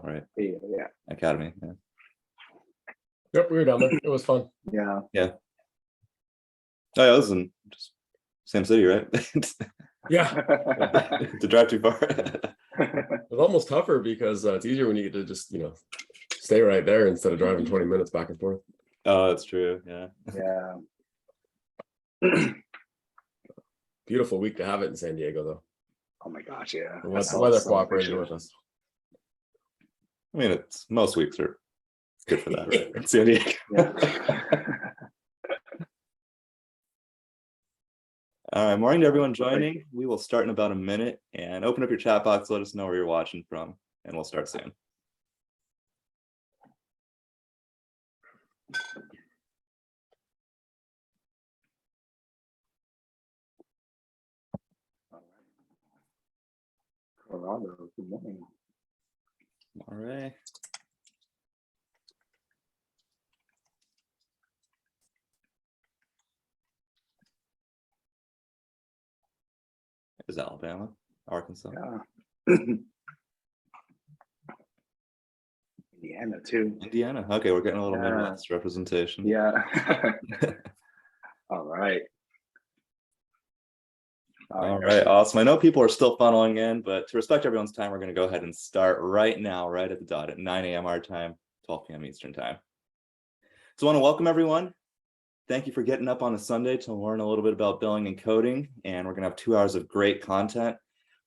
right? Yeah. Academy. Yeah. Yep, we were down there. It was fun. Yeah. Yeah. Oh, yeah, this is just same city, right? Yeah, To drive too far. it was almost tougher because it's easier when you get to just stay right there instead of driving 20 minutes back and forth. Oh, that's true. Yeah. Yeah. Beautiful week to have it in San Diego, though. Oh my gosh, yeah. The I weather, saw weather some cooperated pictures. with us. I mean, it's most weeks are good for that, right? In San Diego. Morning to everyone joining. We will start in about a minute, and open up your chat box. Let us know where you're watching from, and we'll start soon. Colorado, good morning. All right. Is Alabama, Arkansas? Yeah. Indiana too. Indiana. Okay, we're getting a little Yeah. Midwest representation. Yeah. All right. All right, awesome. I know people are still funneling in, but to respect everyone's time, we're going to go ahead and start right now, right at the dot at 9 a.m. our time, 12 p.m. Eastern time. So I want to welcome everyone. Thank you for getting up on a Sunday to learn a little bit about billing and coding, and we're going to have 2 hours of great content.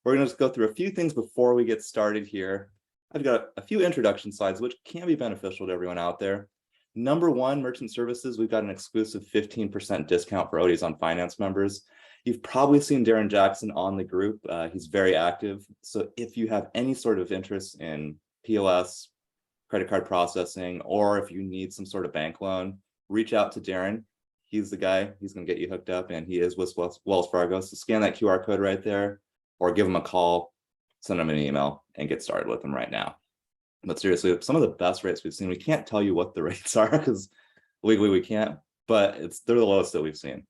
We're going to just go through a few things before we get started here. I've got a few introduction slides, which can be beneficial to everyone out there. Number one, merchant services. We've got an exclusive 15% discount for ODonFinance members. You've probably seen Darren Jackson on the group. He's very active. So if you have any sort of interest in POS, credit card processing, or if you need some sort of bank loan, reach out to Darren. He's the guy. He's going to get you hooked up, and he is with Wells Fargo. So scan that QR code right there, or give him a call, send him an email, and get started with him right now. But seriously, some of the best rates we've seen, we can't tell you what the rates are because legally we can't, but they're the lowest that we've seen.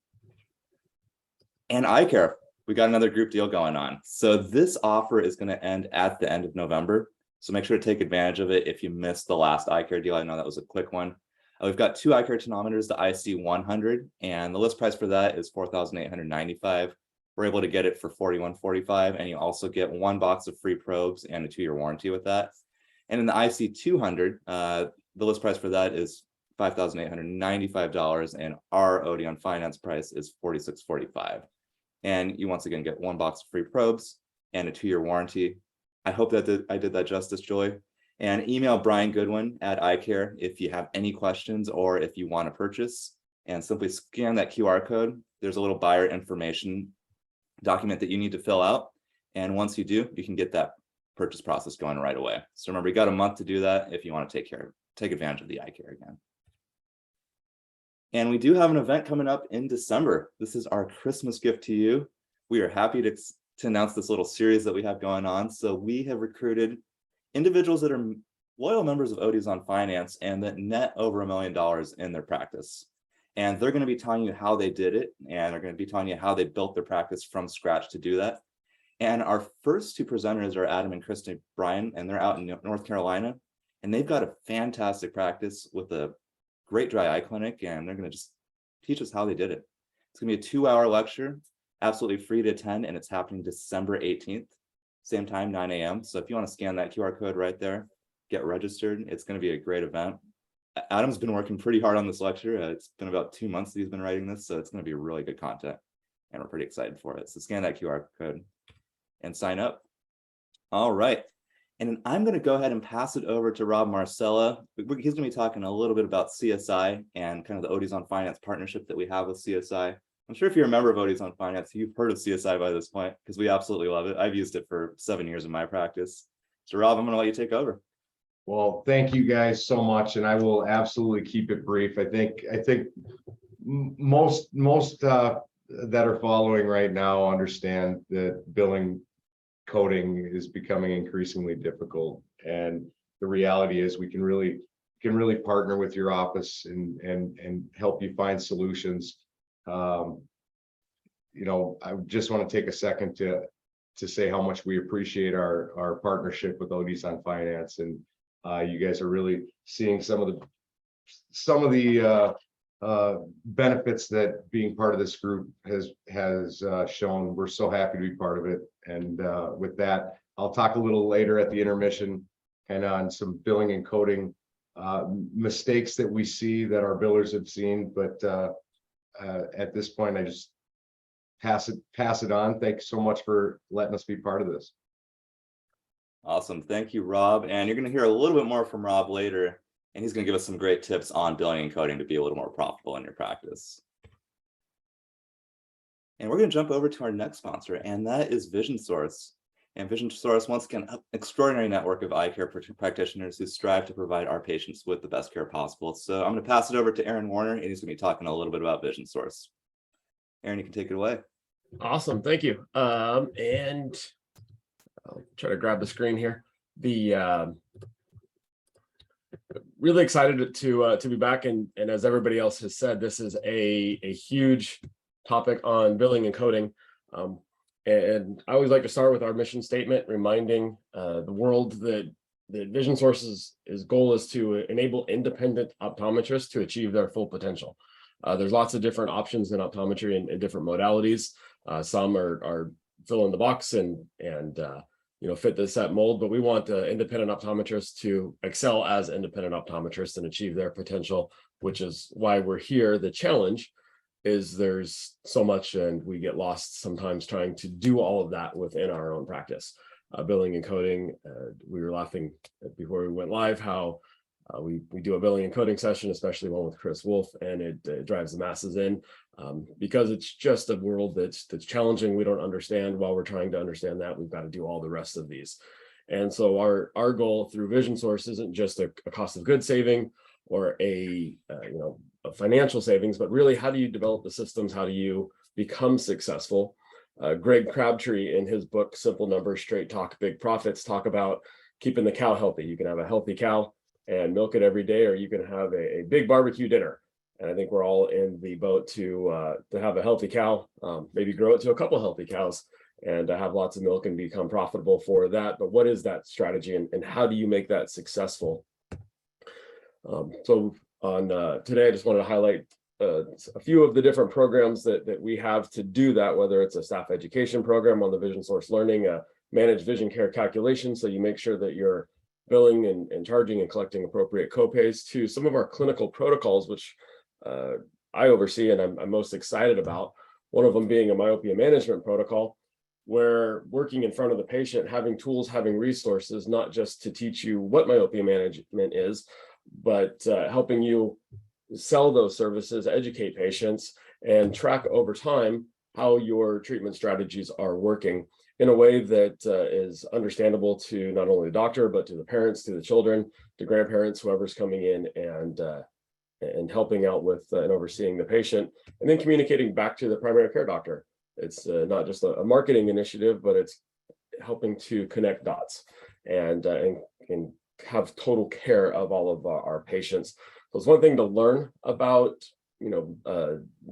And eye care, we got another group deal going on. So this offer is going to end at the end of November. So make sure to take advantage of it if you missed the last eye care deal. I know that was a quick one. We've got 2 eye care tonometers, the IC100, and the list price for that is $4,895. We're able to get it for $4,145, and you also get 1 box of free probes and a 2-year warranty with that. And in the IC200, the list price for that is $5,895, and our ODonFinance price is $4,645. And you once again get 1 box of free probes and a 2-year warranty. I hope that I did that justice, Joy. And email Brian Goodwin at iCare if you have any questions or if you want to purchase, and simply scan that QR code. There's a little buyer information document that you need to fill out. And once you do, you can get that purchase process going right away. So remember, you got a month to do that if you want to take advantage of the iCare again. And we do have an event coming up in December. This is our Christmas gift to you. We are happy to announce this little series that we have going on. So we have recruited individuals that are loyal members of ODonFinance and that net over $1 million in their practice. And they're going to be telling you how they did it, and they're going to be telling you how they built their practice from scratch to do that. And our first 2 presenters are Adam and Kristen Bryan, and they're out in North Carolina, and they've got a fantastic practice with a great dry eye clinic, and they're going to just teach us how they did it. It's going to be a 2-hour lecture, absolutely free to attend, and it's happening December 18th, same time, 9 a.m. So if you want to scan that QR code right there, get registered. It's going to be a great event. Adam's been working pretty hard on this lecture. It's been about 2 months that he's been writing this, so it's going to be really good content, and we're pretty excited for it. So scan that QR code and sign up. All right. And I'm going to go ahead and pass it over to Rob Marcella. He's going to be talking a little bit about CSI and kind of the ODonFinance partnership that we have with CSI. I'm sure if you're a member of ODonFinance, you've heard of CSI by this point, because we absolutely love it. I've used it for 7 years in my practice. So Rob, I'm going to let you take over. Well, thank you guys so much, and I will absolutely keep it brief. I think most that are following right now understand that billing coding is becoming increasingly difficult, and the reality is we can really partner with your office and help you find solutions. I just want to take a second to to say how much we appreciate our partnership with ODonFinance, and you guys are really seeing some of the benefits that being part of this group has shown. We're so happy to be part of it. And with that, I'll talk a little later at the intermission and on some billing and coding mistakes that we see that our billers have seen. But at this point, I just pass it on. Thanks so much for letting us be part of this. Awesome. Thank you, Rob. And you're going to hear a little bit more from Rob later, and he's going to give us some great tips on billing and coding to be a little more profitable in your practice. And we're going to jump over to our next sponsor, and that is Vision Source. And Vision Source, once again, an extraordinary network of eye care practitioners who strive to provide our patients with the best care possible. So I'm going to pass it over to Aaron Warner, and he's going to be talking a little bit about Vision Source. Aaron, you can take it away. Awesome, thank you. And I'll try to grab the screen here. Really excited to be back, and as everybody else has said, this is a huge topic on billing and coding. And I always like to start with our mission statement, reminding the world that Vision Source's goal is to enable independent optometrists to achieve their full potential. There's lots of different options in optometry and different modalities. Some are fill in the box and fit the set mold, but we want independent optometrists to excel as independent optometrists and achieve their potential, which is why we're here. The challenge is there's so much, and we get lost sometimes trying to do all of that within our own practice. Billing and coding, we were laughing before we went live how we do a billing and coding session, especially one with Chris Wolfe, and it drives the masses in because it's just a world that's challenging. We don't understand. While we're trying to understand that, we've got to do all the rest of these. And so our goal through Vision Source isn't just a cost of goods saving or a financial savings, but really, how do you develop the systems? How do you become successful? Greg Crabtree, in his book Simple Numbers, Straight Talk, Big Profits, talk about keeping the cow healthy. You can have a healthy cow and milk it every day, or you can have a big barbecue dinner. And I think we're all in the boat to have a healthy cow, maybe grow it to a couple healthy cows, and have lots of milk and become profitable for that. But what is that strategy, and how do you make that successful? So on today, I just wanted to highlight a few of the different programs that we have to do that, whether it's a staff education program on the Vision Source Learning, managed vision care calculation, so you make sure that you're billing and charging and collecting appropriate copays, to some of our clinical protocols, which I oversee and I'm most excited about. One of them being a myopia management protocol, where working in front of the patient, having tools, having resources, not just to teach you what myopia management is, but helping you sell those services, educate patients, and track over time how your treatment strategies are working in a way that is understandable to not only the doctor, but to the parents, to the children, to grandparents, whoever's coming in and helping out with and overseeing the patient, and then communicating back to the primary care doctor. It's not just a marketing initiative, but it's helping to connect dots and have total care of all of our patients. So it's one thing to learn about,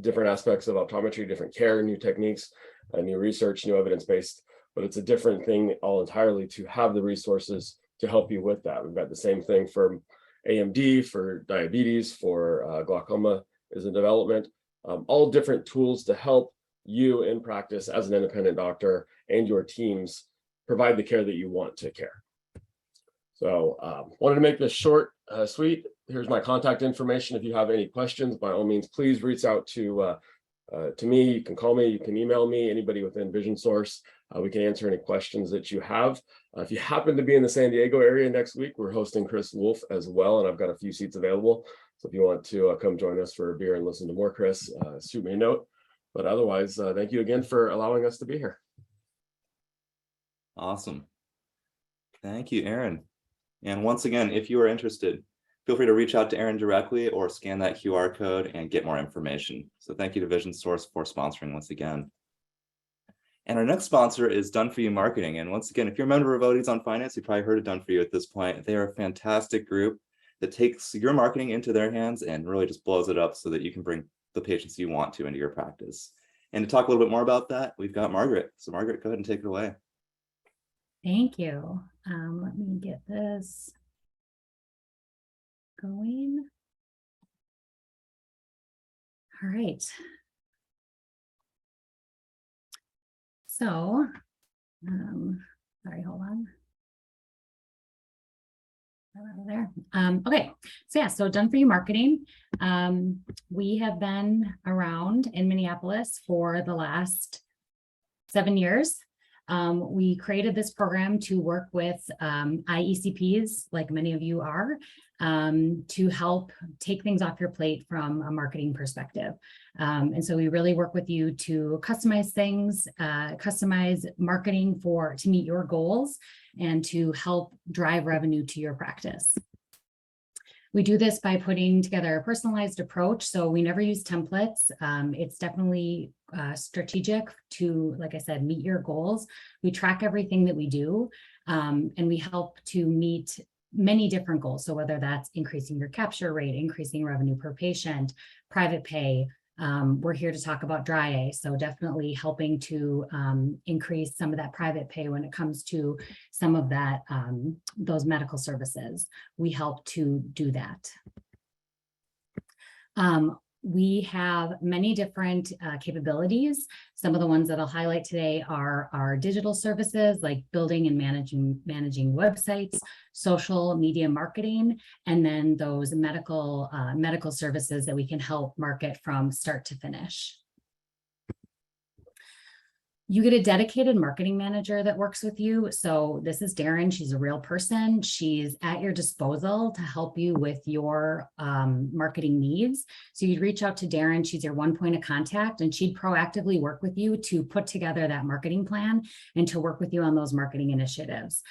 different aspects of optometry, different care, new techniques, new research, new evidence-based, but it's a different thing all entirely to have the resources to help you with that. We've got the same thing for AMD, for diabetes, for glaucoma is in development, all different tools to help you in practice as an independent doctor and your teams provide the care that you want to care. So wanted to make this short, sweet. Here's my contact information. If you have any questions, by all means, please reach out to me. You can call me, you can email me, anybody within Vision Source. We can answer any questions that you have. If you happen to be in the San Diego area next week, we're hosting Chris Wolfe as well, and I've got a few seats available. So if you want to come join us for a beer and listen to more Chris, shoot me a note. But otherwise, thank you again for allowing us to be here. Awesome. Thank you, Aaron. And once again, if you are interested, feel free to reach out to Aaron directly or scan that QR code and get more information. So thank you to Vision Source for sponsoring once again. And our next sponsor is Done For You Marketing. And once again, if you're a member of ODonFinance, you've probably heard of Done For You at this point. They are a fantastic group that takes your marketing into their hands and really just blows it up so that you can bring the patients you want to into your practice. And to talk a little bit more about that, we've got Margaret. So Margaret, go ahead and take it away. Thank you. Let me get this going. All right. So, sorry, hold on. Out of there. Okay, so yeah, so Done For You Marketing. We have been around in Minneapolis for the last 7 years. We created this program to work with IECPs, like many of you are, to help take things off your plate from a marketing perspective. And so we really work with you to customize things, customize marketing to meet your goals and to help drive revenue to your practice. We do this by putting together a personalized approach. So we never use templates. It's definitely strategic to, like I said, meet your goals. We track everything that we do, and we help to meet many different goals. So whether that's increasing your capture rate, increasing revenue per patient, private pay, we're here to talk about dry eye. So definitely helping to increase some of that private pay when it comes to some of that, those medical services. We help to do that. We have many different capabilities. Some of the ones that I'll highlight today are our digital services, like building and managing websites, social media marketing, and then those medical services that we can help market from start to finish. You get a dedicated marketing manager that works with you. So this is Darren. She's a real person. She's at your disposal to help you with your marketing needs. So you'd reach out to Darren. She's your one point of contact, and she'd proactively work with you to put together that marketing plan and to work with you on those marketing initiatives.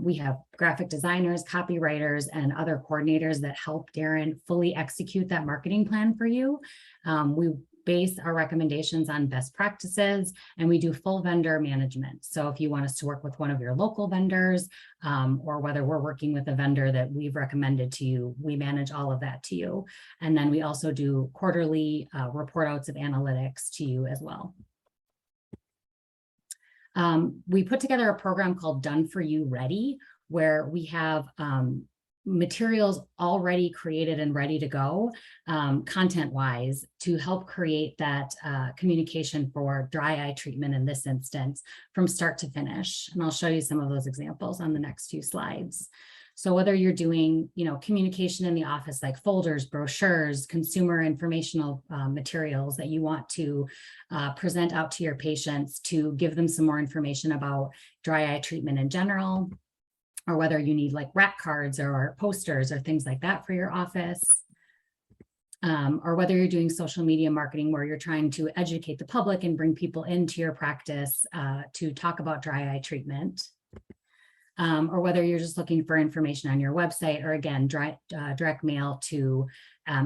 We have graphic designers, copywriters, and other coordinators that help Darren fully execute that marketing plan for you. We base our recommendations on best practices, and we do full vendor management. So if you want us to work with one of your local vendors, or whether we're working with a vendor that we've recommended to you, we manage all of that to you. And then we also do quarterly report outs of analytics to you as well. We put together a program called Done For You Ready, where we have materials already created and ready to go, content-wise, to help create that communication for dry eye treatment in this instance from start to finish. And I'll show you some of those examples on the next few slides. So whether you're doing, communication in the office, like folders, brochures, consumer informational materials that you want to present out to your patients to give them some more information about dry eye treatment in general, or whether you need like rack cards or posters or things like that for your office, or whether you're doing social media marketing where you're trying to educate the public and bring people into your practice to talk about dry eye treatment, or whether you're just looking for information on your website, or again, direct mail to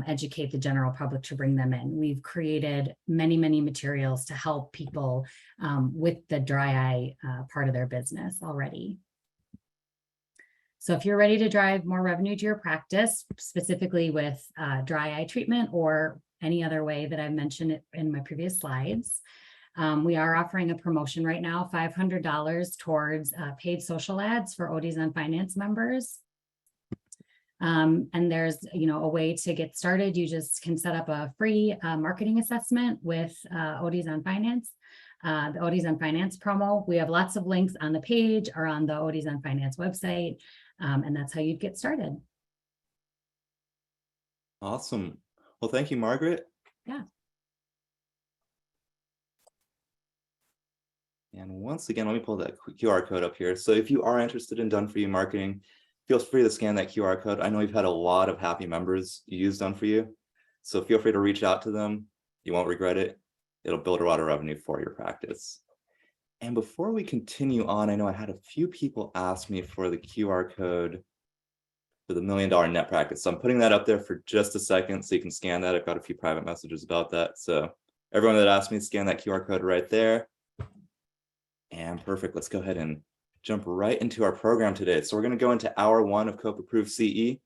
educate the general public to bring them in. We've created many, many materials to help people with the dry eye part of their business already. So if you're ready to drive more revenue to your practice, specifically with dry eye treatment or any other way that I've mentioned it in my previous slides, we are offering a promotion right now, $500 towards paid social ads for ODonFinance members. And there's, a way to get started. You just can set up a free marketing assessment with ODonFinance. The ODonFinance promo. We have lots of links on the page or on the ODonFinance website. And that's how you'd get started. Awesome. Well, thank you, Margaret. Yeah. And once again, let me pull that QR code up here. So if you are interested in Done For You marketing, feel free to scan that QR code. I know we've had a lot of happy members use Done For You. So feel free to reach out to them. You won't regret it. It'll build a lot of revenue for your practice. And before we continue on, I know I had a few people ask me for the QR code for the $1 Million Net Practice. So I'm putting that up there for just a second so you can scan that. I've got a few private messages about that. So everyone that asked me, scan that QR code right there. And perfect. Let's go ahead and jump right into our program today. So we're going to go into hour 1 of COPE Approved CE.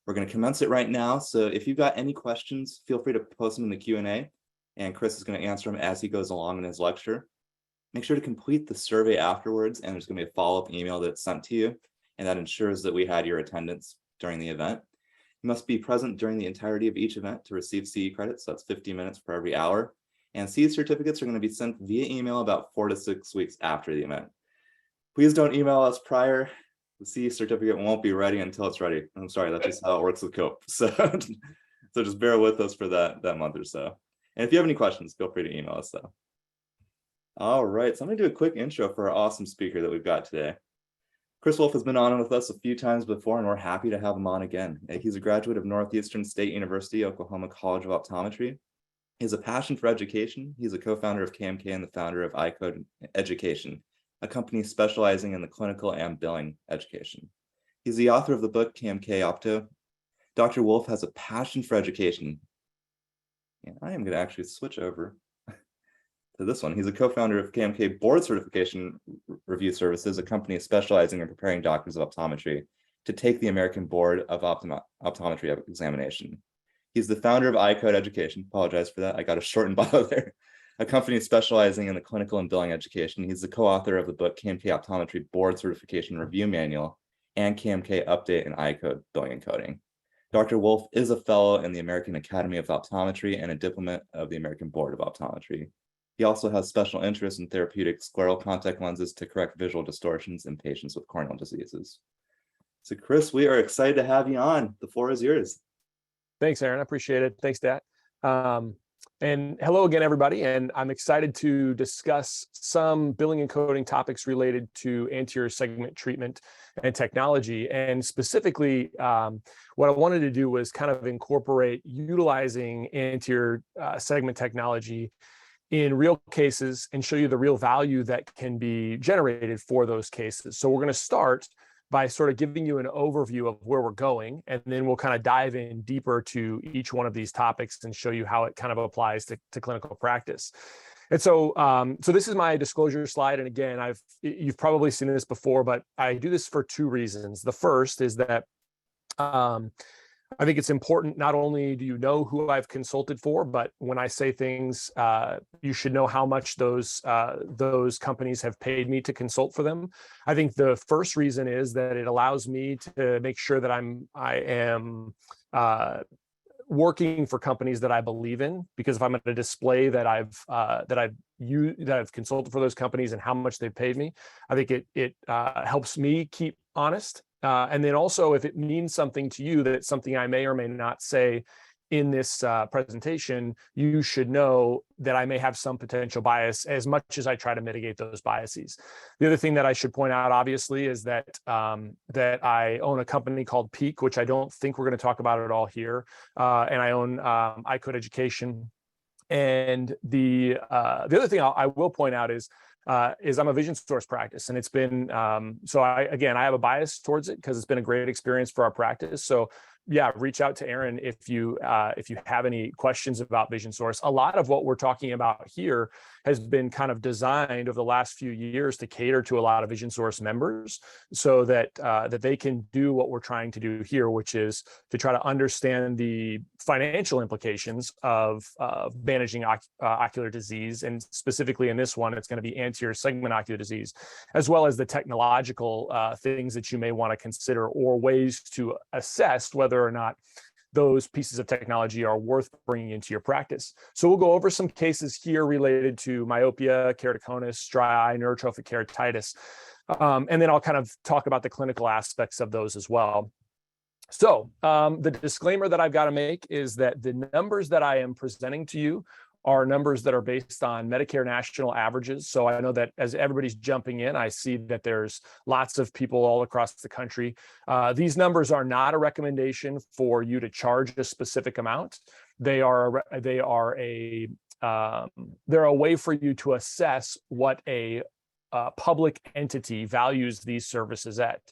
We're going to commence it right now. So if you've got any questions, feel free to post them in the Q&A. And Chris is going to answer them as he goes along in his lecture. Make sure to complete the survey afterwards, and there's going to be a follow-up email that's sent to you, and that ensures that we had your attendance during the event. You must be present during the entirety of each event to receive CE credits, so that's 50 minutes for every hour. And CE certificates are going to be sent via email about 4 to 6 weeks after the event. Please don't email us prior. The CE certificate won't be ready until it's ready. I'm sorry, that's just how it works with COPE. So, so just bear with us for that month or so. And if you have any questions, feel free to email us though. All right, so I'm going to do a quick intro for our awesome speaker that we've got today. Chris Wolfe has been on with us a few times before, and we're happy to have him on again. He's a graduate of Northeastern State University, Oklahoma College of Optometry. He has a passion for education. He's a co-founder of KMK and the founder of F.A.A.O Education, a company specializing in the clinical and billing education. He's the author of the book KMK Opto. Dr. Wolfe has a passion for education. And I am going to actually switch over to this one. He's a co-founder of KMK Board Certification Review Services, a company specializing in preparing doctors of optometry to take the American Board of Optometry examination. He's the founder of F.A.A.O Education. Apologize for that. I got a shortened bio there. A company specializing in the clinical and billing education. He's the co-author of the book KMK Optometry Board Certification Review Manual and KMK Update in F.A.A.O Billing and Coding. Dr. Wolfe is a fellow in the American Academy of Optometry and a diplomat of the American Board of Optometry. He also has special interest in therapeutic scleral contact lenses to correct visual distortions in patients with corneal diseases. So Chris, we are excited to have you on. The floor is yours. Thanks, Aaron. I appreciate it. Thanks, Dat. And hello again, everybody. And I'm excited to discuss some billing and coding topics related to anterior segment treatment and technology. And specifically, what I wanted to do was kind of incorporate utilizing anterior segment technology in real cases and show you the real value that can be generated for those cases. So we're going to start by sort of giving you an overview of where we're going, and then we'll kind of dive in deeper to each one of these topics and show you how it kind of applies to clinical practice. And so, so this is my disclosure slide. And again, you've probably seen this before, but I do this for two reasons. The first is that I think it's important, not only do you know who I've consulted for, but when I say things, you should know how much those companies have paid me to consult for them. I think the first reason is that it allows me to make sure that I am working for companies that I believe in, because if I'm going to display that I've consulted for those companies and how much they've paid me, I think it helps me keep honest. And then also, if it means something to you, that it's something I may or may not say in this presentation, you should know that I may have some potential bias, as much as I try to mitigate those biases. The other thing that I should point out, obviously, is that that I own a company called Peak, which I don't think we're going to talk about at all here, and I own F.A.A.O Education. And the other thing I will point out is I'm a vision source practice, and it's been so I have a bias towards it because it's been a great experience for our practice. So yeah, reach out to Aaron if you have any questions about vision source. A lot of what we're talking about here has been kind of designed over the last few years to cater to a lot of vision source members, so that that they can do what we're trying to do here, which is to try to understand the financial implications of managing ocular disease, and specifically in this one, it's going to be anterior segment ocular disease, as well as the technological things that you may want to consider, or ways to assess whether or not those pieces of technology are worth bringing into your practice. So we'll go over some cases here related to myopia, keratoconus, dry eye, neurotrophic keratitis, and then I'll kind of talk about the clinical aspects of those as well. So the disclaimer that I've got to make is that the numbers that I am presenting to you are numbers that are based on Medicare national averages. So I know that as everybody's jumping in, I see that there's lots of people all across the country. These numbers are not a recommendation for you to charge a specific amount. They're a way for you to assess what a public entity values these services at.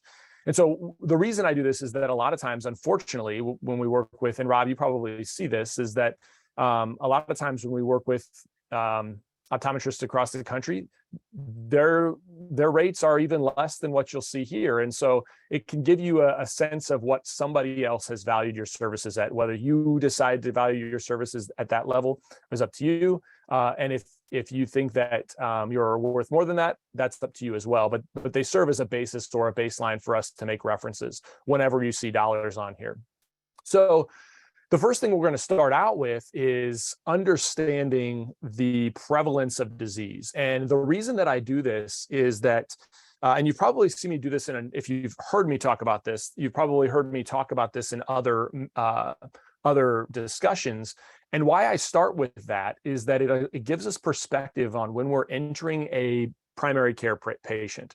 And so the reason I do this is that a lot of times, unfortunately, when we work with, and Rob, you probably see this, is that a lot of times when we work with optometrists across the country, their rates are even less than what you'll see here. And so it can give you a sense of what somebody else has valued your services at. Whether you decide to value your services at that level is up to you. And If you think that you're worth more than that, that's up to you as well. But they serve as a basis or a baseline for us to make references whenever you see dollars on here. So the first thing we're going to start out with is understanding the prevalence of disease. And the reason that I do this is that, and you've probably seen me do this if you've heard me talk about this, you've probably heard me talk about this in other discussions. And why I start with that is that it gives us perspective on when we're entering a primary care patient.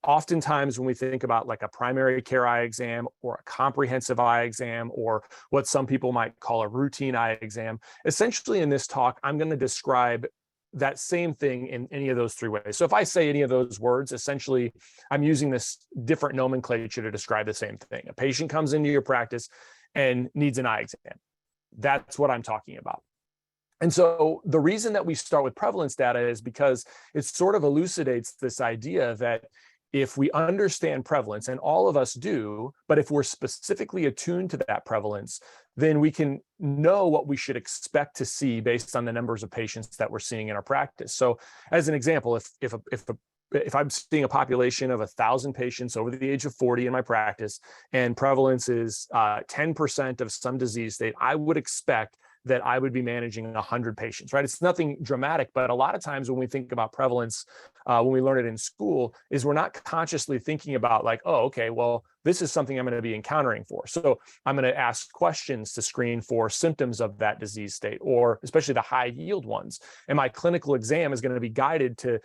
Oftentimes when we think about like a primary care eye exam or a comprehensive eye exam or what some people might call a routine eye exam, essentially in this talk, I'm going to describe that same thing in any of those three ways. So if I say any of those words, essentially I'm using this different nomenclature to describe the same thing. A patient comes into your practice and needs an eye exam. That's what I'm talking about. And so the reason that we start with prevalence data is because it sort of elucidates this idea that if we understand prevalence, and all of us do, but if we're specifically attuned to that prevalence, then we can know what we should expect to see based on the numbers of patients that we're seeing in our practice. So as an example, if I'm seeing a population of 1,000 patients over the age of 40 in my practice, and prevalence is 10% of some disease state, I would expect that I would be managing 100 patients, right? It's nothing dramatic, but a lot of times when we think about prevalence, when we learn it in school, is we're not consciously thinking about like, oh, okay, well, this is something I'm going to be encountering for. So I'm going to ask questions to screen for symptoms of that disease state, or especially the high yield ones. And my clinical exam is going to be guided to,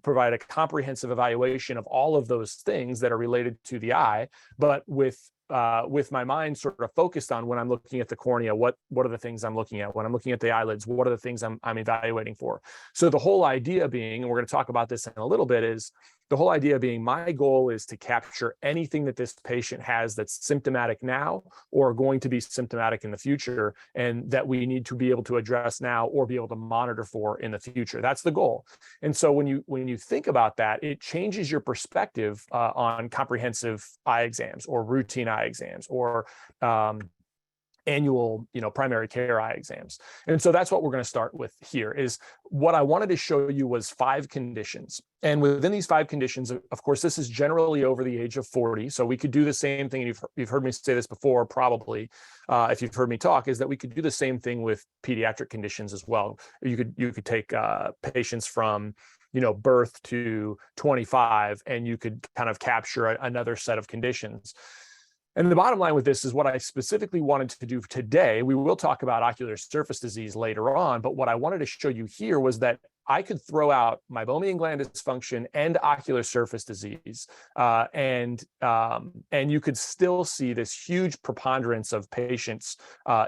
provide a comprehensive evaluation of all of those things that are related to the eye, but with my mind sort of focused on when I'm looking at the cornea, what are the things I'm looking at? When I'm looking at the eyelids, what are the things I'm evaluating for? So the whole idea being, and we're going to talk about this in a little bit, is the whole idea being my goal is to capture anything that this patient has that's symptomatic now or going to be symptomatic in the future, and that we need to be able to address now or be able to monitor for in the future. That's the goal. And so when you think about that, it changes your perspective on comprehensive eye exams or routine eye exams or annual, primary care eye exams. And so that's what we're going to start with here. Is what I wanted to show you was 5 conditions. And within these 5 conditions, of course, this is generally over the age of 40. So we could do the same thing. And you've heard me say this before, probably, if you've heard me talk, is that we could do the same thing with pediatric conditions as well. You could take patients from birth to 25, and you could kind of capture another set of conditions. And the bottom line with this is what I specifically wanted to do today. We will talk about ocular surface disease later on, but what I wanted to show you here was that I could throw out meibomian gland dysfunction and ocular surface disease, and you could still see this huge preponderance of patients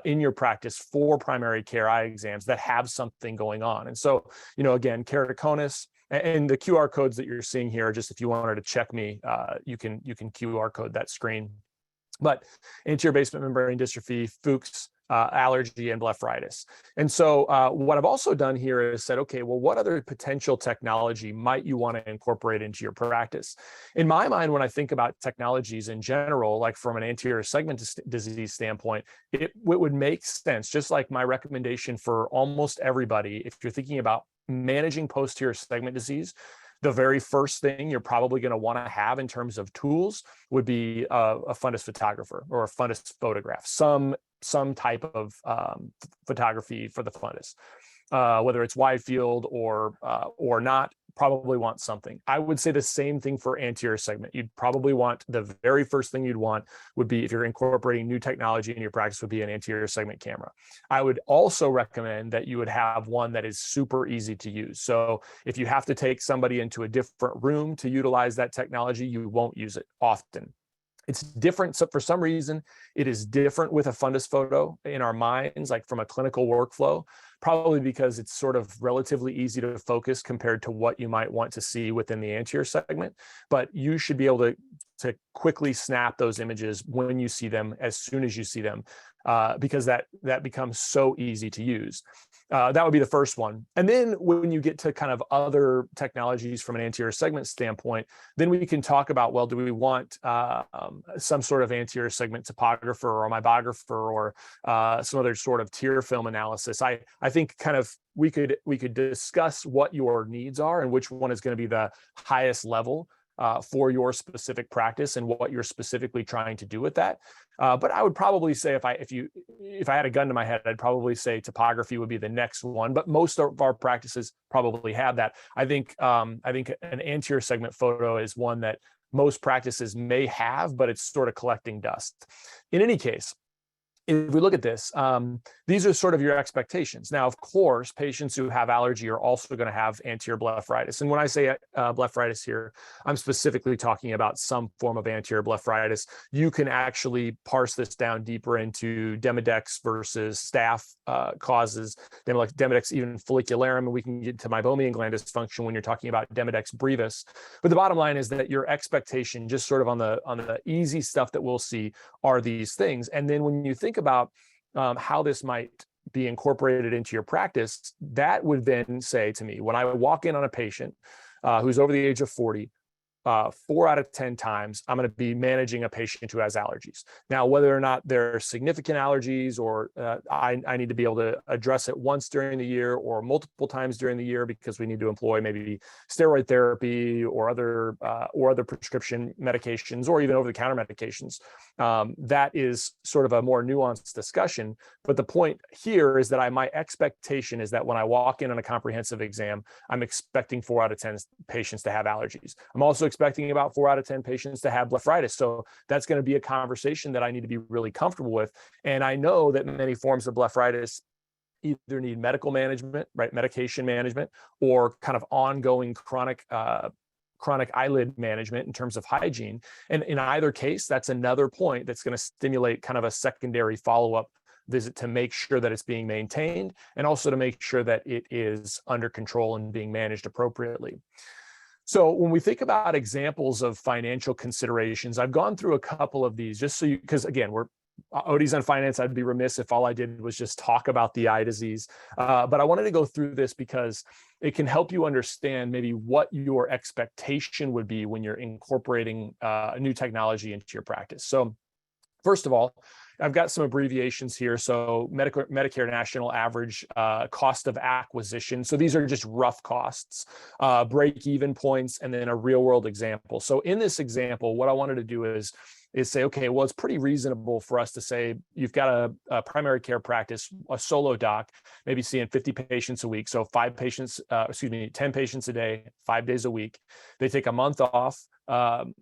in your practice for primary care eye exams that have something going on. And so, again, keratoconus. And the QR codes that you're seeing here, just if you wanted to check me, you can QR code that screen. But anterior basement membrane dystrophy, Fuchs, allergy, and blepharitis. And so what I've also done here is said, okay, well, what other potential technology might you want to incorporate into your practice? In my mind, when I think about technologies in general, like from an anterior segment disease standpoint, it would make sense, just like my recommendation for almost everybody, if you're thinking about managing posterior segment disease, the very first thing you're probably going to want to have in terms of tools would be a fundus photographer or a fundus photograph, some type of photography for the fundus, whether it's wide field or not. Probably want something. I would say the same thing for anterior segment. You'd probably want, the very first thing you'd want would be, if you're incorporating new technology in your practice, would be an anterior segment camera. I would also recommend that you would have one that is super easy to use. So if you have to take somebody into a different room to utilize that technology, you won't use it often. It's different. So for some reason, it is different with a fundus photo in our minds, like from a clinical workflow, probably because it's sort of relatively easy to focus compared to what you might want to see within the anterior segment. But you should be able to quickly snap those images when you see them, as soon as you see them, because that becomes so easy to use. That would be the first one. And then when you get to kind of other technologies from an anterior segment standpoint, then we can talk about, well, do we want some sort of anterior segment topographer or meibographer or some other sort of tear film analysis? I I think kind of we could discuss what your needs are and which one is going to be the highest level for your specific practice and what you're specifically trying to do with that. But I would probably say if I had a gun to my head, I'd probably say topography would be the next one. But most of our practices probably have that. I think an anterior segment photo is one that most practices may have, but it's sort of collecting dust. In any case, if we look at this, these are sort of your expectations. Now, of course, patients who have allergy are also going to have anterior blepharitis. And when I say blepharitis here, I'm specifically talking about some form of anterior blepharitis. You can actually parse this down deeper into Demodex versus staph causes, Demodex even follicularum, and we can get to meibomian gland dysfunction when you're talking about Demodex brevis. But the bottom line is that your expectation, just sort of on the easy stuff that we'll see, are these things. And then when you think about how this might be incorporated into your practice, that would then say to me, when I walk in on a patient who's over the age of 40, 4 out of 10 times, I'm going to be managing a patient who has allergies. Now, whether or not they're significant allergies or I need to be able to address it once during the year or multiple times during the year because we need to employ maybe steroid therapy or other prescription medications or even over-the-counter medications. That is sort of a more nuanced discussion. But the point here is that my expectation is that when I walk in on a comprehensive exam, I'm expecting 4 out of 10 patients to have allergies. I'm also expecting about 4 out of 10 patients to have blepharitis. So that's going to be a conversation that I need to be really comfortable with. And I know that many forms of blepharitis either need medical management, right, medication management, or kind of ongoing chronic eyelid management in terms of hygiene. And in either case, that's another point that's going to stimulate kind of a secondary follow-up visit to make sure that it's being maintained and also to make sure that it is under control and being managed appropriately. So when we think about examples of financial considerations, I've gone through a couple of these just so you, because again, we're ODonFinance, I'd be remiss if all I did was just talk about the eye disease. But I wanted to go through this because it can help you understand maybe what your expectation would be when you're incorporating a new technology into your practice. So first of all, I've got some abbreviations here. So Medicare National Average cost of acquisition. So these are just rough costs, break-even points, and then a real-world example. So in this example, what I wanted to do is say, okay, well, it's pretty reasonable for us to say you've got a primary care practice, a solo doc, maybe seeing 50 patients a week. So 10 patients a day, 5 days a week. They take a month off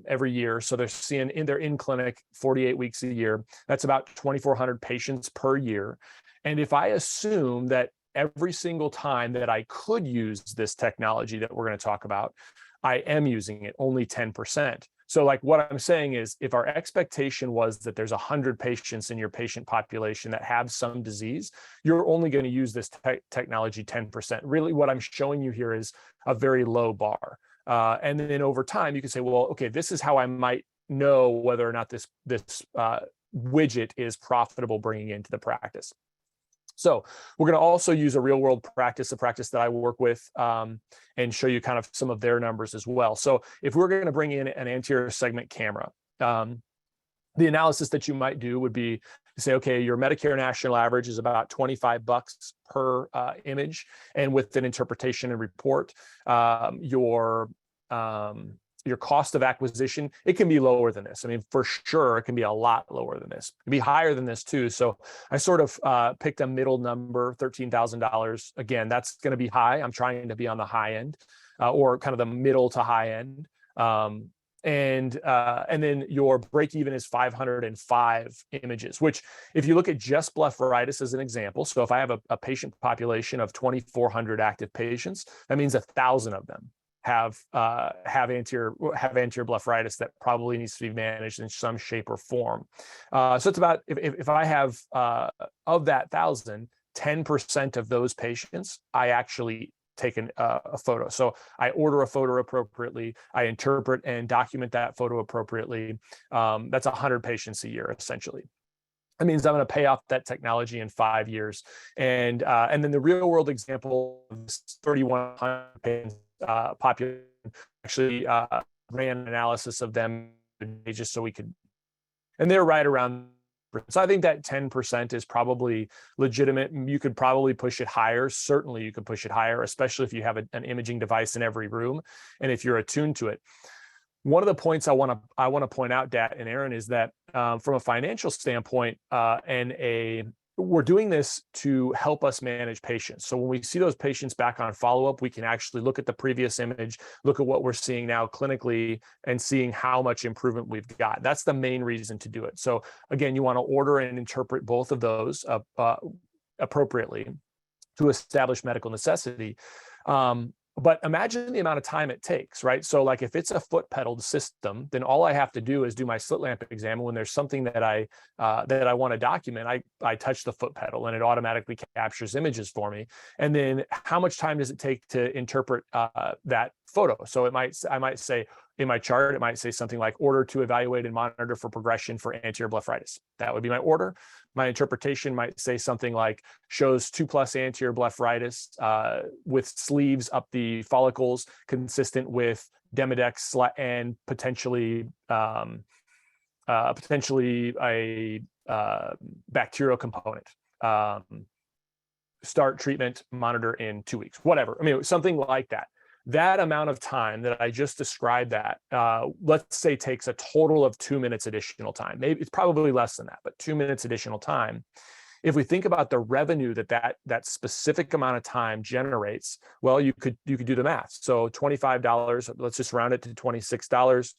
every year. So they're seeing they're in clinic 48 weeks a year. That's about 2,400 patients per year. And if I assume that every single time that I could use this technology that we're going to talk about, I am using it only 10%. So like what I'm saying is if our expectation was that there's 100 patients in your patient population that have some disease, you're only going to use this technology 10%. Really what I'm showing you here is a very low bar. And then over time, you can say, well, okay, this is how I might know whether or not this widget is profitable bringing into the practice. So we're going to also use a real world practice, a practice that I work with, and show you kind of some of their numbers as well. So if we're going to bring in an anterior segment camera, the analysis that you might do would be to say, okay, your Medicare national average is about $25 per image. And with an interpretation and report, your cost of acquisition, it can be lower than this. I mean, for sure, it can be a lot lower than this. It can be higher than this too. So I sort of picked a middle number, $13,000. Again, that's going to be high. I'm trying to be on the high end or kind of the middle to high end. And then your break even is 505 images, which if you look at just blepharitis as an example, so if I have a patient population of 2,400 active patients, that means 1,000 of them have anterior blepharitis that probably needs to be managed in some shape or form. So it's about, if I have of that 1,000, 10% of those patients, I actually take a photo. So I order a photo appropriately. I interpret and document that photo appropriately. That's 100 patients a year, essentially. That means I'm going to pay off that technology in 5 years. And then the real world example is 3,100 patients population, actually ran an analysis of them just so we could, and they're right around So I think that 10% is probably legitimate. You could probably push it higher. Certainly you could push it higher, especially if you have an imaging device in every room and if you're attuned to it. One of the points I want to point out, Dat and Aaron, is that from a financial standpoint, we're doing this to help us manage patients. So when we see those patients back on follow-up, we can actually look at the previous image, look at what we're seeing now clinically, and seeing how much improvement we've got. That's the main reason to do it. So again, you want to order and interpret both of those appropriately to establish medical necessity. But imagine the amount of time it takes, right? So like if it's a foot pedaled system, then all I have to do is do my slit lamp exam. When there's something that I want to document, I touch the foot pedal and it automatically captures images for me. And then how much time does it take to interpret that photo? So I might say in my chart, it might say something like order to evaluate and monitor for progression for anterior blepharitis. That would be my order. My interpretation might say something like shows 2+ anterior blepharitis with sleeves up the follicles consistent with Demodex and potentially a bacterial component. Start treatment, monitor in 2 weeks, whatever. I mean, something like that. That amount of time that I just described, that let's say takes a total of 2 minutes additional time. Maybe it's probably less than that, but 2 minutes additional time. If we think about the revenue that specific amount of time generates, well, you could do the math. So $25, let's just round it to $26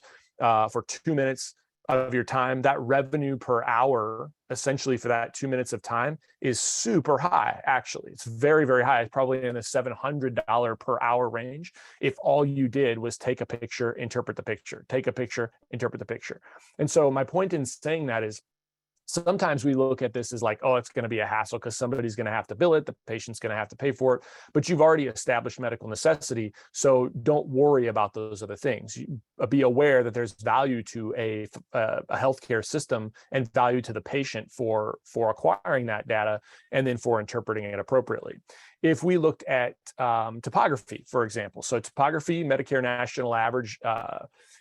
for 2 minutes of your time. That revenue per hour, essentially for that 2 minutes of time, is super high. Actually, it's very, very high. It's probably in the $700 per hour range if all you did was take a picture, interpret the picture, take a picture, interpret the picture. And so my point in saying that is, sometimes we look at this as like, oh, it's going to be a hassle because somebody's going to have to bill it, the patient's going to have to pay for it, but you've already established medical necessity, so don't worry about those other things. Be aware that there's value to a healthcare system and value to the patient for acquiring that data and then for interpreting it appropriately. If we looked at topography, for example, so topography, Medicare national average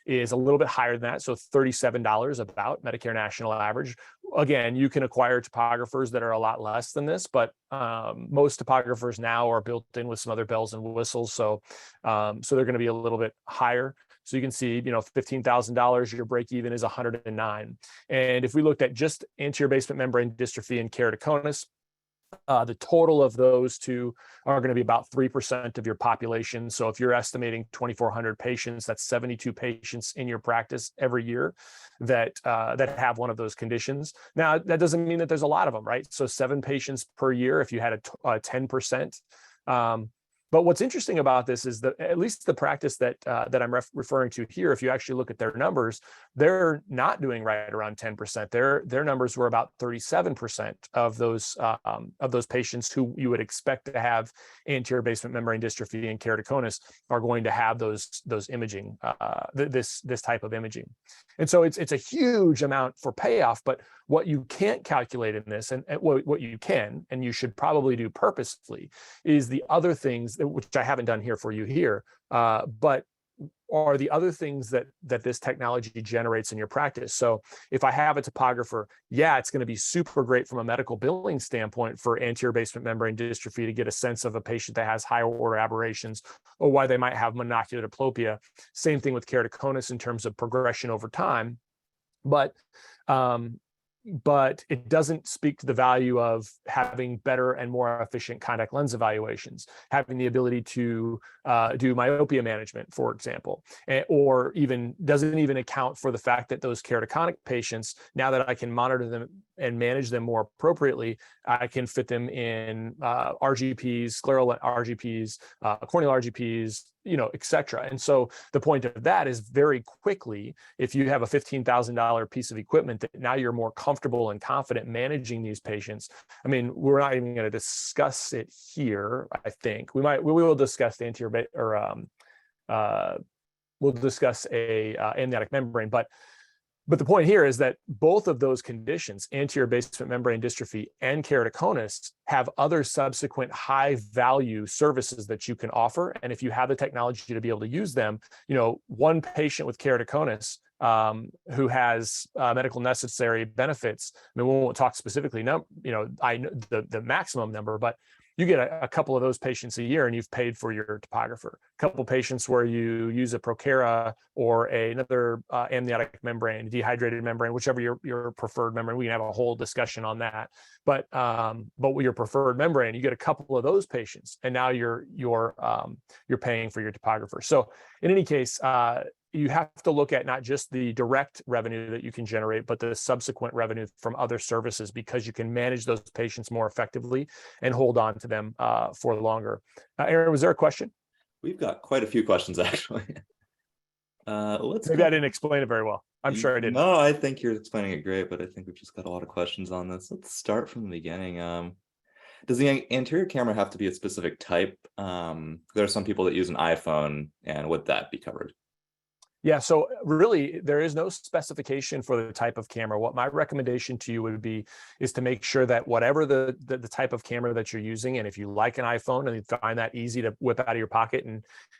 is a little bit higher than that, so $37 about Medicare national average. Again, you can acquire topographers that are a lot less than this, but most topographers now are built in with some other bells and whistles, so they're going to be a little bit higher. So you can see, $15,000, your break even is 109. And if we looked at just anterior basement membrane dystrophy and keratoconus, the total of those two are going to be about 3% of your population. So if you're estimating 2,400 patients, that's 72 patients in your practice every year that have one of those conditions. Now, that doesn't mean that there's a lot of them, right? So 7 patients per year if you had a 10%. But what's interesting about this is that at least the practice that I'm referring to here, if you actually look at their numbers, they're not doing right around 10%. Their numbers were about 37% of those patients who you would expect to have anterior basement membrane dystrophy and keratoconus are going to have those imaging, this type of imaging. And so it's a huge amount for payoff, but what you can't calculate in this, and what you can, and you should probably do purposefully, is the other things, which I haven't done here for you here, but are the other things that this technology generates in your practice. So if I have a topographer, yeah, it's going to be super great from a medical billing standpoint for anterior basement membrane dystrophy to get a sense of a patient that has higher order aberrations or why they might have monocular diplopia. Same thing with keratoconus in terms of progression over time. But it doesn't speak to the value of having better and more efficient contact lens evaluations, having the ability to do myopia management, for example, or even doesn't even account for the fact that those keratoconic patients, now that I can monitor them and manage them more appropriately, I can fit them in RGPs, scleral RGPs, corneal RGPs, et cetera. And so the point of that is very quickly, if you have a $15,000 piece of equipment that now you're more comfortable and confident managing these patients. I mean, we're not even going to discuss it here. I think we will discuss the anterior we'll discuss a amniotic membrane, but the point here is that both of those conditions, anterior basement membrane dystrophy and keratoconus, have other subsequent high value services that you can offer. And if you have the technology to be able to use them, one patient with keratoconus who has medical necessary benefits. I mean, we won't talk specifically, I know the maximum number, but you get a couple of those patients a year and you've paid for your topographer. A couple of patients where you use a Procera or another amniotic membrane, dehydrated membrane, whichever your preferred membrane. We can have a whole discussion on that. But with your preferred membrane, you get a couple of those patients, and now you're paying for your topographer. So in any case, you have to look at not just the direct revenue that you can generate, but the subsequent revenue from other services, because you can manage those patients more effectively and hold on to them for longer. Aaron, was there a question? We've got quite a few questions, actually. Maybe I didn't explain it very well. I'm sure I didn't. No, I think you're explaining it great, but I think we've just got a lot of questions on this. Let's start from the beginning. Does the anterior camera have to be a specific type? There are some people that use an iPhone, and would that be covered? Yeah, so really there is no specification for the type of camera. What my recommendation to you would be is to make sure that whatever the type of camera that you're using, and if you like an iPhone and you find that easy to whip out of your pocket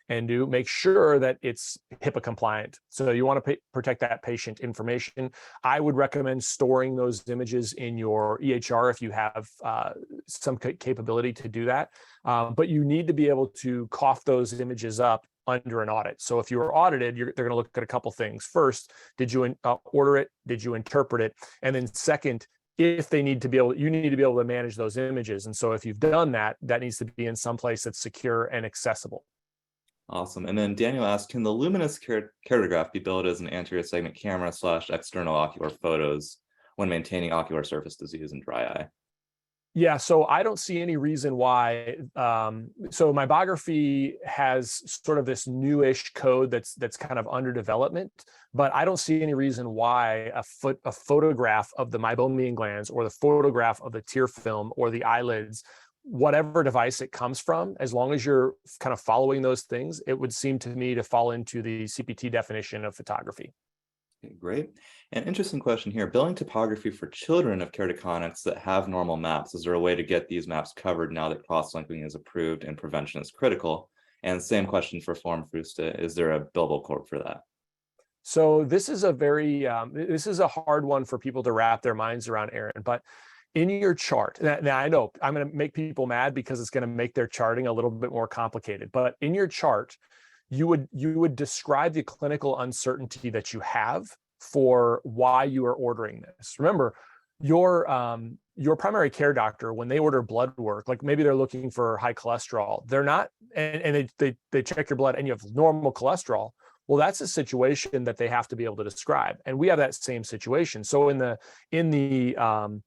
and do, make sure that it's HIPAA compliant. So you want to protect that patient information. I would recommend storing those images in your EHR if you have some capability to do that. But you need to be able to cough those images up under an audit. So if you were audited, they're going to look at a couple things. First, did you order it? Did you interpret it? And then second, if they need to be able, you need to be able to manage those images. And so if you've done that, that needs to be in some place that's secure and accessible. Awesome. And then Daniel asked, can the luminous keratograph be billed as an anterior segment camera / external ocular photos when maintaining ocular surface disease and dry eye? Yeah, so I don't see any reason why. So Mybography has sort of this newish code that's kind of under development, but I don't see any reason why a photograph of the meibomian glands or the photograph of the tear film or the eyelids, whatever device it comes from, as long as you're kind of following those things, it would seem to me to fall into the CPT definition of photography. Okay, great. An interesting question here. Billing topography for children of keratoconics that have normal maps. Is there a way to get these maps covered now that cross-linking is approved and prevention is critical? And same question for Form Frusta. Is there a billable code for that? So this is a very, this is a hard one for people to wrap their minds around, Aaron, but in your chart, now I know I'm going to make people mad because it's going to make their charting a little bit more complicated, but in your chart, you would describe the clinical uncertainty that you have for why you are ordering this. Remember, your primary care doctor, when they order blood work, like maybe they're looking for high cholesterol, they're not, and they check your blood and you have normal cholesterol. Well, that's a situation that they have to be able to describe, and we have that same situation. So in the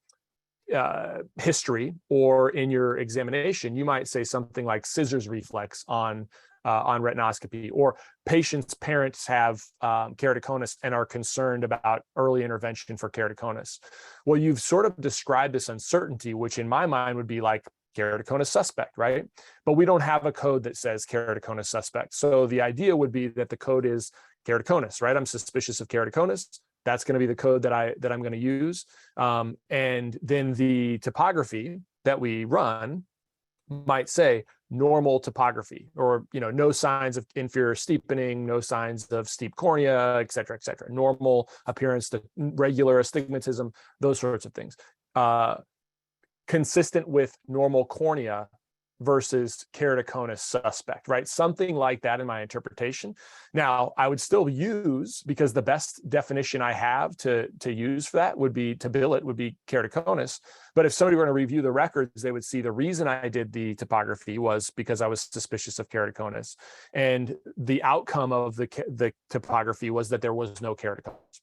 history or in your examination, you might say something like scissors reflex on retinoscopy, or patients' parents have keratoconus and are concerned about early intervention for keratoconus. Well, you've sort of described this uncertainty, which in my mind would be like keratoconus suspect, right? But we don't have a code that says keratoconus suspect. So the idea would be that the code is keratoconus, right? I'm suspicious of keratoconus. That's going to be the code that I'm going to use. And then the topography that we run might say normal topography, or no signs of inferior steepening, no signs of steep cornea, et cetera, normal appearance to regular astigmatism, those sorts of things, consistent with normal cornea versus keratoconus suspect, right? Something like that in my interpretation. Now, I would still use, because the best definition I have to use for that would be, to bill it, would be keratoconus. But if somebody were to review the records, they would see the reason I did the topography was because I was suspicious of keratoconus. And the outcome of the topography was that there was no keratoconus.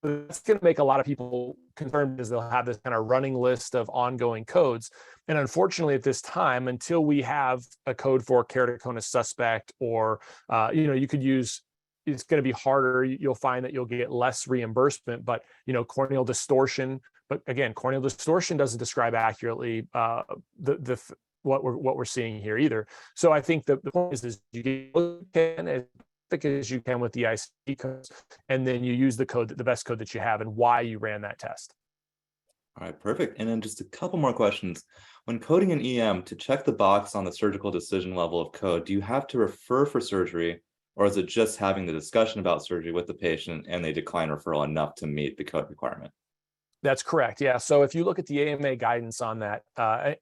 That's going to make a lot of people concerned, because they'll have this kind of running list of ongoing codes. And unfortunately, at this time, until we have a code for keratoconus suspect, or, you could use, it's going to be harder. You'll find that you'll get less reimbursement, but, corneal distortion. But again, corneal distortion doesn't describe accurately what we're seeing here either. So I think the point is you can, as thick as you can with the IC codes, and then you use the best code that you have and why you ran that test. All right, perfect. And then just a couple more questions. When coding an EM, to check the box on the surgical decision level of code, do you have to refer for surgery, Or is it just having the discussion about surgery with the patient and they decline referral enough to meet the code requirement? That's correct. Yeah. So if you look at the AMA guidance on that,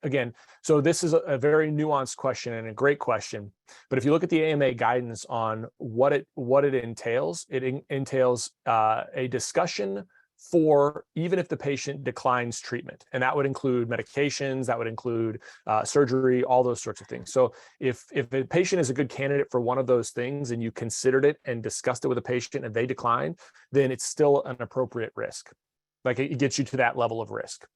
again, so this is a very nuanced question and a great question. But if you look at the AMA guidance on what it entails, it entails a discussion for even if the patient declines treatment, and that would include medications, that would include surgery, all those sorts of things. So if a patient is a good candidate for one of those things and you considered it and discussed it with a patient and they declined, then it's still an appropriate risk. Like it gets you to that level of risk.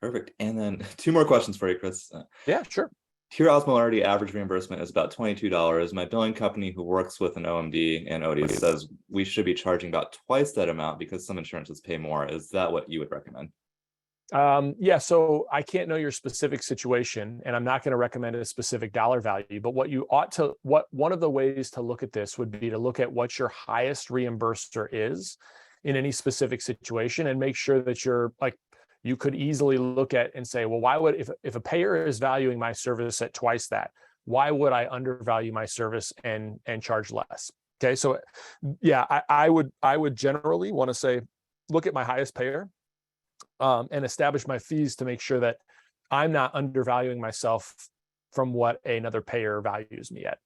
Perfect. And then 2 more questions for you, Chris. Yeah, sure. Pure osmolarity average reimbursement is about $22. My billing company who works with an OMD and OD says we should be charging about twice that amount because some insurances pay more. Is that what you would recommend? Yeah, so I can't know your specific situation, and I'm not going to recommend a specific dollar value, but one of the ways to look at this would be to look at what your highest reimburser is in any specific situation and make sure that you could easily look at and say, well, why would, if a payer is valuing my service at twice that, why would I undervalue my service and charge less? Okay. So yeah, I would generally want to say, look at my highest payer and establish my fees to make sure that I'm not undervaluing myself from what another payer values me at.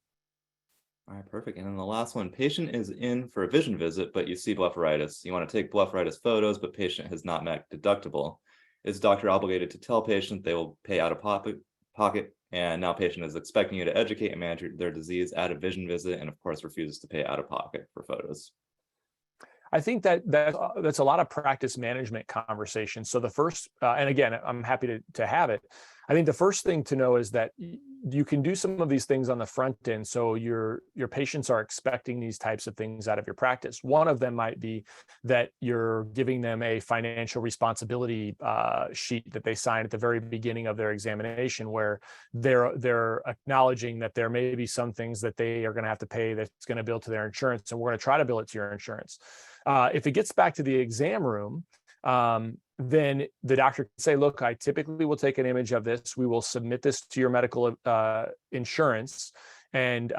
All right, perfect. And then the last one, patient is in for a vision visit, but you see blepharitis. You want to take blepharitis photos, but patient has not met deductible. Is doctor obligated to tell patient they will pay out of pocket? And now patient is expecting you to educate and manage their disease at a vision visit, and of course refuses to pay out of pocket for photos. I think that's a lot of practice management conversation. So the first, and again, I'm happy to have it. I think the first thing to know is that you can do some of these things on the front end. So your patients are expecting these types of things out of your practice. One of them might be that you're giving them a financial responsibility sheet that they sign at the very beginning of their examination, where they're acknowledging that there may be some things that they are going to have to pay that's going to bill to their insurance, and we're going to try to bill it to your insurance. If it gets back to the exam room, then the doctor can say, look, I typically will take an image of this. We will submit this to your medical insurance. And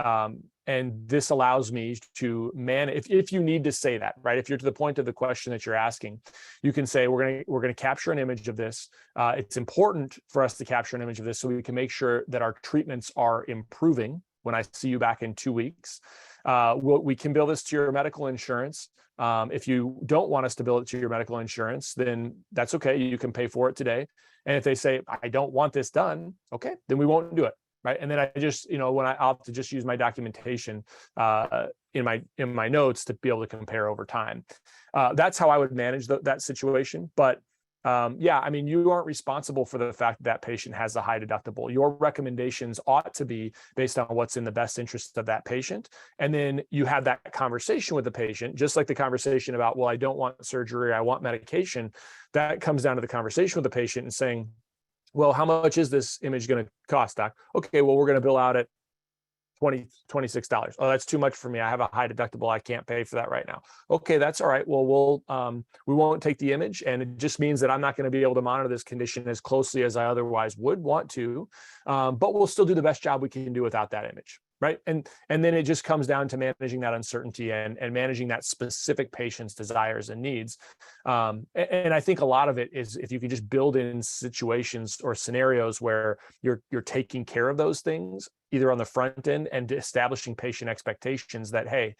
this allows me to manage, if you need to say that, right? If you're to the point of the question that you're asking, you can say, we're going to capture an image of this. It's important for us to capture an image of this so we can make sure that our treatments are improving when I see you back in 2 weeks. We can bill this to your medical insurance. If you don't want us to bill it to your medical insurance, then that's okay. You can pay for it today. And if they say, I don't want this done, okay, then we won't do it. Right. And then I just, when I'll have to just use my documentation in my notes to be able to compare over time. That's how I would manage that situation. But yeah, I mean, you aren't responsible for the fact that patient has a high deductible. Your recommendations ought to be based on what's in the best interest of that patient. And then you have that conversation with the patient, just like the conversation about, well, I don't want surgery, I want medication. That comes down to the conversation with the patient and saying, well, how much is this image going to cost, doc? Okay, well, we're going to bill out at $26. Oh, that's too much for me. I have a high deductible. I can't pay for that right now. Okay, that's all right. Well, we won't take the image, and it just means that I'm not going to be able to monitor this condition as closely as I otherwise would want to, but we'll still do the best job we can do without that image, right? And then it just comes down to managing that uncertainty and managing that specific patient's desires and needs. And I think a lot of it is if you can just build in situations or scenarios where you're taking care of those things, either on the front end and establishing patient expectations that, hey,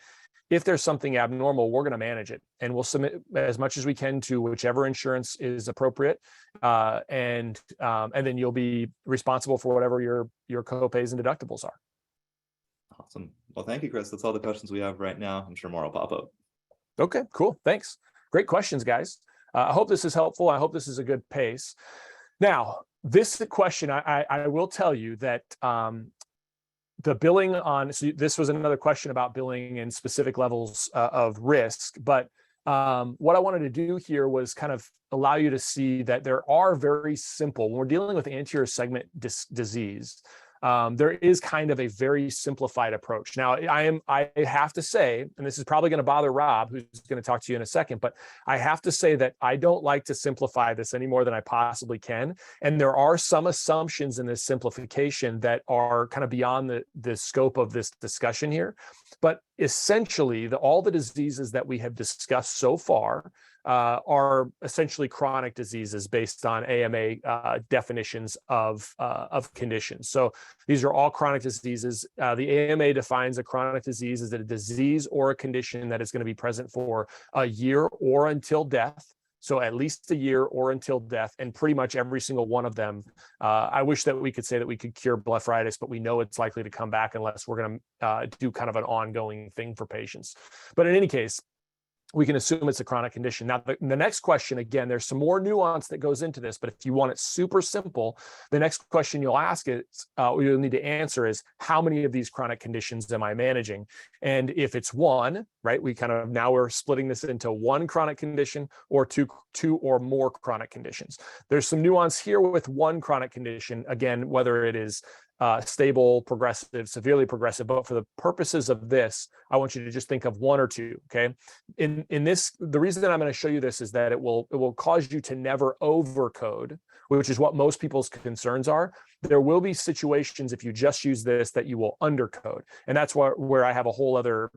if there's something abnormal, we're going to manage it, and we'll submit as much as we can to whichever insurance is appropriate, and then you'll be responsible for whatever your co-pays and deductibles are. Awesome. Well, thank you, Chris. That's all the questions we have right now. I'm sure more will pop up. Okay, cool. Thanks. Great questions, guys. I hope this is helpful. I hope this is a good pace. Now, this question, I will tell you that the billing on, so this was another question about billing and specific levels of risk, but what I wanted to do here was kind of allow you to see that there are very simple, when we're dealing with anterior segment disease, there is kind of a very simplified approach. Now, I have to say, and this is probably going to bother Rob, who's going to talk to you in a second, but I have to say that I don't like to simplify this any more than I possibly can. And there are some assumptions in this simplification that are kind of beyond the scope of this discussion here. But essentially, all the diseases that we have discussed so far are essentially chronic diseases based on AMA definitions of conditions. So these are all chronic diseases. The AMA defines a chronic disease as a disease or a condition that is going to be present for a year or until death. So at least a year or until death, and pretty much every single one of them. I wish that we could say that we could cure blepharitis, but we know it's likely to come back unless we're going to do kind of an ongoing thing for patients. But in any case, we can assume it's a chronic condition. Now, the next question, again, there's some more nuance that goes into this, but if you want it super simple, the next question you'll ask is, you'll need to answer is, how many of these chronic conditions am I managing? And if it's one, right, now we're splitting this into one chronic condition or two or more chronic conditions. There's some nuance here with one chronic condition, again, whether it is stable, progressive, severely progressive, but for the purposes of this, I want you to just think of one or two. Okay. In this, the reason that I'm going to show you this is that it will cause you to never overcode, which is what most people's concerns are. There will be situations if you just use this that you will undercode, and that's where I have a whole other,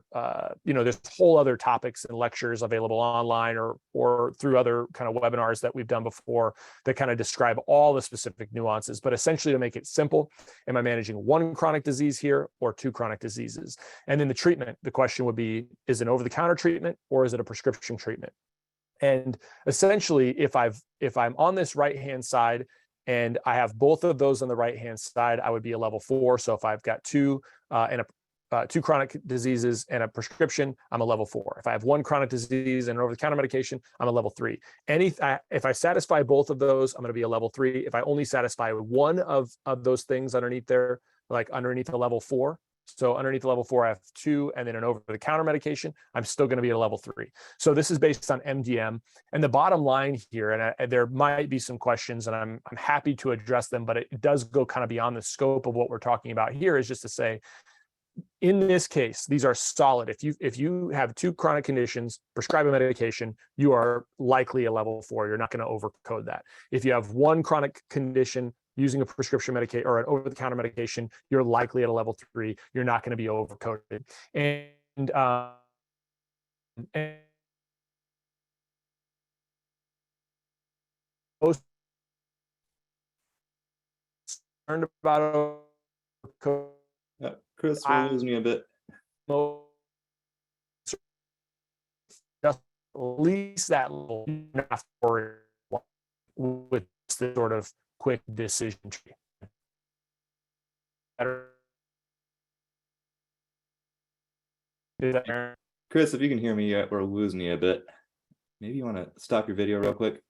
there's whole other topics and lectures available online or through other kind of webinars that we've done before that kind of describe all the specific nuances. But essentially, to make it simple, am I managing one chronic disease here or two chronic diseases? And then the treatment, the question would be, is it over-the-counter treatment or is it a prescription treatment? And essentially, if I'm on this right-hand side and I have both of those on the right-hand side, I would be a level 4. So if I've got two chronic diseases and a prescription, I'm a level 4. If I have one chronic disease and an over-the-counter medication, I'm a level 3. If I satisfy both of those, I'm going to be a level 3. If I only satisfy one of those things underneath there, like underneath a level 4, so underneath the level 4, I have 2 and then an over-the-counter medication, I'm still going to be at a level 3. So this is based on MDM. And the bottom line here, and there might be some questions and I'm happy to address them, but it does go kind of beyond the scope of what we're talking about here, is just to say, in this case, these are solid. If you have two chronic conditions, prescribe a medication, you are likely a level 4. You're not going to overcode that. If you have one chronic condition, using a prescription medication or an over-the-counter medication, you're likely at a level 3. You're not going to be overcoded. And most concerned about overcode. Chris, we're losing you a bit. Just at least that little, you don't have to worry with this sort of quick decision tree. Chris, if you can hear me, we're losing you a bit. Maybe you want to stop your video real quick.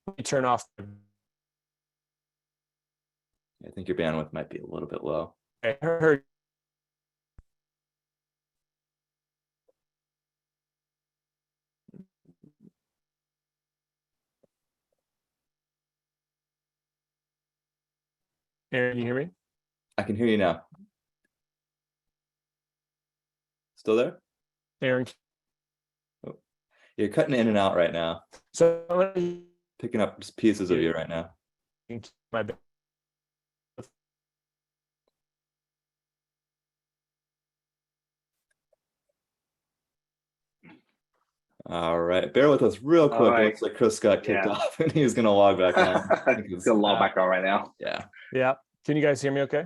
Let me turn off. I think your bandwidth might be a little bit low. I heard. Aaron, you hear me? I can hear you now. Still there? Aaron. Oh, you're cutting in and out right now. So I'm gonna Picking up just pieces of you right now. my All right, bear with us real quick. All right. Looks like Chris got kicked Yeah. off and he's gonna log back on. I think It's a log back on right now. Yeah, Yeah. Can you guys hear me okay?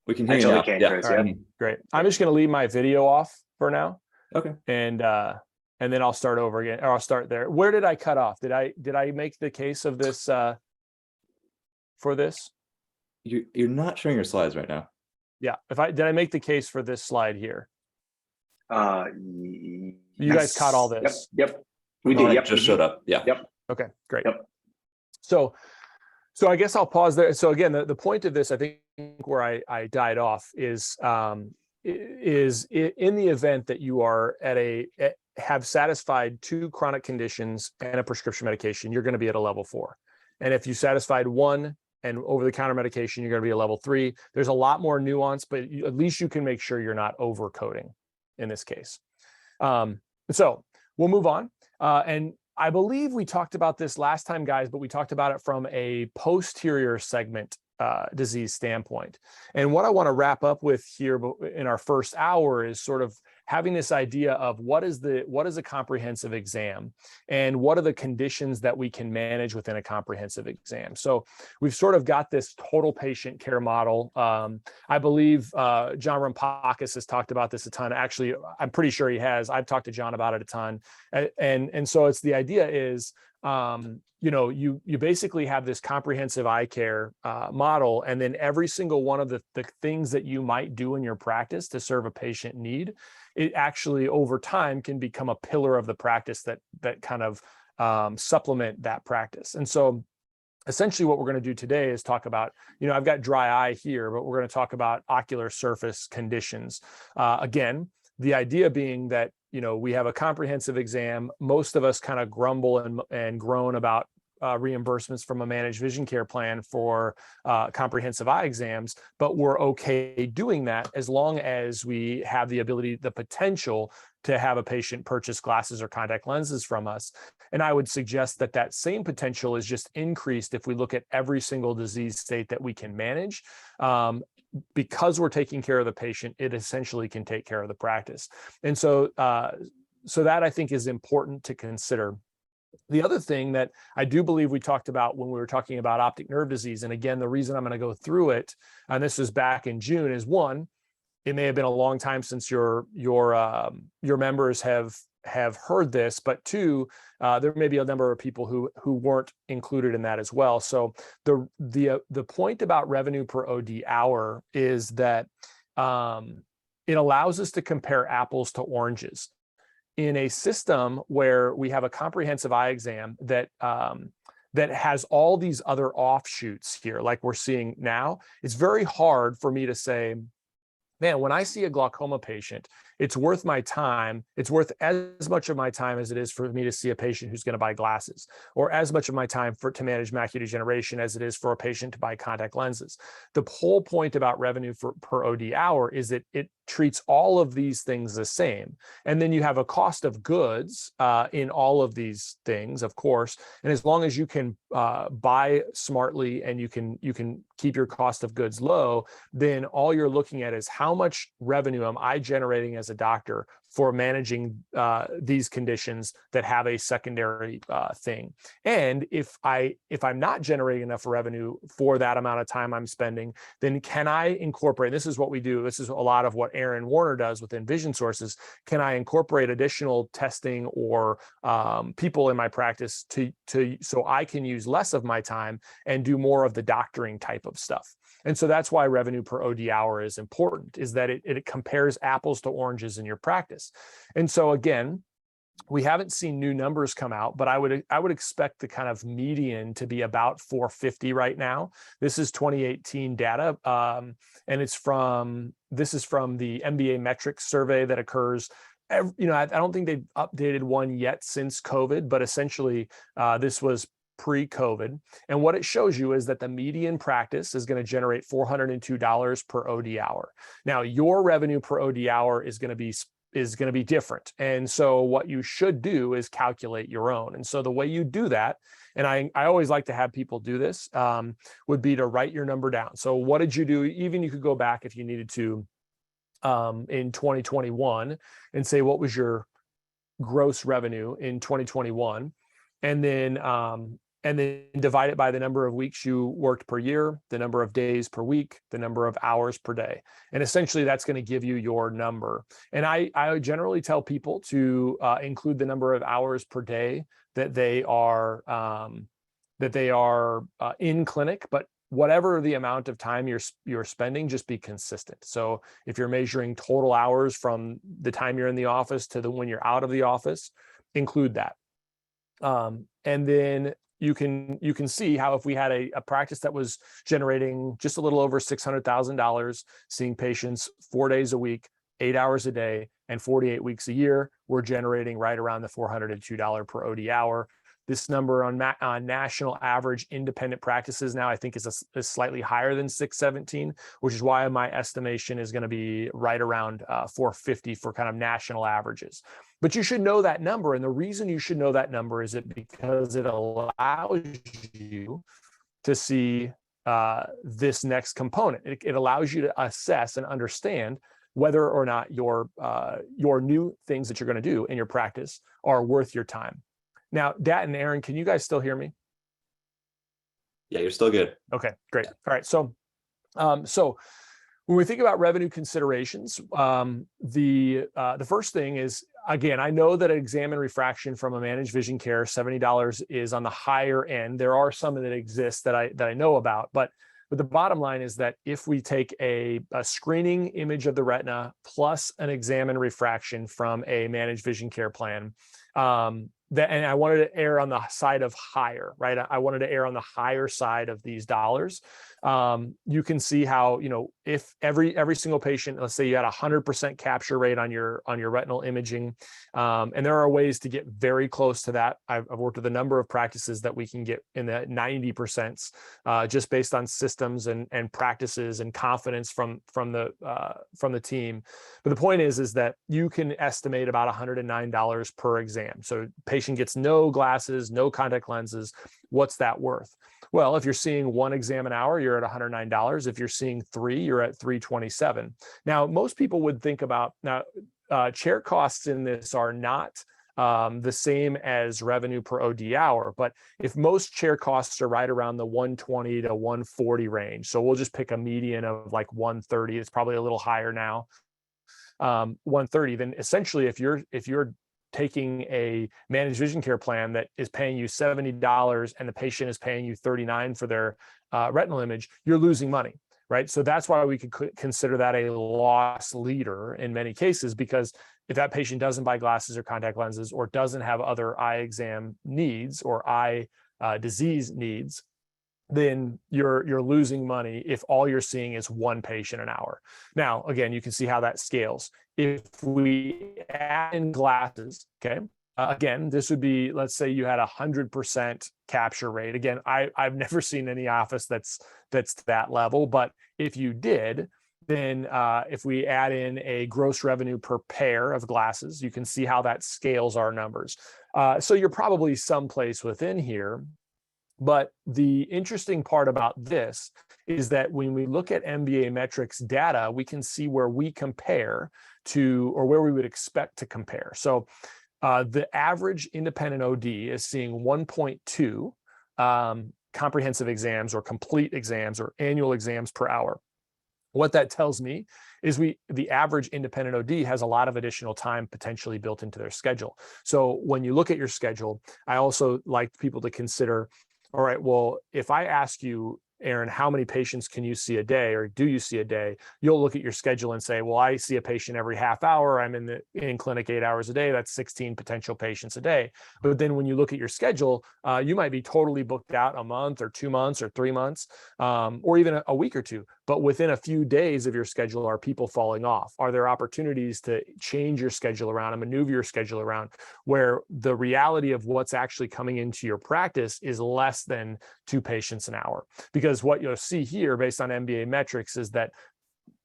we can hear you Actually, now. we can, Yeah. Chris, All right. yeah. Great. I'm just going to leave my video off for now. Okay. And then I'll start over again, or I'll start there. Where did I cut off? Did I make the case of this for this? You're not showing your slides right now. Yeah. Did I make the case for this slide here? You guys caught all this? Yep. We Oh, did. it Yep. just showed up. Yeah. Yep. Okay, great. Yep. So I guess I'll pause there. So again, the point of this, I think where I died off is in the event that you are have satisfied 2 chronic conditions and a prescription medication, you're going to be at a level 4. And if you satisfied 1 and over-the-counter medication, you're going to be a level 3. There's a lot more nuance, but at least you can make sure you're not over-coding in this case. So we'll move on. And I believe we talked about this last time, guys, but we talked about it from a posterior segment disease standpoint. And what I want to wrap up with here in our first hour is sort of having this idea of what is a comprehensive exam and what are the conditions that we can manage within a comprehensive exam. So we've sort of got this total patient care model. I believe John Rampakis has talked about this a ton. Actually, I'm pretty sure he has. I've talked to John about it a ton. And so it's the idea is, you basically have this comprehensive eye care model, and then every single one of the things that you might do in your practice to serve a patient need, it actually over time can become a pillar of the practice that kind of supplement that practice. And so essentially what we're going to do today is talk about, I've got dry eye here, but we're going to talk about ocular surface conditions. Again, the idea being that, we have a comprehensive exam. Most of us kind of grumble and groan about reimbursements from a managed vision care plan for comprehensive eye exams, but we're okay doing that as long as we have the potential to have a patient purchase glasses or contact lenses from us. And I would suggest that same potential is just increased if we look at every single disease state that we can manage. Because we're taking care of the patient, it essentially can take care of the practice. And so that I think is important to consider. The other thing that I do believe we talked about when we were talking about optic nerve disease, and again, the reason I'm going to go through it, and this was back in June, is one, it may have been a long time since your members have heard this, but two, there may be a number of people who weren't included in that as well. So the point about revenue per OD hour is that it allows us to compare apples to oranges. In a system where we have a comprehensive eye exam that has all these other offshoots here, like we're seeing now, it's very hard for me to say, man, when I see a glaucoma patient, it's worth my time. It's worth as much of my time as it is for me to see a patient who's going to buy glasses, or as much of my time to manage macular degeneration as it is for a patient to buy contact lenses. The whole point about revenue per OD hour is that it treats all of these things the same. And then you have a cost of goods in all of these things, of course. And as long as you can buy smartly and you can keep your cost of goods low, then all you're looking at is how much revenue am I generating as a doctor for managing these conditions that have a secondary thing. And if I'm not generating enough revenue for that amount of time I'm spending, then can I incorporate, this is what we do, this is a lot of what Aaron Warner does within Vision Sources, can I incorporate additional testing or people in my practice so I can use less of my time and do more of the doctoring type of stuff. And so that's why revenue per OD hour is important, is that it compares apples to oranges in your practice. And so again, we haven't seen new numbers come out, but I would expect the kind of median to be about 450 right now. This is 2018 data, and this is from the MBA metrics survey that occurs. I don't think they've updated one yet since COVID, but essentially this was pre-COVID. And what it shows you is that the median practice is going to generate $402 per OD hour. Now, your revenue per OD hour is going to be different. And so what you should do is calculate your own. And so the way you do that, and I always like to have people do this, would be to write your number down. So what did you do? Even you could go back if you needed to in 2021 and say, what was your gross revenue in 2021? And then divide it by the number of weeks you worked per year, the number of days per week, the number of hours per day. And essentially that's going to give you your number. And I generally tell people to include the number of hours per day that they are in clinic, but whatever the amount of time you're spending, just be consistent. So if you're measuring total hours from the time you're in the office to when you're out of the office, include that. And then you can see how if we had a practice that was generating just a little over $600,000, seeing patients 4 days a week, 8 hours a day, and 48 weeks a year, we're generating right around the $402 per OD hour. This number on national average independent practices now, I think is slightly higher than 617, which is why my estimation is going to be right around 450 for kind of national averages. But you should know that number. And the reason you should know that number is because it allows you to see this next component. It allows you to assess and understand whether or not your new things that you're going to do in your practice are worth your time. Now, Dat and Aaron, can you guys still hear me? Yeah, you're still good. Okay, great. All right. So when we think about revenue considerations, the first thing is, again, I know that exam and refraction from a managed vision care, $70 is on the higher end. There are some that exist that I know about, but the bottom line is that if we take a screening image of the retina plus an exam and refraction from a managed vision care plan, and I wanted to err on the side of higher, right? I wanted to err on the higher side of these dollars. You can see how, if every single patient, let's say you had 100% capture rate on your retinal imaging, and there are ways to get very close to that. I've worked with a number of practices that we can get in the 90%, just based on systems and practices and confidence from the team. But the point is that you can estimate about $109 per exam. So patient gets no glasses, no contact lenses. What's that worth? Well, if you're seeing one exam an hour, you're at $109. If you're seeing three, you're at $327. Now, most people would think about chair costs in this are not the same as revenue per OD hour, but if most chair costs are right around the 120 to 140 range, so we'll just pick a median of like 130. It's probably a little higher now. 130. Then essentially, if you're taking a managed vision care plan that is paying you $70 and the patient is paying you $39 for their retinal image, you're losing money, right? So that's why we could consider that a loss leader in many cases, because if that patient doesn't buy glasses or contact lenses or doesn't have other eye exam needs or eye disease needs, then you're losing money if all you're seeing is one patient an hour. Now, again, you can see how that scales. If we add in glasses, okay, again, this would be, let's say you had 100% capture rate. Again, I've never seen any office that's that level, but if you did, then if we add in a gross revenue per pair of glasses, you can see how that scales our numbers. So you're probably someplace within here. But the interesting part about this is that when we look at MBA metrics data, we can see where we compare to, or where we would expect to compare. So the average independent OD is seeing 1.2 comprehensive exams or complete exams or annual exams per hour. What that tells me is the average independent OD has a lot of additional time potentially built into their schedule. So when you look at your schedule, I also like people to consider, all right, well, if I ask you, Aaron, how many patients can you see a day, or do you see a day? You'll look at your schedule and say, well, I see a patient every half hour. I'm in clinic 8 hours a day. That's 16 potential patients a day. But then when you look at your schedule, you might be totally booked out a month or 2 months or 3 months, or even a week or two. But within a few days of your schedule, are people falling off? Are there opportunities to change your schedule around and maneuver your schedule around where the reality of what's actually coming into your practice is less than 2 patients an hour? Because what you'll see here based on MBA metrics is that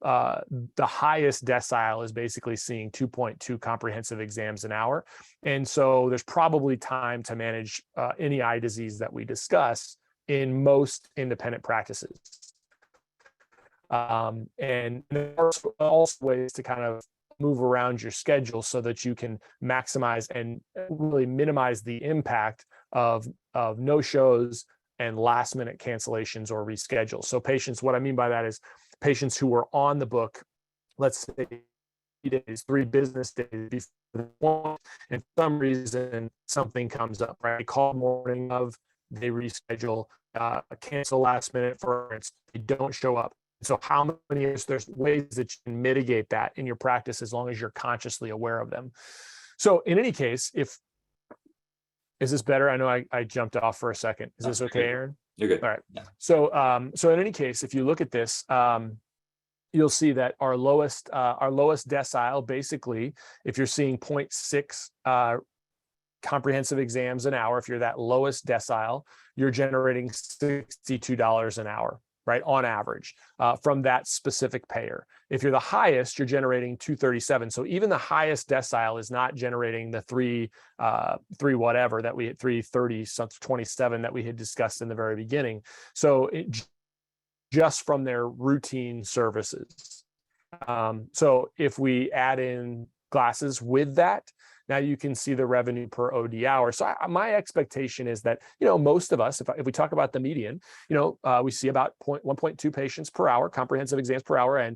the highest decile is basically seeing 2.2 comprehensive exams an hour. And so there's probably time to manage any eye disease that we discuss in most independent practices. And there are also ways to kind of move around your schedule so that you can maximize and really minimize the impact of no-shows and last minute cancellations or reschedules. So patients, what I mean by that is patients who were on the book, let's say 3 days, 3 business days before, and for some reason something comes up, right? They call morning of, they reschedule, cancel last minute for instance, they don't show up. So how many years, there's ways that you can mitigate that in your practice as long as you're consciously aware of them. So in any case, is this better? I know I jumped off for a second. Is this okay, Aaron? You're good. All right. Yeah. So in any case, if you look at this, you'll see that our lowest decile, basically, if you're seeing 0.6 comprehensive exams an hour, if you're that lowest decile, you're generating $62 an hour, right, on average, from that specific payer. If you're the highest, you're generating $237. So even the highest decile is not generating the three whatever that we had, 330 27 that we had discussed in the very beginning. So just from their routine services. So if we add in glasses with that, now you can see the revenue per OD hour. So my expectation is that, most of us, if we talk about the median, we see about 1.2 patients per hour, comprehensive exams per hour.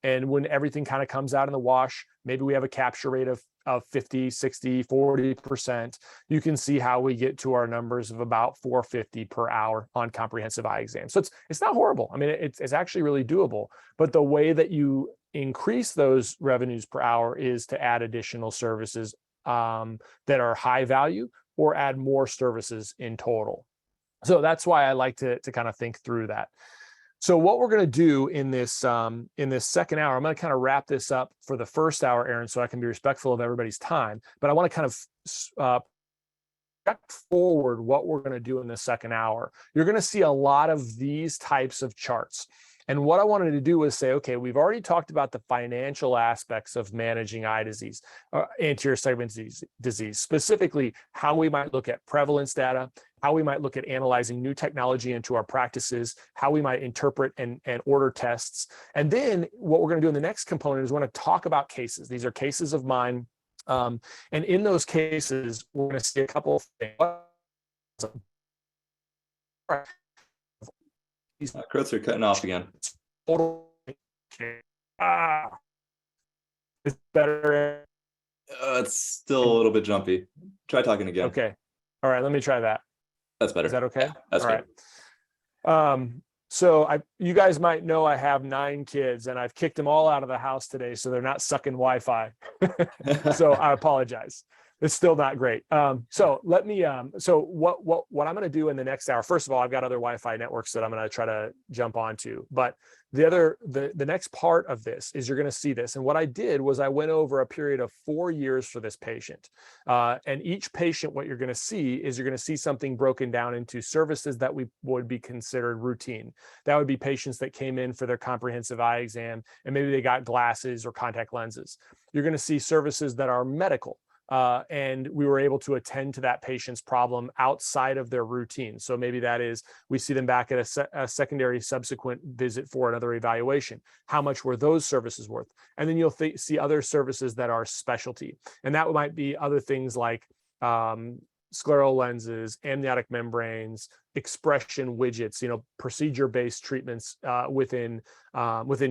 And when everything kind of comes out in the wash, maybe we have a capture rate of 50, 60, 40%. You can see how we get to our numbers of about 450 per hour on comprehensive eye exams. So it's not horrible. I mean, it's actually really doable. But the way that you increase those revenues per hour is to add additional services that are high value, or add more services in total. So that's why I like to kind of think through that. So what we're going to do in this second hour, I'm going to kind of wrap this up for the first hour, Aaron, so I can be respectful of everybody's time. But I want to kind of project forward what we're going to do in the second hour. You're going to see a lot of these types of charts. And what I wanted to do was say, okay, we've already talked about the financial aspects of managing eye disease, anterior segment disease, specifically how we might look at prevalence data, how we might look at analyzing new technology into our practices, how we might interpret and order tests. And then what we're going to do in the next component is we're going to talk about cases. These are cases of mine. And in those cases, we're going to see a couple of things. Chris, you're cutting off again. It's better. It's still a little bit jumpy. Try talking again. Okay. All right. Let me try that. That's better. Is that okay? Yeah, that's all good. Right. So you guys might know I have 9 kids, and I've kicked them all out of the house today, so they're not sucking Wi-Fi. So I apologize. It's still not great. So let me. So what I'm going to do in the next hour? First of all, I've got other Wi-Fi networks that I'm going to try to jump onto. But the next part of this is you're going to see this. And what I did was I went over a period of 4 years for this patient. And each patient, what you're going to see is you're going to see something broken down into services that would be considered routine. That would be patients that came in for their comprehensive eye exam, and maybe they got glasses or contact lenses. You're going to see services that are medical. And we were able to attend to that patient's problem outside of their routine. So maybe that is, we see them back at a secondary subsequent visit for another evaluation. How much were those services worth? And then you'll see other services that are specialty. And that might be other things like scleral lenses, amniotic membranes, expression widgets, procedure-based treatments within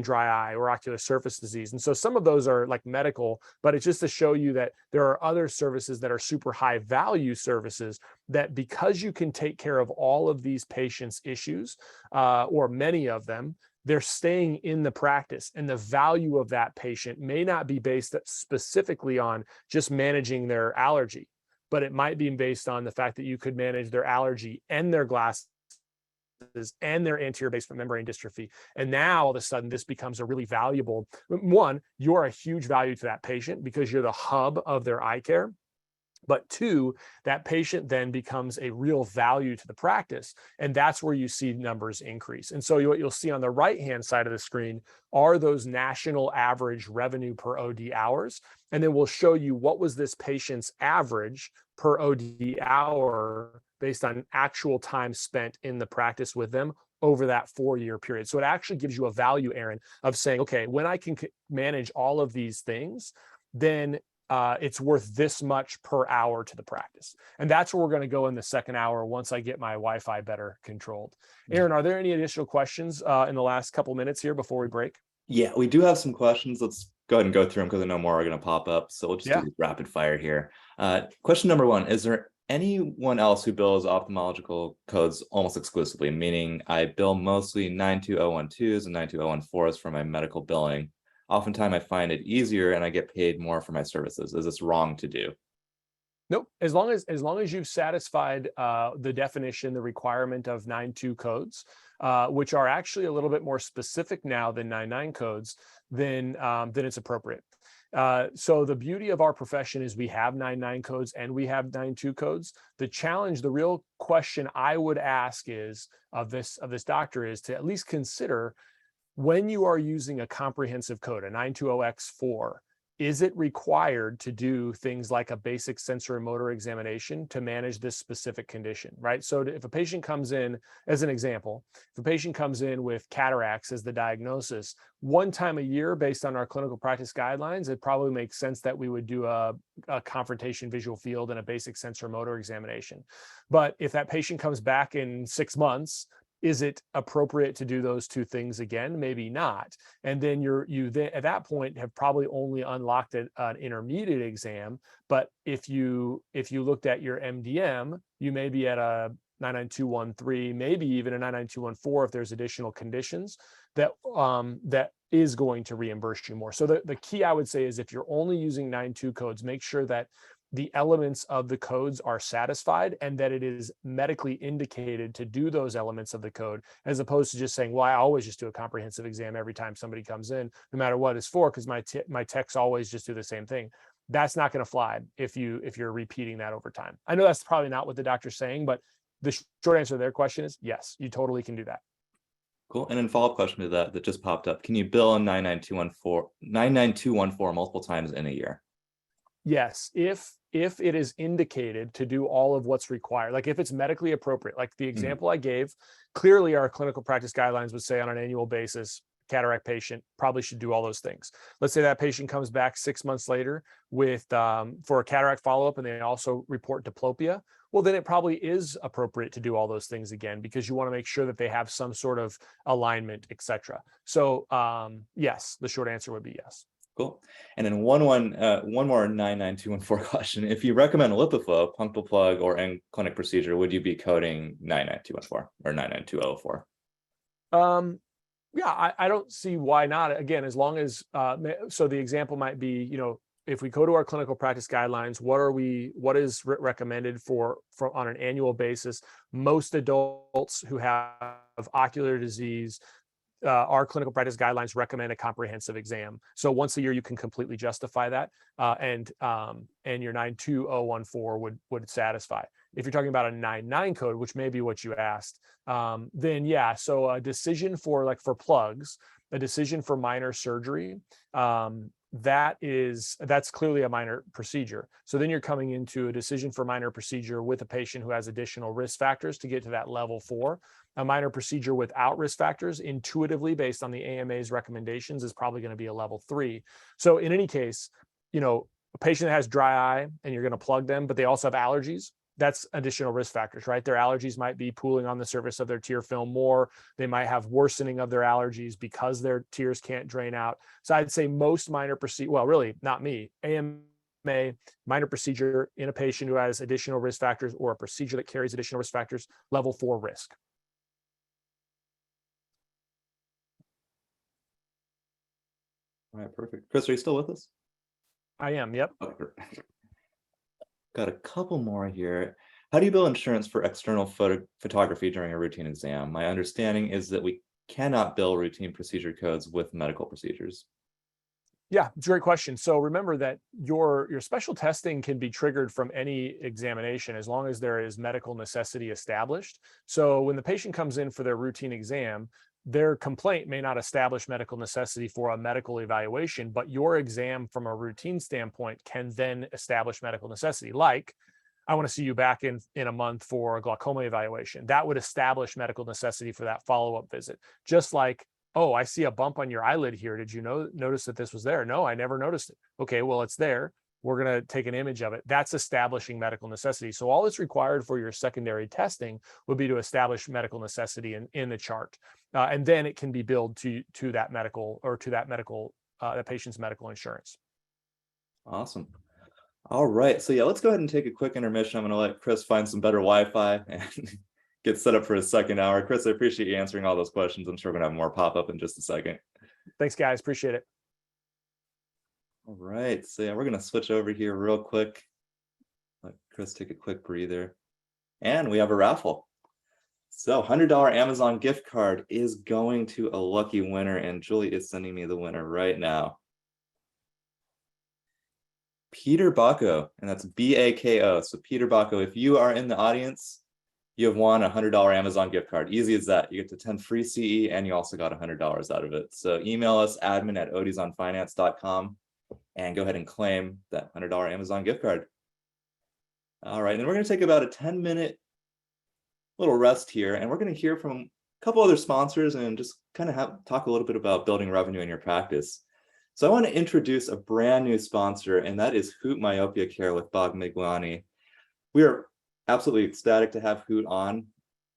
dry eye or ocular surface disease. And so some of those are like medical, but it's just to show you that there are other services that are super high value services that, because you can take care of all of these patients' issues, or many of them, they're staying in the practice, and the value of that patient may not be based specifically on just managing their allergy, but it might be based on the fact that you could manage their allergy and their glasses and their anterior basement membrane dystrophy. And now all of a sudden, this becomes a really valuable one. You're a huge value to that patient because you're the hub of their eye care. But 2, that patient then becomes a real value to the practice. And that's where you see numbers increase. And so what you'll see on the right-hand side of the screen are those national average revenue per OD hours. And then we'll show you what was this patient's average per OD hour based on actual time spent in the practice with them over that 4-year period. So it actually gives you a value, Aaron, of saying, okay, when I can manage all of these things, then it's worth this much per hour to the practice. And that's where we're going to go in the second hour once I get my Wi-Fi better controlled. Aaron, are there any additional questions in the last couple minutes here before we break? Yeah, we do have some questions. Let's go ahead and go through them because I know more are going to pop up. So we'll just do rapid fire here. Question number 1, is there anyone else who bills ophthalmological codes almost exclusively, meaning I bill mostly 92012s and 92014s for my medical billing? Oftentimes I find it easier and I get paid more for my services. Is this wrong to do? Nope. As long as you've satisfied the definition, the requirement of 92 codes, which are actually a little bit more specific now than 99 codes, then it's appropriate. So the beauty of our profession is we have 99 codes and we have 92 codes. The challenge, the real question I would ask is of this doctor is to at least consider, when you are using a comprehensive code, a 920X4, is it required to do things like a basic sensory motor examination to manage this specific condition, right? So if a patient comes in, as an example, if a patient comes in with cataracts as the diagnosis, one time a year based on our clinical practice guidelines, it probably makes sense that we would do a confrontation visual field and a basic sensory motor examination. But if that patient comes back in 6 months, is it appropriate to do those two things again? Maybe not. And then you then at that point have probably only unlocked an intermediate exam. But if you looked at your MDM, you may be at a 99213, maybe even a 99214 if there's additional conditions that that is going to reimburse you more. So the key I would say is, if you're only using 92 codes, make sure that the elements of the codes are satisfied and that it is medically indicated to do those elements of the code, as opposed to just saying, well, I always just do a comprehensive exam every time somebody comes in, no matter what it's for, because my techs always just do the same thing. That's not going to fly if you're repeating that over time. I know that's probably not what the doctor's saying, but the short answer to their question is yes, you totally can do that. Cool. And then follow-up question to that just popped up. Can you bill a 99214 multiple times in a year? Yes, if it is indicated to do all of what's required, like if it's medically appropriate, like the example I gave, clearly our clinical practice guidelines would say on an annual basis, cataract patient probably should do all those things. Let's say that patient comes back 6 months later with for a cataract follow-up and they also report diplopia. Well, then it probably is appropriate to do all those things again, because you want to make sure that they have some sort of alignment, etc. So yes, the short answer would be yes. Cool. And then one more 99214 question. If you recommend a LipiFlow, punctal plug, or in-clinic procedure, would you be coding 99214 or 99204? Yeah, I don't see why not. Again, as long as so the example might be, if we go to our clinical practice guidelines, what is recommended for on an annual basis? Most adults who have ocular disease, our clinical practice guidelines recommend a comprehensive exam. So once a year, you can completely justify that, and your 92014 would satisfy. If you're talking about a 99 code, which may be what you asked, then yeah. So a decision for plugs, a decision for minor surgery, that's clearly a minor procedure. So then you're coming into a decision for minor procedure with a patient who has additional risk factors to get to that level 4. A minor procedure without risk factors, intuitively based on the AMA's recommendations, is probably going to be a level 3. So in any case, a patient that has dry eye and you're going to plug them, but they also have allergies, that's additional risk factors, right? Their allergies might be pooling on the surface of their tear film more. They might have worsening of their allergies because their tears can't drain out. So I'd say most minor procedure, well, really not me, AMA, minor procedure in a patient who has additional risk factors, or a procedure that carries additional risk factors, level 4 risk. All right, perfect. Chris, are you still with us? I am, yep. Okay. Got a couple more here. How do you bill insurance for external photography during a routine exam? My understanding is that we cannot bill routine procedure codes with medical procedures. Yeah, it's a great question. So remember that your special testing can be triggered from any examination as long as there is medical necessity established. So when the patient comes in for their routine exam, their complaint may not establish medical necessity for a medical evaluation, but your exam from a routine standpoint can then establish medical necessity. Like, I want to see you back in a month for a glaucoma evaluation. That would establish medical necessity for that follow-up visit. Just like, oh, I see a bump on your eyelid here. Did you notice that this was there? No, I never noticed it. Okay, well, it's there. We're going to take an image of it. That's establishing medical necessity. So all that's required for your secondary testing would be to establish medical necessity in the chart. And then it can be billed to that medical, or to that patient's medical insurance. Awesome. All right. So yeah, let's go ahead and take a quick intermission. I'm going to let Chris find some better Wi-Fi and get set up for his second hour. Chris, I appreciate you answering all those questions. I'm sure we're going to have more pop up in just a second. Thanks, guys. Appreciate it. All right, so yeah, we're gonna switch over here real quick. Let Chris take a quick breather. And we have a raffle. So $100 Amazon gift card is going to a lucky winner, and Julie is sending me the winner right now. Peter Bacco, and that's B-A-K-O. So Peter Bacco, if you are in the audience, you have won a $100 Amazon gift card. Easy as that. You get to 10 free CE and you also got $100 out of it. So email us admin@odonfinance.com and go ahead and claim that $100 Amazon gift card. All right, and then we're going to take about a 10-minute little rest here, and we're going to hear from a couple other sponsors and just kind of talk a little bit about building revenue in your practice. So I want to introduce a brand new sponsor, and that is Hoot Myopia Care with Bob Miglani. We are absolutely ecstatic to have Hoot on.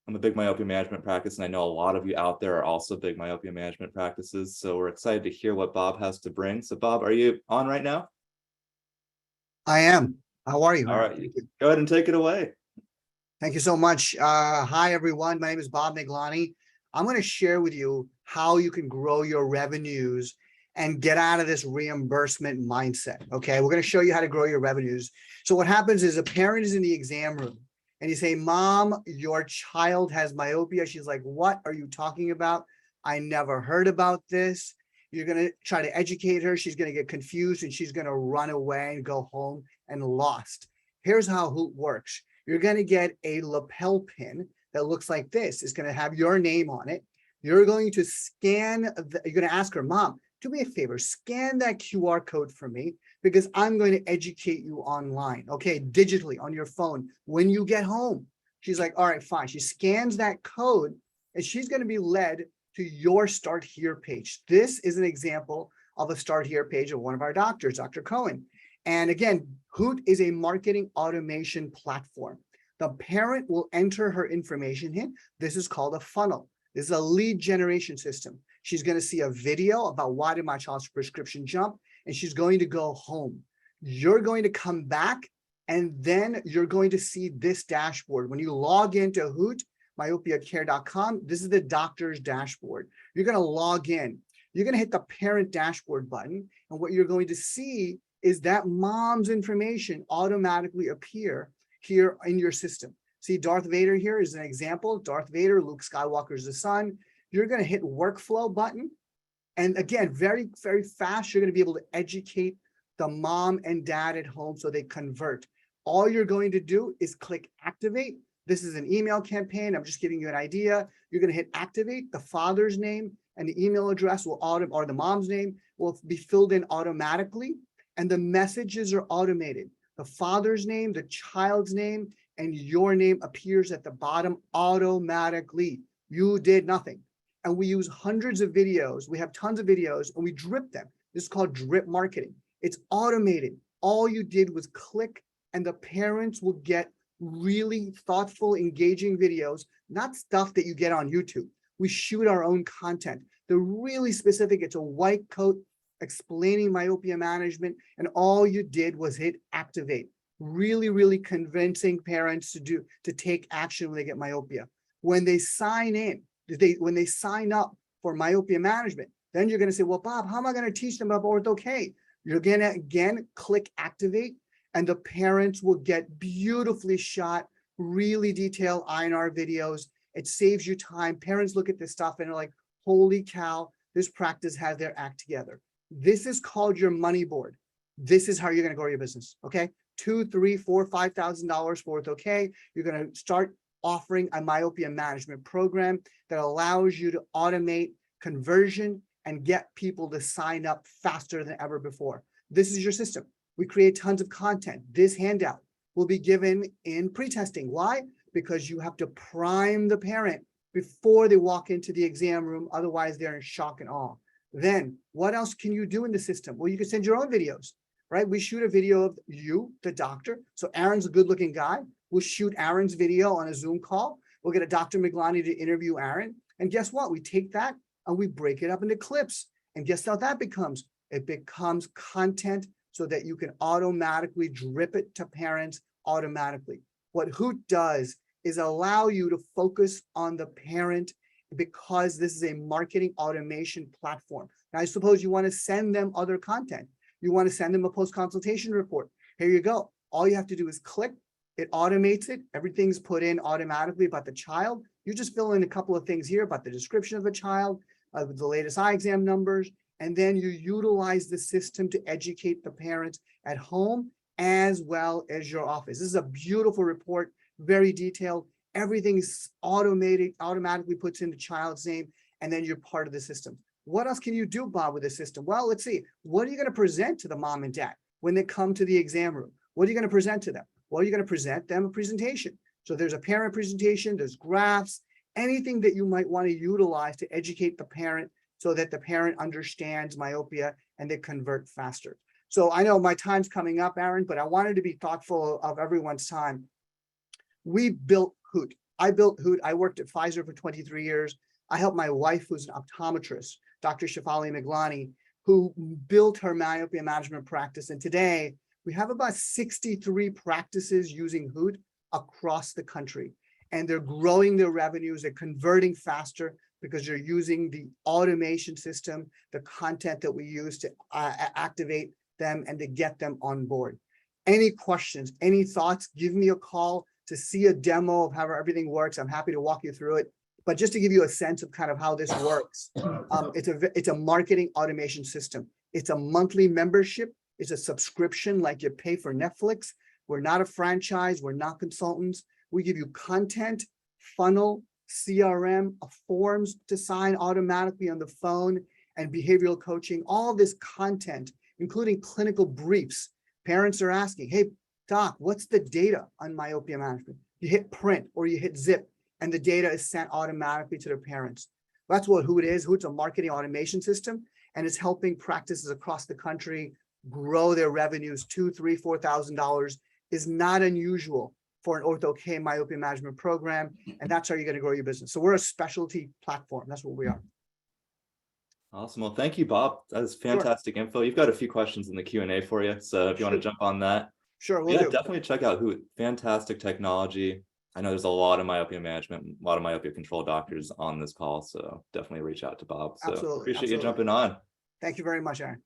I'm a big myopia management practice, and I know a lot of you out there are also big myopia management practices. So we're excited to hear what Bob has to bring. So Bob, are you on right now? I am. How are you? All right, go ahead and take it away. Thank you so much. Hi, everyone. My name is Bob Miglani. I'm going to share with you how you can grow your revenues and get out of this reimbursement mindset. Okay, we're going to show you how to grow your revenues. So what happens is a parent is in the exam room and you say, Mom, your child has myopia. She's like, what are you talking about? I never heard about this. You're going to try to educate her. She's going to get confused and she's going to run away and go home and lost. Here's how Hoot works. You're going to get a lapel pin that looks like this. It's going to have your name on it. You're going to scan, you're going to ask her, Mom, do me a favor, scan that QR code for me because I'm going to educate you online, okay, digitally on your phone when you get home. She's like, all right, fine. She scans that code and she's going to be led to your Start Here page. This is an example of a Start Here page of one of our doctors, Dr. Cohen. And again, Hoot is a marketing automation platform. The parent will enter her information in. This is called a funnel. This is a lead generation system. She's going to see a video about why did my child's prescription jump, and she's going to go home. You're going to come back, and then you're going to see this dashboard. When you log into hootmyopiacare.com, this is the doctor's dashboard. You're going to log in. You're going to hit the parent dashboard button, and what you're going to see is that mom's information automatically appear here in your system. See, Darth Vader here is an example. Darth Vader, Luke Skywalker's the son. You're going to hit workflow button. And again, very, very fast, you're going to be able to educate the mom and dad at home so they convert. All you're going to do is click activate. This is an email campaign. I'm just giving you an idea. You're going to hit activate. The father's name and the email address will or the mom's name will be filled in automatically. And the messages are automated. The father's name, the child's name, and your name appears at the bottom automatically. You did nothing. And we use hundreds of videos. We have tons of videos and we drip them. This is called drip marketing. It's automated. All you did was click and the parents will get really thoughtful, engaging videos, not stuff that you get on YouTube. We shoot our own content. They're really specific. It's a white coat explaining myopia management, and all you did was hit activate. Really, really convincing parents to take action when they get myopia. When they sign in, when they sign up for myopia management, then you're going to say, well, Bob, how am I going to teach them about Ortho-K? You're going to, again, click activate, and the parents will get beautifully shot, really detailed INR videos. It saves you time. Parents look at this stuff and are like, holy cow, this practice has their act together. This is called your money board. This is how you're going to grow your business. Okay. $2,000, $3,000, $4,000, $5,000 for Ortho-K. You're going to start offering a myopia management program that allows you to automate conversion and get people to sign up faster than ever before. This is your system. We create tons of content. This handout will be given in pre-testing. Why? Because you have to prime the parent before they walk into the exam room. Otherwise, they're in shock and awe. Then what else can you do in the system? Well, you can send your own videos, right? We shoot a video of you, the doctor. So Aaron's a good looking guy. We'll shoot Aaron's video on a Zoom call. We'll get a Dr. Miglani to interview Aaron. And guess what? We take that and we break it up into clips. And guess how that becomes? It becomes content so that you can automatically drip it to parents automatically. What Hoot does is allow you to focus on the parent because this is a marketing automation platform. Now, I suppose you want to send them other content. You want to send them a post-consultation report. Here you go. All you have to do is click. It automates it. Everything's put in automatically about the child. You just fill in a couple of things here about the description of the child, the latest eye exam numbers, And then you utilize the system to educate the parents at home as well as your office. This is a beautiful report, very detailed. Everything's automated, automatically puts in the child's name, and then you're part of the system. What else can you do, Bob, with the system? Well, let's see. What are you going to present to the mom and dad when they come to the exam room? What are you going to present to them? Well, you're going to present them a presentation. So there's a parent presentation, there's graphs, anything that you might want to utilize to educate the parent so that the parent understands myopia and they convert faster. So I know my time's coming up, Aaron, but I wanted to be thoughtful of everyone's time. We built Hoot. I built Hoot. I worked at Pfizer for 23 years. I helped my wife, who's an optometrist, Dr. Shefali Miglani, who built her myopia management practice. And today we have about 63 practices using Hoot across the country. And they're growing their revenues, they're converting faster because you're using the automation system, the content that we use to activate them and to get them on board. Any questions, any thoughts, give me a call to see a demo of how everything works. I'm happy to walk you through it. But just to give you a sense of kind of how this works, it's a marketing automation system. It's a monthly membership. It's a subscription like you pay for Netflix. We're not a franchise. We're not consultants. We give you content, funnel, CRM, forms to sign automatically on the phone, and behavioral coaching, all this content, including clinical briefs. Parents are asking, hey, doc, what's the data on myopia management? You hit print or you hit zip, and the data is sent automatically to their parents. That's what Hoot is. Hoot's a marketing automation system, and it's helping practices across the country grow their revenues. $2,000, $3,000, $4,000 is not unusual for an ortho K myopia management program, and that's how you're going to grow your business. So we're a specialty platform. That's what we are. Awesome. Well, thank you, Bob. That is fantastic info. You've got a few questions in the Q&A for you. So if you want to jump on that. Sure, we'll Yeah, do. definitely check out Hoot. Fantastic technology. I know there's a lot of myopia management, a lot of myopia control doctors on this call. So definitely reach out to Bob. So Absolutely, appreciate you absolutely. jumping on. Thank you very much, Aaron.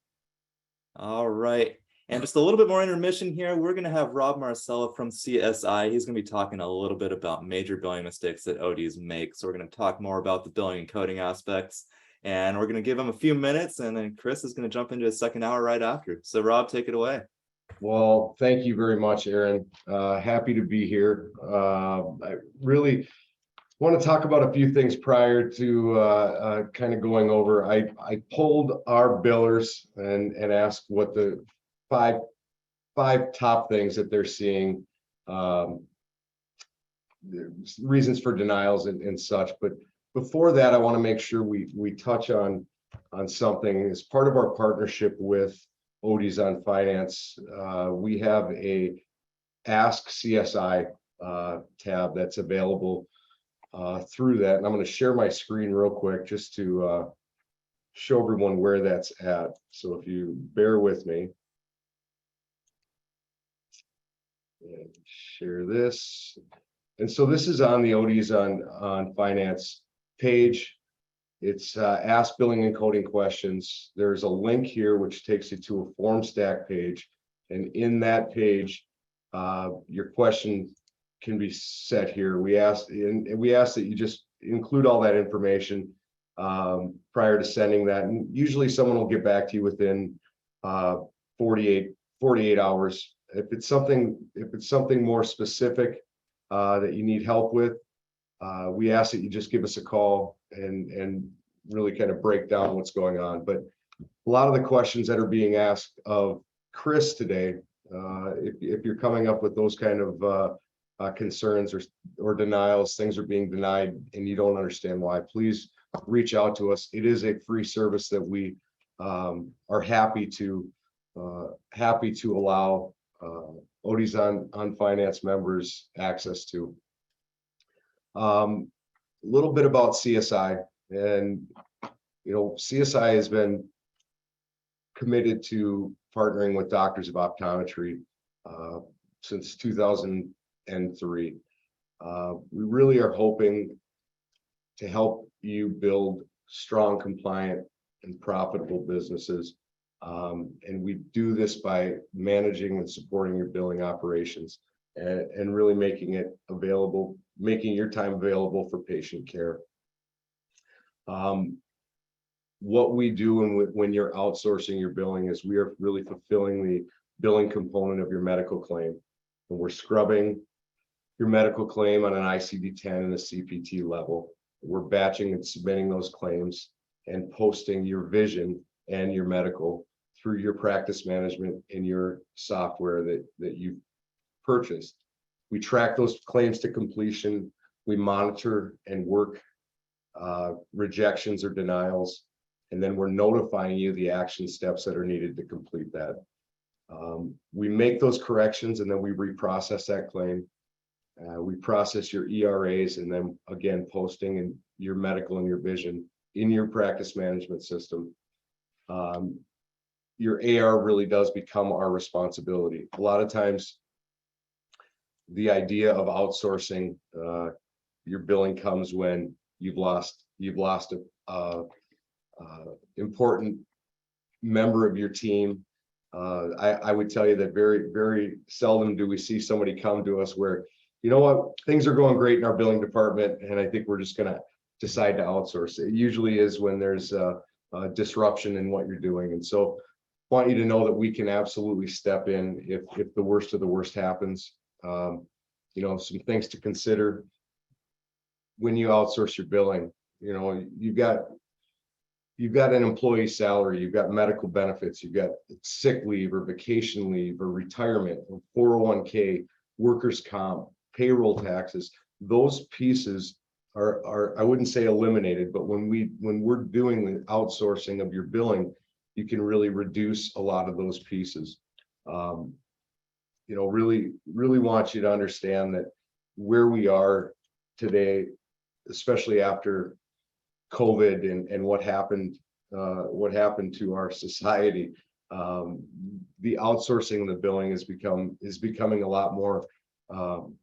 All right. And just a little bit more intermission here. We're going to have Rob Marcella from CSI. He's going to be talking a little bit about major billing mistakes that ODs make. So we're going to talk more about the billing and coding aspects. And we're going to give him a few minutes, and then Chris is going to jump into his second hour right after. So Rob, take it away. Well, thank you very much, Aaron. Happy to be here. I really want to talk about a few things prior to kind of going over. I polled our billers and asked what the five top things that they're seeing, reasons for denials and such. But before that, I want to make sure we touch on something. As part of our partnership with ODonFinance, we have a Ask CSI tab that's available through that. And I'm going to share my screen real quick just to show everyone where that's at. So if you bear with me. And share this. And so this is on the ODonFinance page. It's Ask Billing and Coding Questions. There's a link here which takes you to a form stack page. And in that page, your question can be set here. We ask that you just include all that information prior to sending that. And usually someone will get back to you within 48 hours. If it's something more specific that you need help with, we ask that you just give us a call and really kind of break down what's going on. But a lot of the questions that are being asked of Chris today, if you're coming up with those kind of concerns or denials, things are being denied and you don't understand why, please reach out to us. It is a free service that we are happy to allow ODonFinance members access to. A little bit about CSI, and CSI has been committed to partnering with doctors of optometry since 2003. We really are hoping to help you build strong, compliant, and profitable businesses. And we do this by managing and supporting your billing operations and really making it available, making your time available for patient care. what we do when you're outsourcing your billing is we are really fulfilling the billing component of your medical claim. And we're scrubbing your medical claim on an ICD-10 and a CPT level. We're batching and submitting those claims and posting your vision and your medical through your practice management in your software that you purchased. We track those claims to completion. We monitor and work rejections or denials, and then we're notifying you the action steps that are needed to complete that. We make those corrections and then we reprocess that claim. We process your ERAs and then again posting in your medical and your vision in your practice management system. Your AR really does become our responsibility. A lot of times the idea of outsourcing your billing comes when you've lost a important member of your team. I would tell you that very, very seldom do we see somebody come to us where, you know what, things are going great in our billing department, and I think we're just going to decide to outsource. It usually is when there's a disruption in what you're doing. And so I want you to know that we can absolutely step in if the worst of the worst happens. Some things to consider when you outsource your billing. You've got an employee salary, you've got medical benefits, you've got sick leave or vacation leave or retirement or 401k, workers' comp, payroll taxes. Those pieces are I wouldn't say eliminated, but when we're doing the outsourcing of your billing, you can really reduce a lot of those pieces. Really want you to understand that where we are today, especially after COVID and what happened to our society, the outsourcing of the billing is becoming a lot more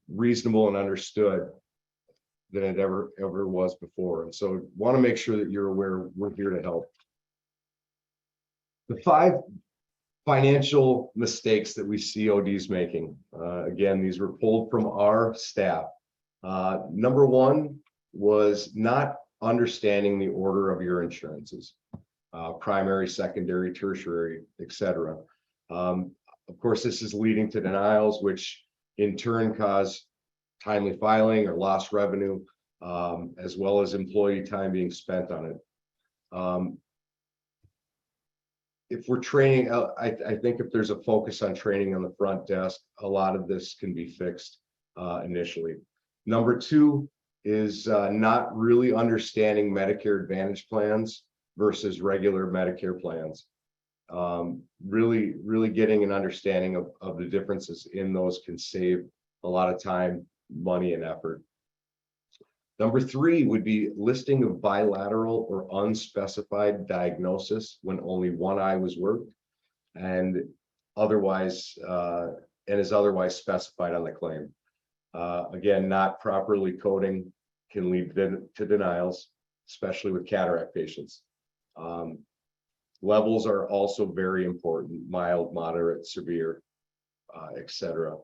reasonable and understood than it ever was before. And so want to make sure that you're aware we're here to help. The 5 financial mistakes that we see ODs making. Again, these were pulled from our staff. Number 1 was not understanding the order of your insurances, primary, secondary, tertiary, etc. Of course, this is leading to denials, which in turn cause timely filing or lost revenue, as well as employee time being spent on it. If we're training, I think if there's a focus on training on the front desk, a lot of this can be fixed initially. Number 2 is not really understanding Medicare Advantage plans versus regular Medicare plans. Really getting an understanding of the differences in those can save a lot of time, money, and effort. Number 3 would be listing of bilateral or unspecified diagnosis when only one eye was worked and is otherwise specified on the claim. Again, not properly coding can lead to denials, especially with cataract patients. Levels are also very important: mild, moderate, severe, etc.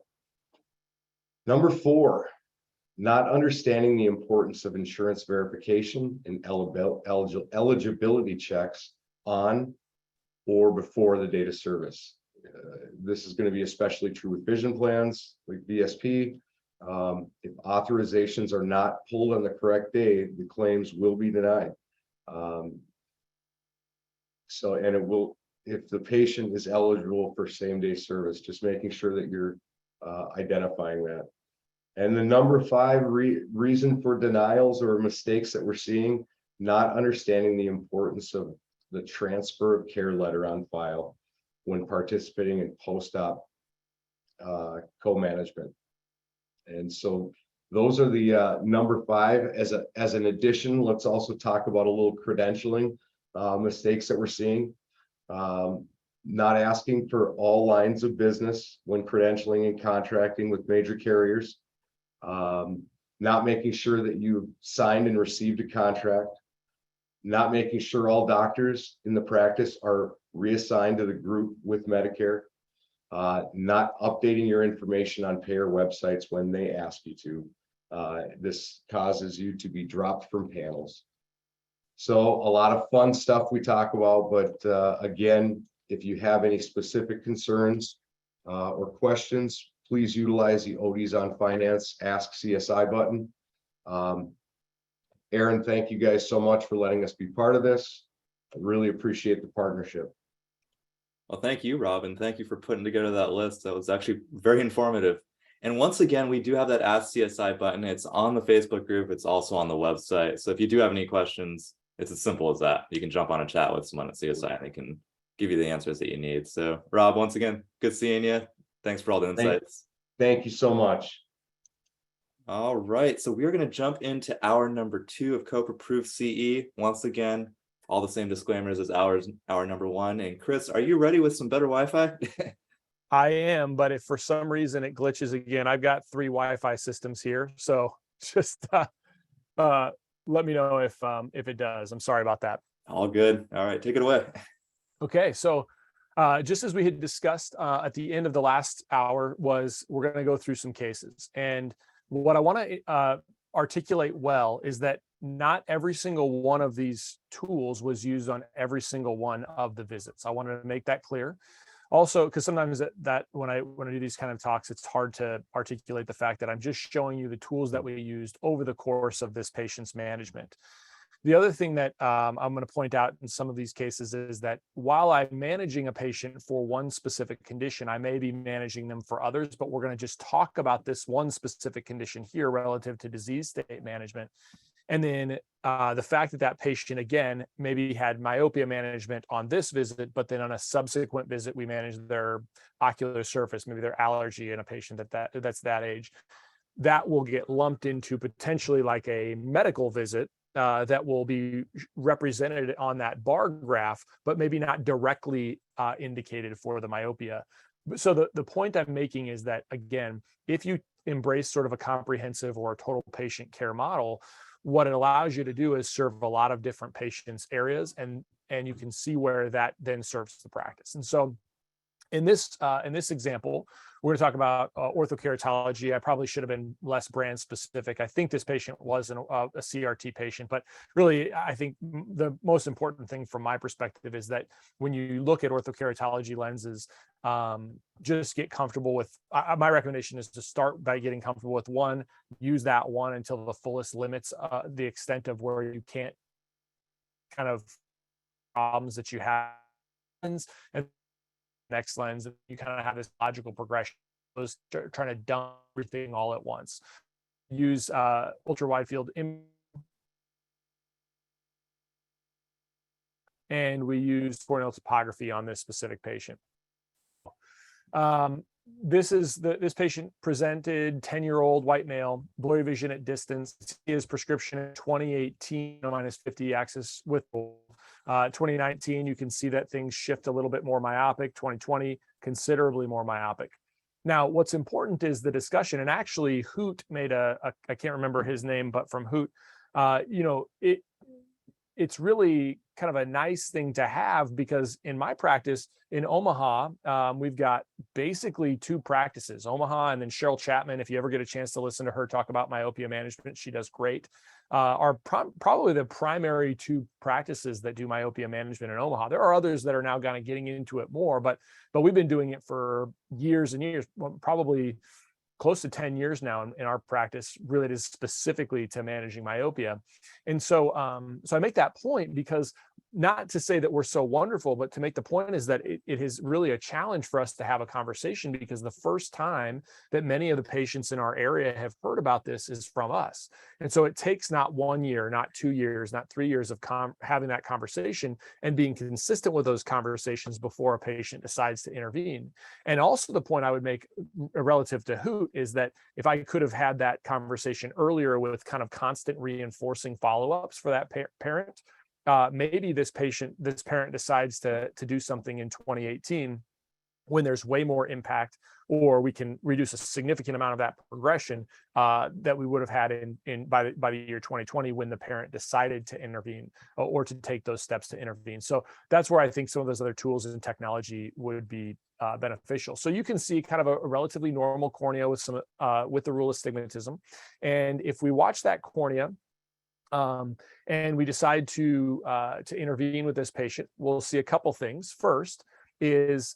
Number 4, not understanding the importance of insurance verification and eligibility checks on or before the date of service. This is going to be especially true with vision plans like VSP. If authorizations are not pulled on the correct day, the claims will be denied. If the patient is eligible for same-day service, just making sure that you're identifying that. And the number 5 reason for denials or mistakes that we're seeing, not understanding the importance of the transfer of care letter on file when participating in post-op co-management. And so those are the number 5. As an addition, let's also talk about a little credentialing mistakes that we're seeing. Not asking for all lines of business when credentialing and contracting with major carriers. Not making sure that you signed and received a contract. Not making sure all doctors in the practice are reassigned to the group with Medicare. Not updating your information on payer websites when they ask you to. This causes you to be dropped from panels. So a lot of fun stuff we talk about, but again, if you have any specific concerns or questions, please utilize the ODonFinance Ask CSI button. Aaron, thank you guys so much for letting us be part of this. I really appreciate the partnership. Well, thank you, Robin. Thank you for putting together that list. That was actually very informative. And once again, we do have that Ask CSI button. It's on the Facebook group. It's also on the website. So if you do have any questions, it's as simple as that. You can jump on a chat with someone at CSI and they can give you the answers that you need. So Rob, once again, good seeing you. Thanks for all the insights. Thank you so much. All right, so we're going to jump into hour number 2 of COPE Approved CE. Once again, all the same disclaimers as hour number 1. And Chris, are you ready with some better Wi-Fi? I am, but if for some reason it glitches again, I've got 3 Wi-Fi systems here. So just let me know if it does. I'm sorry about that. All good. All right, take it away. Okay, so just as we had discussed at the end of the last hour was we're going to go through some cases. And what I want to articulate well is that not every single one of these tools was used on every single one of the visits. I wanted to make that clear. Also, because sometimes that when I do these kind of talks, it's hard to articulate the fact that I'm just showing you the tools that we used over the course of this patient's management. The other thing that I'm going to point out in some of these cases is that while I'm managing a patient for one specific condition, I may be managing them for others, but we're going to just talk about this one specific condition here relative to disease state management. And then the fact that that patient, again, maybe had myopia management on this visit, but then on a subsequent visit, we managed their ocular surface, maybe their allergy in a patient that's that age, that will get lumped into potentially like a medical visit that will be represented on that bar graph, but maybe not directly indicated for the myopia. So the point I'm making is that, again, if you embrace sort of a comprehensive or a total patient care model, what it allows you to do is serve a lot of different patients' areas, and you can see where that then serves the practice. And so in this example, we're going to talk about orthokeratology. I probably should have been less brand specific. I think this patient was a CRT patient, but really, I think the most important thing from my perspective is that when you look at orthokeratology lenses, just get comfortable with, my recommendation is to start by getting comfortable with one, use that one until the fullest limits, the extent of where you can't kind of problems that you have, and next lens, you kind of have this logical progression, trying to dump everything all at once. Use ultra wide field imaging, and we used corneal topography on this specific patient. This patient presented 10-year-old white male, blurry vision at distance. His prescription in 2018 -50 axis with 2019, you can see that things shift a little bit more myopic. 2020, considerably more myopic. Now, what's important is the discussion, and actually Hoot made I can't remember his name, but from Hoot, it's really kind of a nice thing to have, because in my practice in Omaha, we've got basically 2 practices, Omaha and then Cheryl Chapman. If you ever get a chance to listen to her talk about myopia management, she does great. Are probably the primary 2 practices that do myopia management in Omaha. There are others that are now kind of getting into it more, but we've been doing it for years and years, probably close to 10 years now in our practice, related specifically to managing myopia. And so, so I make that point because, not to say that we're so wonderful, but to make the point is that it is really a challenge for us to have a conversation, because the first time that many of the patients in our area have heard about this is from us. And so it takes not 1 year, not 2 years, not 3 years of having that conversation and being consistent with those conversations before a patient decides to intervene. And also the point I would make relative to Hoot is that if I could have had that conversation earlier with kind of constant reinforcing follow-ups for that parent, maybe this parent decides to do something in 2018 when there's way more impact, or we can reduce a significant amount of that progression that we would have had by the year 2020 when the parent decided to intervene or to take those steps to intervene. So that's where I think some of those other tools and technology would be beneficial. So you can see kind of a relatively normal cornea with the rule of astigmatism, and if we watch that cornea, And we decide to intervene with this patient. We'll see a couple things. First is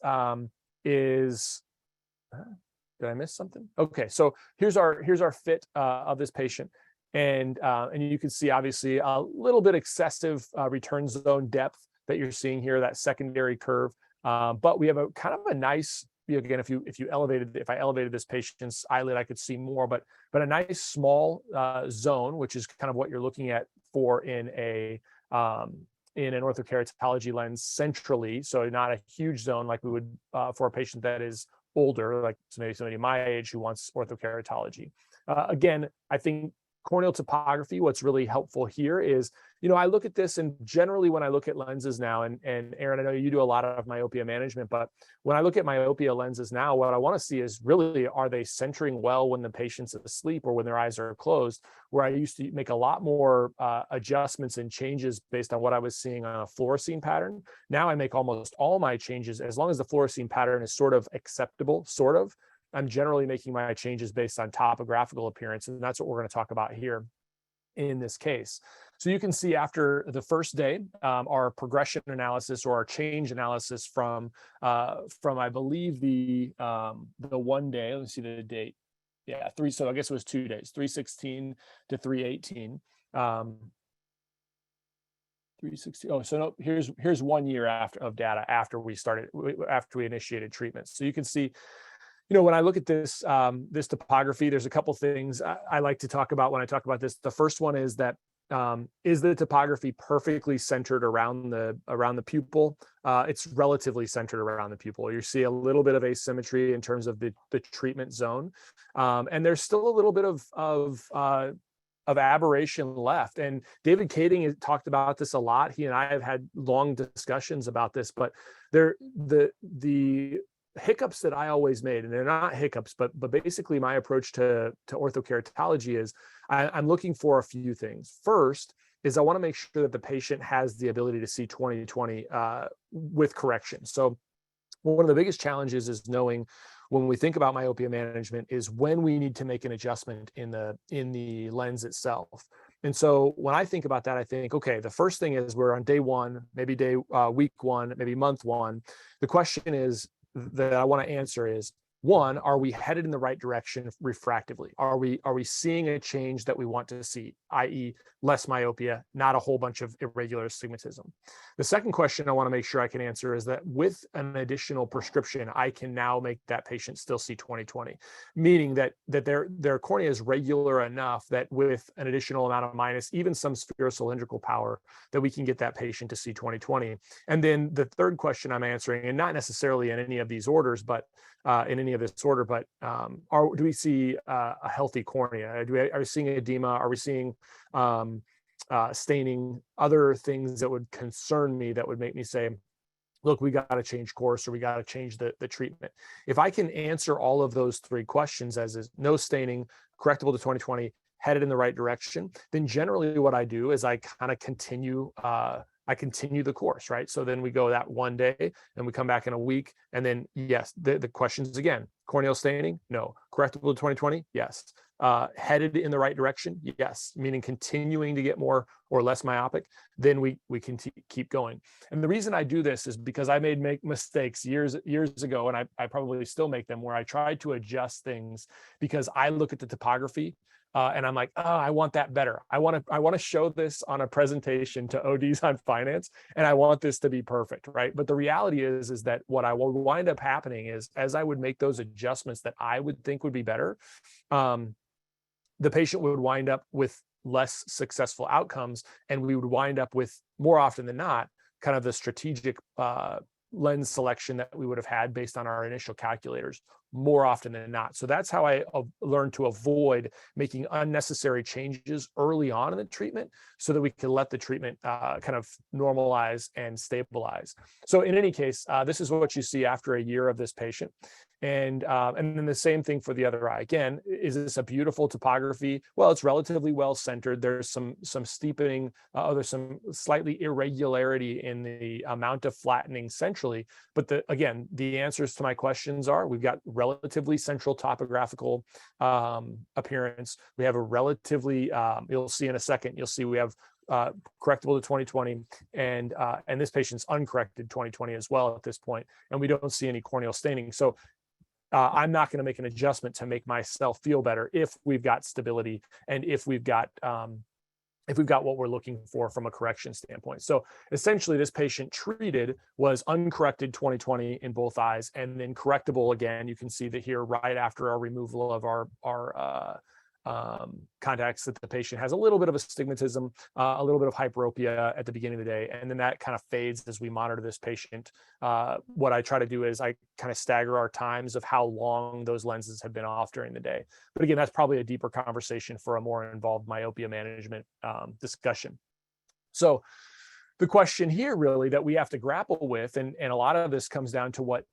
did I miss something? Okay, so here's our fit of this patient, and you can see obviously a little bit excessive return zone depth that you're seeing here, that secondary curve. But we have a kind of a nice, again, if I elevated this patient's eyelid, I could see more, but a nice small zone, which is kind of what you're looking at for in an orthokeratology lens centrally. So not a huge zone like we would for a patient that is older, like maybe somebody my age who wants orthokeratology. Again, I think corneal topography, what's really helpful here is, I look at this, and generally when I look at lenses now, and Aaron, I know you do a lot of myopia management, but when I look at myopia lenses now, what I want to see is really, are they centering well when the patient's asleep or when their eyes are closed, where I used to make a lot more adjustments and changes based on what I was seeing on a fluorescein pattern. Now I make almost all my changes, as long as the fluorescein pattern is sort of acceptable, I'm generally making my changes based on topographical appearance, and that's what we're going to talk about here in this case. So you can see after the first day, our progression analysis or our change analysis from I believe the 1 day. Let me see the date. Yeah, so I guess it was 2 days, 3/16 to 3/18. 360. Oh, so no, here's 1 year of data after we initiated treatment. So you can see, when I look at this this topography, there's a couple things I like to talk about when I talk about this. The first one is that is the topography perfectly centered around the pupil? It's relatively centered around the pupil. You see a little bit of asymmetry in terms of the treatment zone, and there's still a little bit of aberration left. And David Kading has talked about this a lot. He and I have had long discussions about this, but the hiccups that I always made, and they're not hiccups, but basically my approach to orthokeratology is I'm looking for a few things. First is I want to make sure that the patient has the ability to see 20/20 with correction. So one of the biggest challenges is knowing, when we think about myopia management, is when we need to make an adjustment in the lens itself. And so when I think about that, I think, okay, the first thing is we're on day one, maybe week one, maybe month one. The question is that I want to answer is, one, are we headed in the right direction refractively? Are we seeing a change that we want to see, i.e. less myopia, not a whole bunch of irregular astigmatism? The second question I want to make sure I can answer is that with an additional prescription, I can now make that patient still see 20/20, meaning that their cornea is regular enough that with an additional amount of minus, even some spherocylindrical power, that we can get that patient to see 20/20. And then the third question I'm answering, and not necessarily in any of these orders, but in any of this order, but do we see a healthy cornea? Are we seeing edema? Are we seeing staining? Other things that would concern me, that would make me say, look, we got to change course, or we got to change the treatment. If I can answer all of those three questions, as is no staining, correctable to 20/20, headed in the right direction, then generally what I do is I kind of continue the course, right? So then we go that 1 day, and we come back in a week, and then yes, the questions again: corneal staining, no; correctable to 20/20, yes; headed in the right direction, yes, meaning continuing to get more or less myopic. Then we can keep going. And the reason I do this is because I make mistakes years ago, and I probably still make them, where I try to adjust things because I look at the topography. And I'm like, oh, I want that better. I want to show this on a presentation to ODs on finance, and I want this to be perfect, right? But the reality is that what I will wind up happening is, as I would make those adjustments that I would think would be better, the patient would wind up with less successful outcomes, and we would wind up with, more often than not, kind of the strategic lens selection that we would have had based on our initial calculators, more often than not. So that's how I learned to avoid making unnecessary changes early on in the treatment, so that we can let the treatment kind of normalize and stabilize. So in any case, this is what you see after a year of this patient. And then the same thing for the other eye. Again, is this a beautiful topography? Well, it's relatively well centered. There's some steepening. There's some slightly irregularity in the amount of flattening centrally. But again, the answers to my questions are: we've got relatively central topographical appearance. We have a relatively, you'll see in a second, you'll see we have correctable to 20/20, and this patient's uncorrected 20/20 as well at this point, and we don't see any corneal staining. So I'm not going to make an adjustment to make myself feel better if we've got stability and if we've got what we're looking for from a correction standpoint. So essentially, this patient treated was uncorrected 20/20 in both eyes, and then correctable again. You can see that here right after our removal of our contacts, that the patient has a little bit of astigmatism, a little bit of hyperopia at the beginning of the day, and then that kind of fades as we monitor this patient. What I try to do is I kind of stagger our times of how long those lenses have been off during the day. But again, that's probably a deeper conversation for a more involved myopia management discussion. So the question here really that we have to grapple with, and a lot of this comes down to what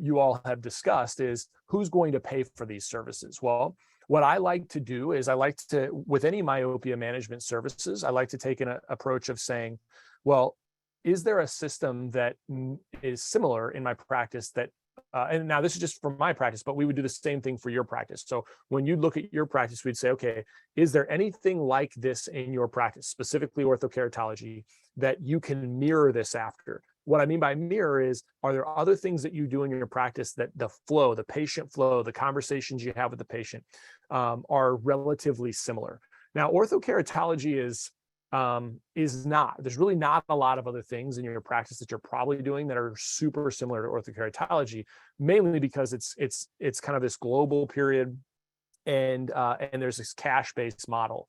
you all have discussed, is who's going to pay for these services? Well, what I like to do is with any myopia management services, I like to take an approach of saying, well, is there a system that is similar in my practice that, and now this is just for my practice, but we would do the same thing for your practice. So when you look at your practice, we'd say, okay, is there anything like this in your practice, specifically orthokeratology, that you can mirror this after? What I mean by mirror is, are there other things that you do in your practice that the flow, the patient flow, the conversations you have with the patient are relatively similar? Now, orthokeratology is not, there's really not a lot of other things in your practice that you're probably doing that are super similar to orthokeratology, mainly because it's kind of this global period, and there's this cash-based model.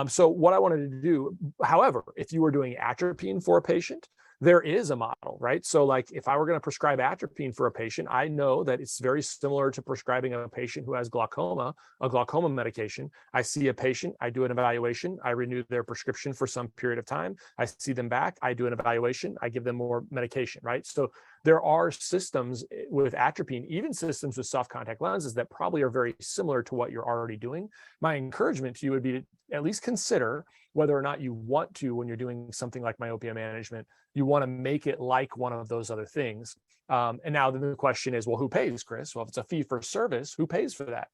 So what I wanted to do, however, if you were doing atropine for a patient, there is a model, right? So like if I were going to prescribe atropine for a patient, I know that it's very similar to prescribing a patient who has glaucoma, a glaucoma medication. I see a patient, I do an evaluation, I renew their prescription for some period of time, I see them back, I do an evaluation, I give them more medication, right? So there are systems with atropine, even systems with soft contact lenses, that probably are very similar to what you're already doing. My encouragement to you would be to at least consider whether or not you want to, when you're doing something like myopia management, you want to make it like one of those other things. And now the question is, well, who pays, Chris? Well, if it's a fee for service, who pays for that?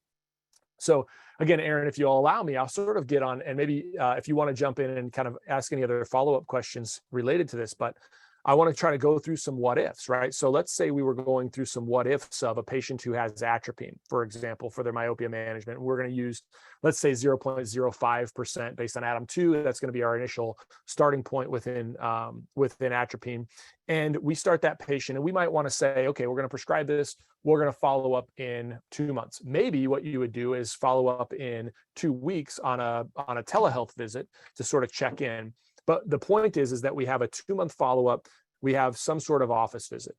So again, Aaron, if you'll allow me, I'll sort of get on, and maybe if you want to jump in and kind of ask any other follow-up questions related to this, but I want to try to go through some what ifs, right? So let's say we were going through some what ifs of a patient who has atropine, for example, for their myopia management. We're going to use, let's say 0.05% based on ADAM2. That's going to be our initial starting point within atropine. And we start that patient, and we might want to say, okay, we're going to prescribe this. We're going to follow up in 2 months. Maybe what you would do is follow up in 2 weeks on a telehealth visit to sort of check in. But the point is that we have a 2-month follow-up. We have some sort of office visit.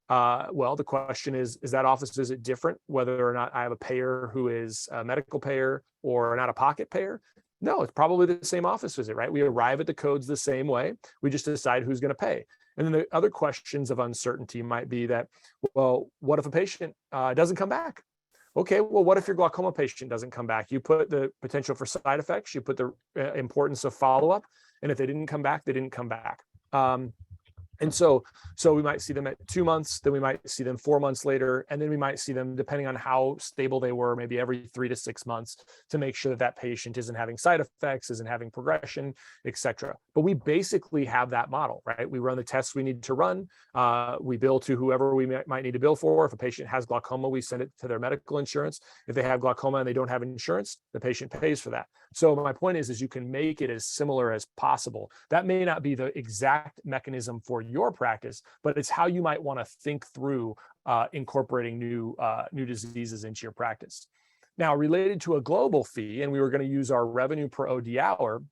Well, the question is that office visit different, whether or not I have a payer who is a medical payer or an out-of-pocket payer? No, it's probably the same office visit, right? We arrive at the codes the same way. We just decide who's going to pay. And then the other questions of uncertainty might be that, well, what if a patient doesn't come back? Okay, well, what if your glaucoma patient doesn't come back? You put the potential for side effects, you put the importance of follow-up, and if they didn't come back, they didn't come back. And so we might see them at 2 months, then we might see them 4 months later, and then we might see them, depending on how stable they were, maybe every 3 to 6 months, to make sure that that patient isn't having side effects, isn't having progression, et cetera. But we basically have that model, right? We run the tests we need to run. We bill to whoever we might need to bill for. If a patient has glaucoma, we send it to their medical insurance. If they have glaucoma and they don't have insurance, the patient pays for that. So my point is you can make it as similar as possible. That may not be the exact mechanism for your practice, but it's how you might want to think through incorporating new diseases into your practice. Now, related to a global fee, and we were going to use our revenue per OD hour,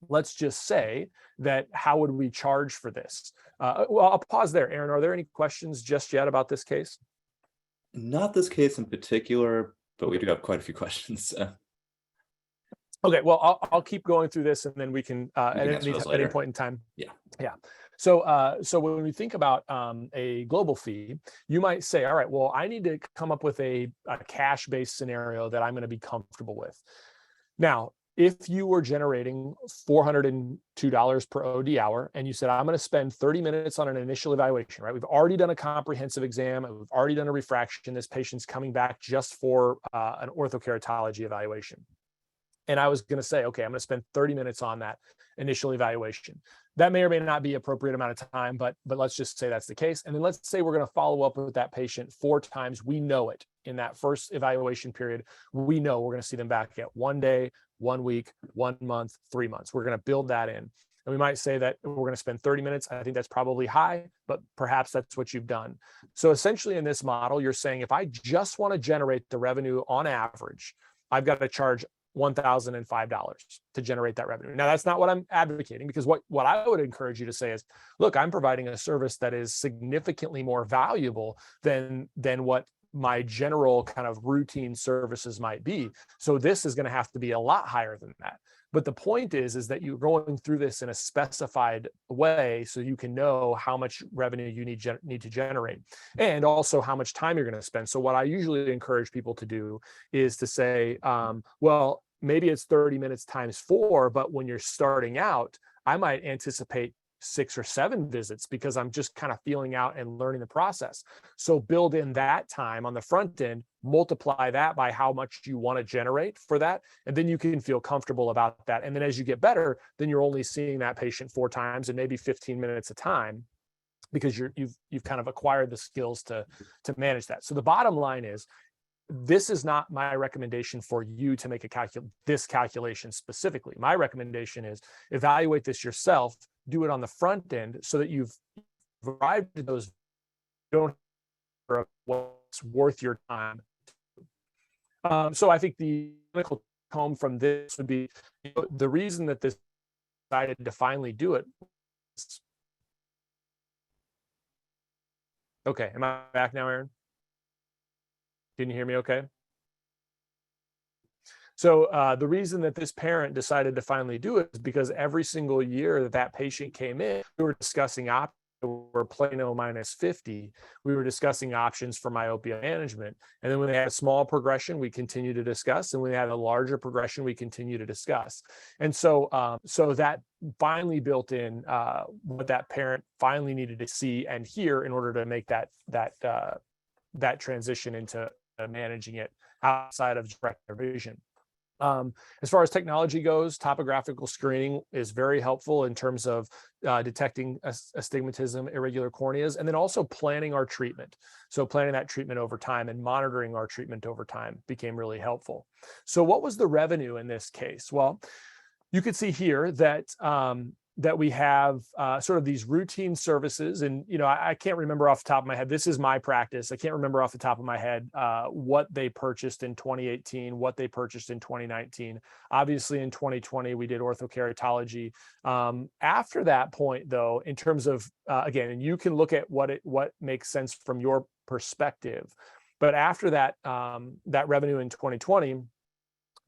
let's just say that how would we charge for this? Well, I'll pause there. Aaron, are there any questions just yet about this case? Not this case in particular, but we do have quite a few questions. Okay, well, I'll keep going through this, and then we can at any point in time. Yeah. So when we think about a global fee, you might say, all right, well, I need to come up with a cash-based scenario that I'm going to be comfortable with. Now, if you were generating $402 per OD hour and you said, I'm going to spend 30 minutes on an initial evaluation, right? We've already done a comprehensive exam. We've already done a refraction. This patient's coming back just for an orthokeratology evaluation. And I was going to say, okay, I'm going to spend 30 minutes on that initial evaluation. That may or may not be appropriate amount of time, but let's just say that's the case. And then let's say we're going to follow up with that patient 4 times. We know it in that first evaluation period. We know we're going to see them back at 1 day, 1 week, 1 month, 3 months. We're going to build that in. And we might say that we're going to spend 30 minutes. I think that's probably high, but perhaps that's what you've done. So essentially in this model, you're saying, if I just want to generate the revenue on average, I've got to charge $1,005 to generate that revenue. Now, that's not what I'm advocating, because what I would encourage you to say is, look, I'm providing a service that is significantly more valuable than what my general kind of routine services might be. So this is going to have to be a lot higher than that. But the point is that you're going through this in a specified way so you can know how much revenue you need to generate, and also how much time you're going to spend. So what I usually encourage people to do is to say, well, maybe it's 30 minutes times 4, but when you're starting out, I might anticipate 6 or 7 visits because I'm just kind of feeling out and learning the process. So build in that time on the front end, multiply that by how much you want to generate for that, and then you can feel comfortable about that. And then as you get better, then you're only seeing that patient 4 times and maybe 15 minutes a time, because you've kind of acquired the skills to manage that. So the bottom line is, this is not my recommendation for you to make this calculation specifically. My recommendation is evaluate this yourself, do it on the front end so that you've arrived at those, don't what's worth your time. So I think the clinical home from this would be, the reason that this decided to finally do it. Okay, am I back now, Aaron? Can you hear me okay? So the reason that this parent decided to finally do it is because every single year that patient came in, we were discussing options. Were Plano minus 50. We were discussing options for myopia management. And then when they had a small progression, we continue to discuss. And when they had a larger progression, we continue to discuss. And so, so that finally built in what that parent finally needed to see and hear in order to make that transition into managing it outside of direct vision. As far as technology goes, topographical screening is very helpful in terms of detecting astigmatism, irregular corneas, and then also planning our treatment. So planning that treatment over time and monitoring our treatment over time became really helpful. So what was the revenue in this case? Well, you could see here that that we have sort of these routine services. And, I can't remember off the top of my head, this is my practice. I can't remember off the top of my head what they purchased in 2018, what they purchased in 2019. Obviously in 2020, we did orthokeratology. After that point though, in terms of, again, and you can look at what makes sense from your perspective, but after that, that revenue in 2020,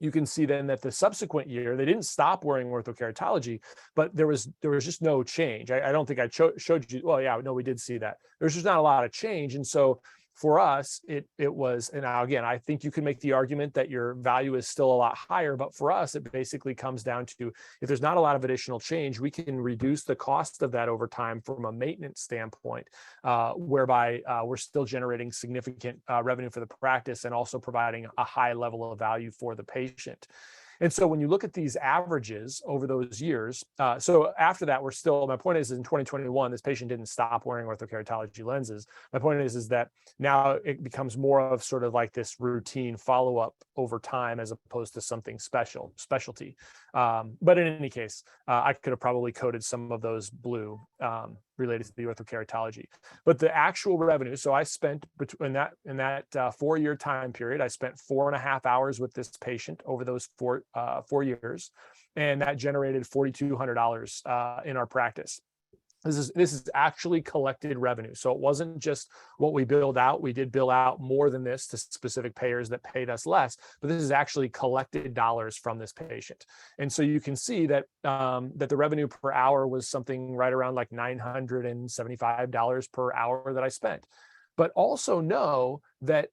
you can see then that the subsequent year, they didn't stop wearing orthokeratology, but there was just no change. I don't think I showed you. Well, yeah, no, we did see that. There's just not a lot of change. And so for us, it was, and now again, I think you can make the argument that your value is still a lot higher, but for us, it basically comes down to, if there's not a lot of additional change, we can reduce the cost of that over time from a maintenance standpoint, whereby we're still generating significant revenue for the practice and also providing a high level of value for the patient. And so when you look at these averages over those years, so after that, we're still, my point is in 2021, this patient didn't stop wearing orthokeratology lenses. My point is that now it becomes more of sort of like this routine follow-up over time, as opposed to something specialty. But in any case, I could have probably coded some of those blue related to the orthokeratology. But the actual revenue, so I spent in that 4-year time period, I spent 4.5 hours with this patient over those 4 years, and that generated $4,200 in our practice. This is actually collected revenue. So it wasn't just what we billed out. We did bill out more than this to specific payers that paid us less, but this is actually collected dollars from this patient. And so you can see that that the revenue per hour was something right around like $975 per hour that I spent. But also know that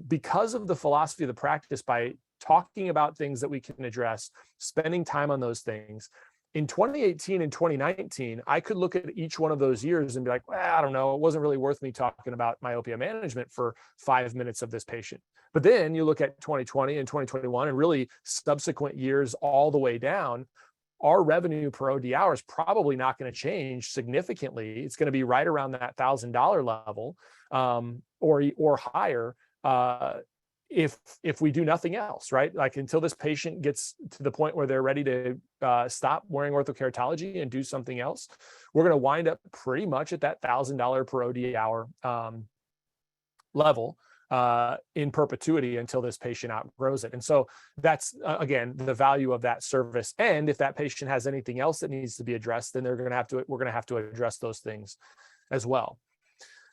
because of the philosophy of the practice, by talking about things that we can address, spending time on those things. In 2018 and 2019, I could look at each one of those years and be like, well, I don't know, it wasn't really worth me talking about myopia management for 5 minutes of this patient. But then you look at 2020 and 2021 and really subsequent years all the way down, our revenue per OD hour is probably not going to change significantly. It's going to be right around that $1,000 level or higher if we do nothing else, right? Like until this patient gets to the point where they're ready to stop wearing orthokeratology and do something else, we're going to wind up pretty much at that $1,000 per OD hour level in perpetuity until this patient outgrows it. And so that's again the value of that service. And if that patient has anything else that needs to be addressed, then we're going to have to address those things as well.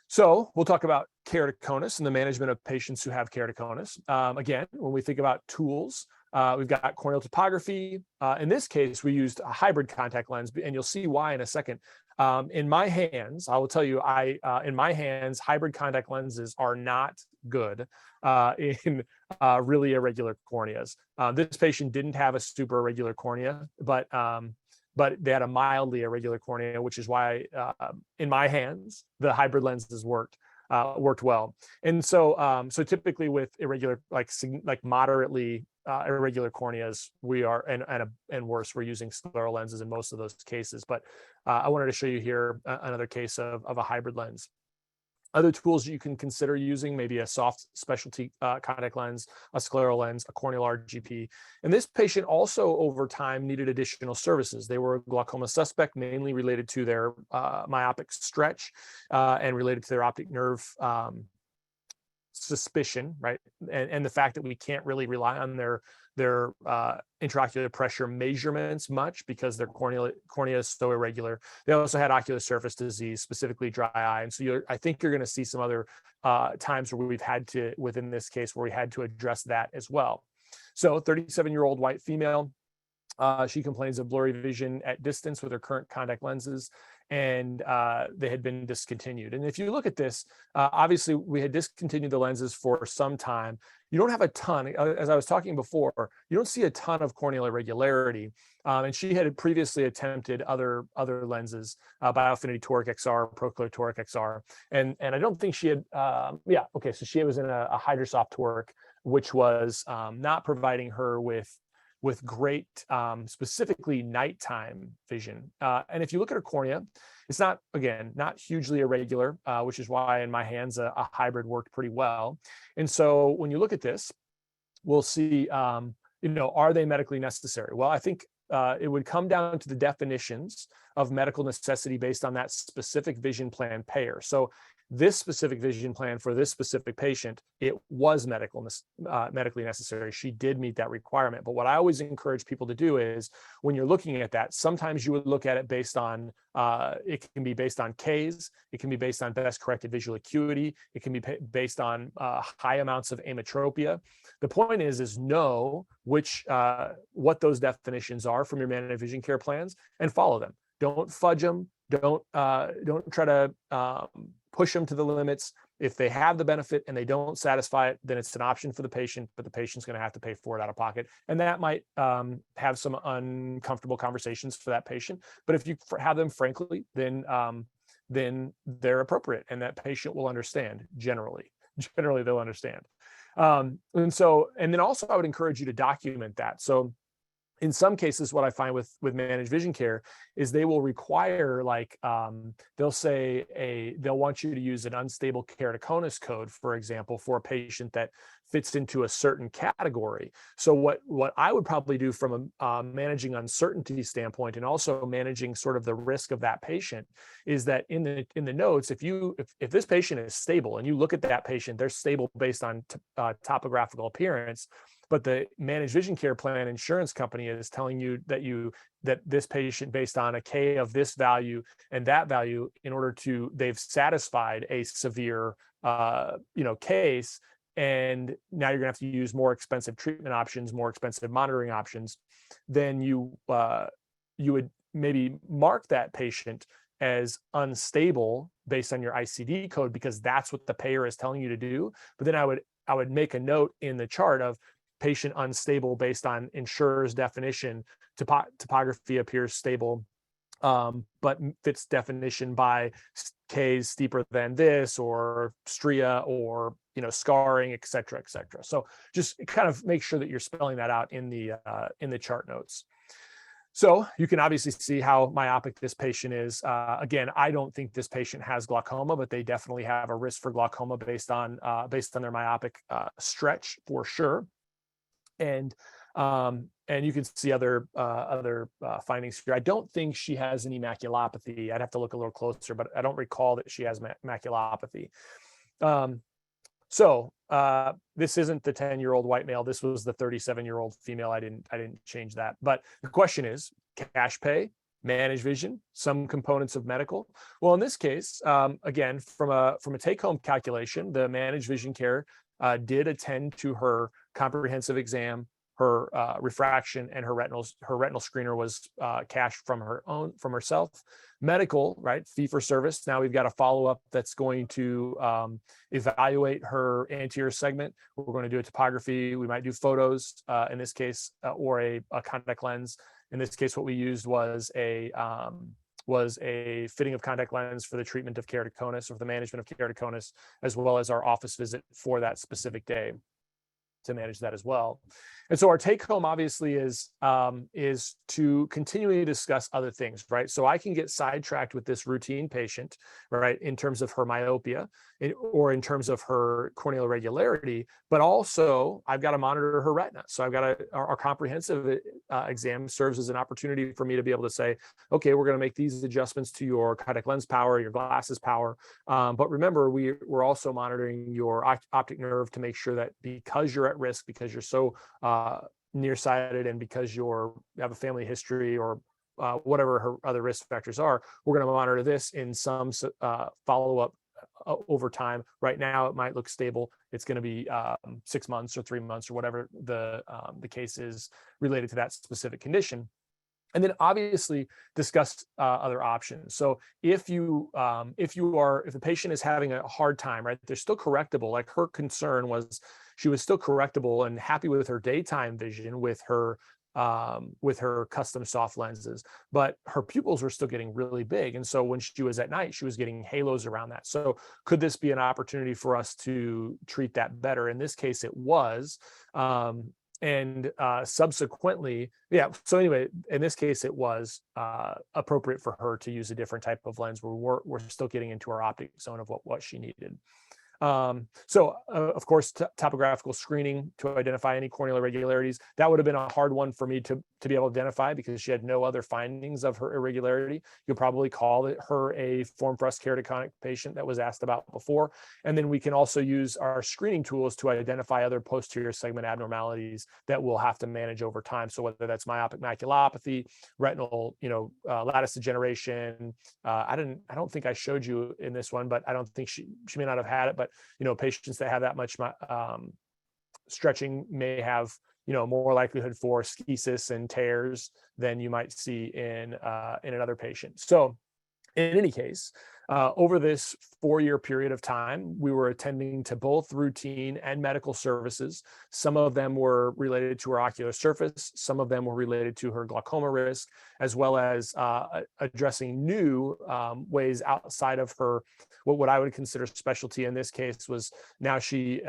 So we'll talk about keratoconus and the management of patients who have keratoconus. Again, when we think about tools, we've got corneal topography. In this case, we used a hybrid contact lens, and you'll see why in a second. In my hands, I will tell you, in my hands, hybrid contact lenses are not good in really irregular corneas. This patient didn't have a super irregular cornea, but they had a mildly irregular cornea, which is why in my hands, the hybrid lenses worked well. And so typically with irregular, like moderately irregular corneas, we are, and worse, we're using scleral lenses in most of those cases. But I wanted to show you here another case of a hybrid lens. Other tools you can consider using, maybe a soft specialty contact lens, a scleral lens, a corneal RGP. And this patient also over time needed additional services. They were a glaucoma suspect, mainly related to their myopic stretch and related to their optic nerve suspicion, right? And the fact that we can't really rely on their intraocular pressure measurements much because their cornea is so irregular. They also had ocular surface disease, specifically dry eye. And so I think you're going to see some other times where we've had to, within this case, where we had to address that as well. So 37-year-old white female, she complains of blurry vision at distance with her current contact lenses, and they had been discontinued. And if you look at this, obviously we had discontinued the lenses for some time. You don't have a ton, as I was talking before, you don't see a ton of corneal irregularity. And she had previously attempted other lenses, Biofinity Toric XR, Proclear Toric XR. And I don't think she had, so she was in a Hydrosoft Toric, which was not providing her with great, specifically nighttime vision. And if you look at her cornea, it's not hugely irregular, which is why in my hands, a hybrid worked pretty well. And so when you look at this, we'll see, are they medically necessary? Well, I think it would come down to the definitions of medical necessity based on that specific vision plan payer. So this specific vision plan for this specific patient, it was medically necessary. She did meet that requirement. But what I always encourage people to do is when you're looking at that, sometimes you would look at it based on, it can be based on Ks, it can be based on best corrected visual acuity, it can be based on high amounts of ametropia. The point is know what those definitions are from your managed vision care plans and follow them. Don't fudge them. Don't try to push them to the limits. If they have the benefit and they don't satisfy it, then it's an option for the patient, but the patient's going to have to pay for it out of pocket. And that might have some uncomfortable conversations for that patient. But if you have them frankly, then they're appropriate and that patient will understand generally they'll understand. And then also I would encourage you to document that. So in some cases, what I find with managed vision care is they will require, they'll want you to use an unstable keratoconus code, for example, for a patient that fits into a certain category. So what I would probably do from a managing uncertainty standpoint and also managing sort of the risk of that patient is that in the notes, if this patient is stable and you look at that patient, they're stable based on topographical appearance, but the managed vision care plan insurance company is telling you that this patient, based on a K of this value and that value, they've satisfied a severe, case, and now you're gonna have to use more expensive treatment options, more expensive monitoring options, then you would maybe mark that patient as unstable based on your ICD code because that's what the payer is telling you to do. But then I would make a note in the chart of, patient unstable based on insurer's definition. Topography appears stable, but fits definition by K's steeper than this, or stria, or scarring, et cetera, et cetera. So just kind of make sure that you're spelling that out in the chart notes. So you can obviously see how myopic this patient is. Again, I don't think this patient has glaucoma, but they definitely have a risk for glaucoma based on their myopic stretch for sure. And you can see other findings here. I don't think she has any maculopathy. I'd have to look a little closer, but I don't recall that she has maculopathy. So this isn't the 10-year-old white male. This was the 37-year-old female. I didn't change that. But the question is, cash pay, managed vision, some components of medical. Well, in this case, again, from a take-home calculation, the managed vision care did attend to her comprehensive exam, her refraction, and her retinal screener was cashed from herself. Medical, right, fee for service. Now we've got a follow-up that's going to evaluate her anterior segment. We're going to do a topography. We might do photos in this case, or a contact lens. In this case, what we used was a fitting of contact lens for the treatment of keratoconus, or for the management of keratoconus, as well as our office visit for that specific day to manage that as well. And so our take home obviously is to continually discuss other things, right? So I can get sidetracked with this routine patient, right, in terms of her myopia or in terms of her corneal irregularity, but also I've got to monitor her retina. So I've got our comprehensive exam serves as an opportunity for me to be able to say, okay, we're going to make these adjustments to your contact lens power, your glasses power. But remember, we're also monitoring your optic nerve to make sure that because you're at risk, because you're so nearsighted, and because you have a family history, or whatever her other risk factors are, we're going to monitor this in some follow-up over time. Right now, it might look stable. It's going to be 6 months or 3 months, or whatever the case is related to that specific condition. And then obviously discuss other options. So if the patient is having a hard time, right, they're still correctable. Like her concern was she was still correctable and happy with her daytime vision with her custom soft lenses, but her pupils were still getting really big. And so when she was at night, she was getting halos around that. So could this be an opportunity for us to treat that better? In this case, it was. And subsequently, yeah. So anyway, in this case, it was appropriate for her to use a different type of lens where we're still getting into our optic zone of what she needed. So of course, topographical screening to identify any corneal irregularities. That would have been a hard one for me to be able to identify, because she had no other findings of her irregularity. You'll probably call her a form thrust keratoconic patient that was asked about before. And then we can also use our screening tools to identify other posterior segment abnormalities that we'll have to manage over time. So whether that's myopic maculopathy, retinal, lattice degeneration. I don't think I showed you in this one, but I don't think she may not have had it, but patients that have that much stretching may have more likelihood for schisis and tears than you might see in another patient. So in any case, over this 4-year period of time, we were attending to both routine and medical services. Some of them were related to her ocular surface. Some of them were related to her glaucoma risk, as well as addressing new ways outside of her, what I would consider specialty. In this case was now she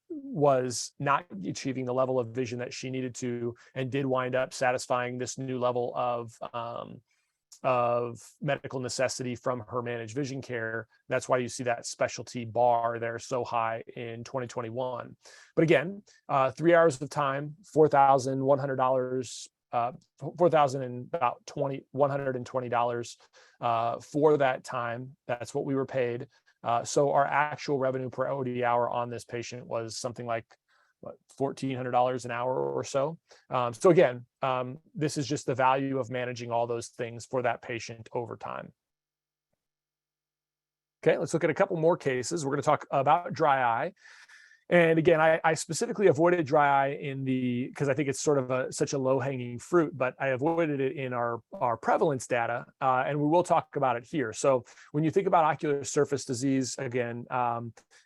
was not achieving the level of vision that she needed to, and did wind up satisfying this new level of medical necessity from her managed vision care. That's why you see that specialty bar there so high in 2021. But again, 3 hours of time, $4,100, $120 for that time. That's what we were paid. So our actual revenue per OD hour on this patient was something like $1,400 an hour or so. So again, this is just the value of managing all those things for that patient over time. Okay, let's look at a couple more cases. We're going to talk about dry eye. And again, I specifically avoided dry eye because I think it's sort of such a low hanging fruit, but I avoided it in our prevalence data, and we will talk about it here. So when you think about ocular surface disease, again,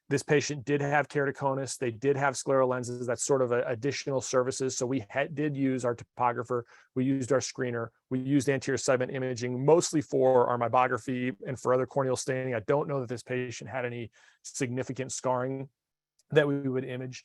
this patient did have keratoconus, they did have scleral lenses. That's sort of additional services. So we did use our topographer, we used our screener, we used anterior segment imaging, mostly for our meibography and for other corneal staining. I don't know that this patient had any significant scarring that we would image.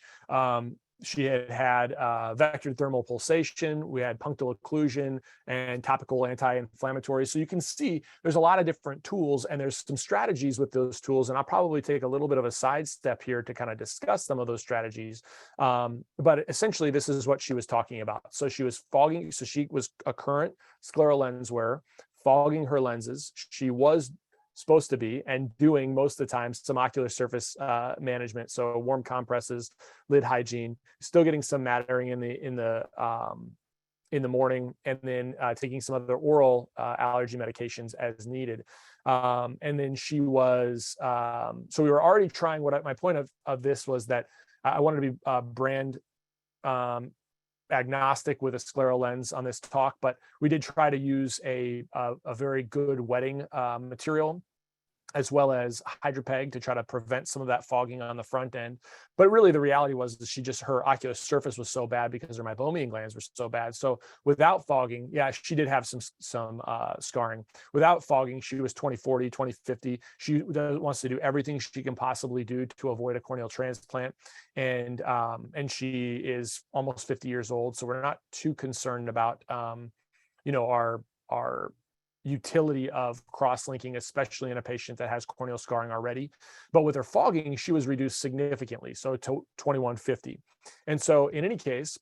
She had vectored thermal pulsation, we had punctal occlusion and topical anti-inflammatory. So you can see there's a lot of different tools, and there's some strategies with those tools. And I'll probably take a little bit of a sidestep here to kind of discuss some of those strategies. But essentially, this is what she was talking about. So she was fogging, so she was a current scleral lens wearer, fogging her lenses. She was supposed to be and doing most of the time some ocular surface management, so warm compresses, lid hygiene, still getting some mattering in the morning, and then taking some other oral allergy medications as needed. And then she was so we were already trying. My point of this was that I wanted to be brand agnostic with a scleral lens on this talk, but we did try to use a very good wetting material, as well as HydroPeg, to try to prevent some of that fogging on the front end. But really the reality was that her ocular surface was so bad because her meibomian glands were so bad. So without fogging, yeah, she did have some scarring. Without fogging, she was 20/40, 20/50. She wants to do everything she can possibly do to avoid a corneal transplant. And she is almost 50 years old. So we're not too concerned about, our utility of cross-linking, especially in a patient that has corneal scarring already. But with her fogging, she was reduced significantly, so to 21/50. And so in any case,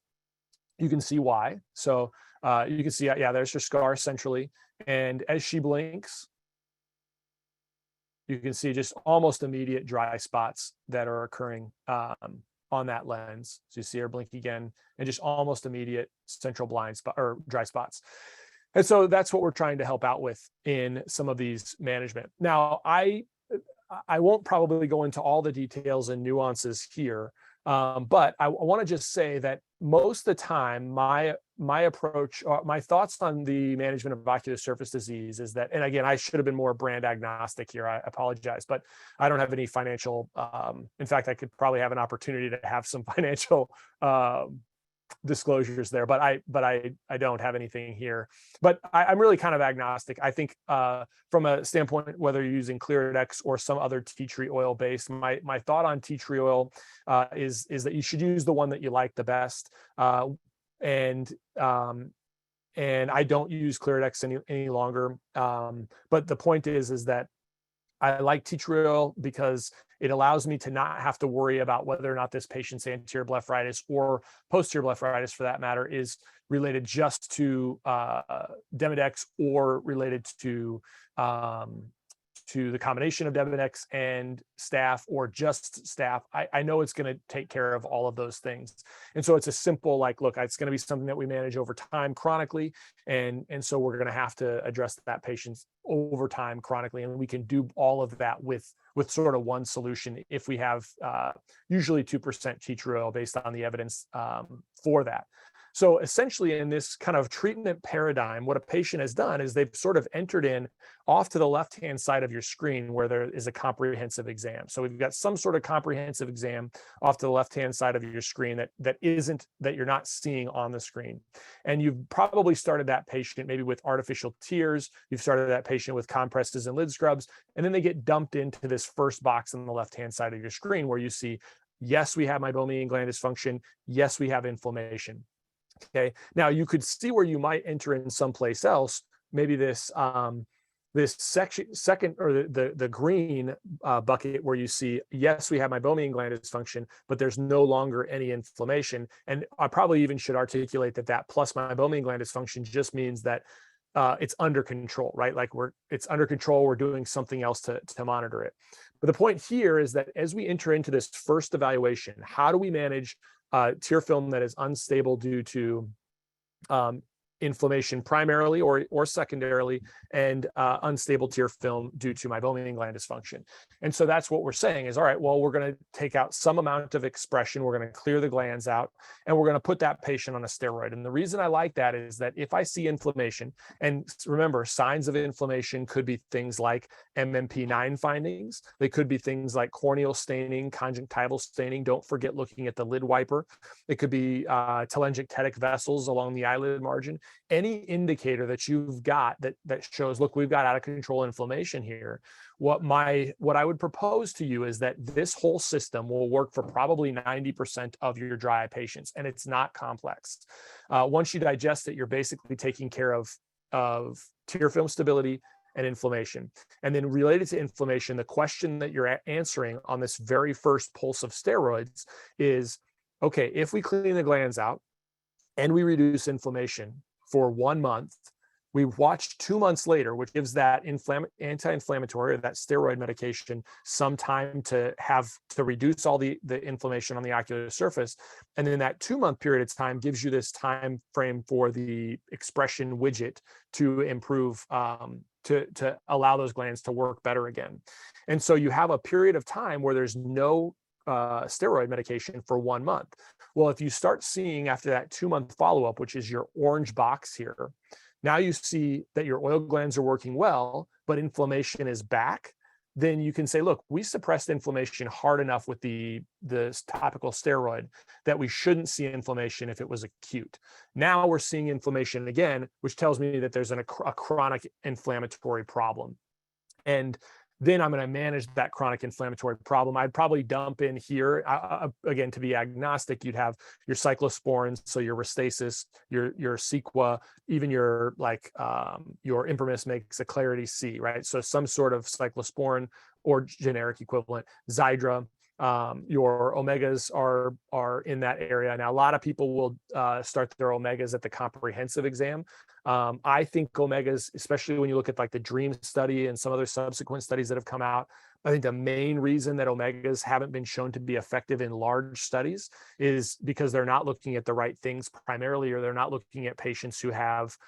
you can see why. So you can see, yeah, there's her scar centrally. And as she blinks, you can see just almost immediate dry spots that are occurring on that lens. So you see her blink again, and just almost immediate central blind spot or dry spots. And so that's what we're trying to help out with in some of these management. Now, I won't probably go into all the details and nuances here, but I want to just say that most of the time, my approach, my thoughts on the management of ocular surface disease is that, and again, I should have been more brand agnostic here. I apologize, but I don't have any financial. In fact, I could probably have an opportunity to have some financial disclosures there, but I don't have anything here. But I'm really kind of agnostic. I think from a standpoint, whether you're using Clearadex or some other tea tree oil based, my thought on tea tree oil is that you should use the one that you like the best. And I don't use Clearadex any longer. But the point is that I like tea tree oil because it allows me to not have to worry about whether or not this patient's anterior blepharitis or posterior blepharitis, for that matter, is related just to Demodex or related to the combination of Demodex and staph, or just staph. I know it's going to take care of all of those things. And so it's a simple, like, look, it's going to be something that we manage over time chronically. And so we're going to have to address that patient over time chronically. And we can do all of that with sort of one solution if we have usually 2% tea tree oil based on the evidence for that. So essentially in this kind of treatment paradigm, what a patient has done is they've sort of entered in off to the left-hand side of your screen where there is a comprehensive exam. So we've got some sort of comprehensive exam off to the left-hand side of your screen that you're not seeing on the screen. And you've probably started that patient maybe with artificial tears. You've started that patient with compresses and lid scrubs, and then they get dumped into this first box on the left-hand side of your screen where you see, yes, we have meibomian gland dysfunction. Yes, we have inflammation. Okay. Now you could see where you might enter in someplace else. Maybe this second or the green bucket where you see, yes, we have meibomian gland dysfunction, but there's no longer any inflammation. And I probably even should articulate that plus meibomian gland dysfunction just means that it's under control, right? Like it's under control. We're doing something else to monitor it. But the point here is that as we enter into this first evaluation, how do we manage tear film that is unstable due to inflammation primarily or secondarily, and unstable tear film due to meibomian gland dysfunction. And so that's what we're saying is, all right, well, we're going to take out some amount of expression, we're going to clear the glands out, and we're going to put that patient on a steroid. And the reason I like that is that if I see inflammation, and remember, signs of inflammation could be things like MMP9 findings, they could be things like corneal staining, conjunctival staining. Don't forget looking at the lid wiper. It could be telangiectatic vessels along the eyelid margin. Any indicator that you've got that shows, look, we've got out of control inflammation here. What I would propose to you is that this whole system will work for probably 90% of your dry eye patients, and it's not complex. Once you digest it, you're basically taking care of tear film stability and inflammation. And then related to inflammation, the question that you're answering on this very first pulse of steroids is, okay, if we clean the glands out and we reduce inflammation for 1 month, we watch 2 months later, which gives that anti-inflammatory or that steroid medication some time to reduce all the inflammation on the ocular surface. And then that 2-month period of time gives you this time frame for the expression widget to improve, to allow those glands to work better again. And so you have a period of time where there's no steroid medication for 1 month. Well, if you start seeing after that 2-month follow-up, which is your orange box here, now you see that your oil glands are working well, but inflammation is back, then you can say, look, we suppressed inflammation hard enough with the topical steroid that we shouldn't see inflammation if it was acute. Now we're seeing inflammation again, which tells me that there's a chronic inflammatory problem. And then I'm going to manage that chronic inflammatory problem. I'd probably dump in here, again, to be agnostic, you'd have your cyclosporins, so your Restasis, your Cequa, even your Imprimis makes a Clarity C, right? So some sort of cyclosporin or generic equivalent, Xiidra. Your omegas are in that area. Now, a lot of people will start their omegas at the comprehensive exam. I think omegas, especially when you look at like the DREAM study and some other subsequent studies that have come out, I think the main reason that omegas haven't been shown to be effective in large studies is because they're not looking at the right things primarily, or they're not looking at patients who have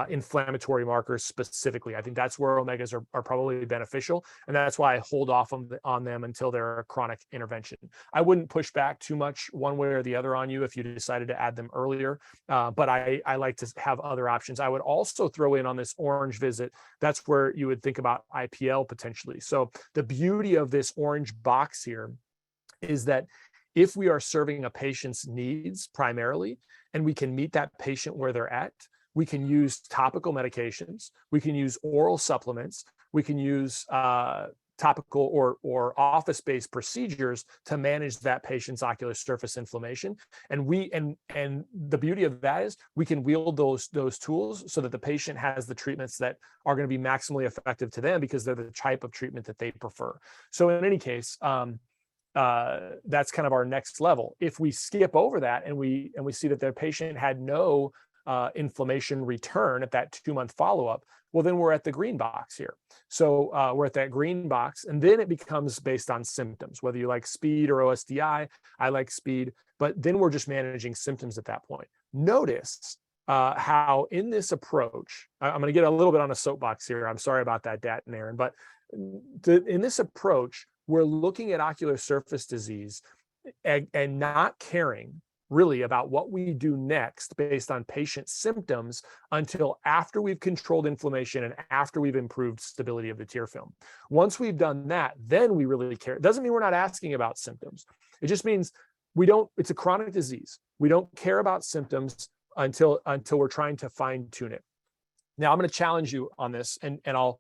inflammatory markers specifically. I think that's where omegas are probably beneficial. And that's why I hold off on them until they're a chronic intervention. I wouldn't push back too much one way or the other on you if you decided to add them earlier. But I like to have other options. I would also throw in on this orange visit, that's where you would think about IPL potentially. So the beauty of this orange box here is that if we are serving a patient's needs primarily, and we can meet that patient where they're at, we can use topical medications, we can use oral supplements, we can use topical or office-based procedures to manage that patient's ocular surface inflammation. And the beauty of that is we can wield those tools so that the patient has the treatments that are going to be maximally effective to them because they're the type of treatment that they prefer. So in any case, that's kind of our next level. If we skip over that and we see that their patient had no inflammation return at that 2-month follow-up, well, then we're at the green box here. So we're at that green box, and then it becomes based on symptoms, whether you like speed or OSDI. I like speed, but then we're just managing symptoms at that point. Notice how in this approach, I'm going to get a little bit on a soapbox here. I'm sorry about that, Dat and Aaron, but in this approach, we're looking at ocular surface disease and not caring really about what we do next based on patient symptoms until after we've controlled inflammation and after we've improved stability of the tear film. Once we've done that, then we really care. It doesn't mean we're not asking about symptoms. It just means it's a chronic disease. We don't care about symptoms until we're trying to fine tune it. Now I'm going to challenge you on this, and I'll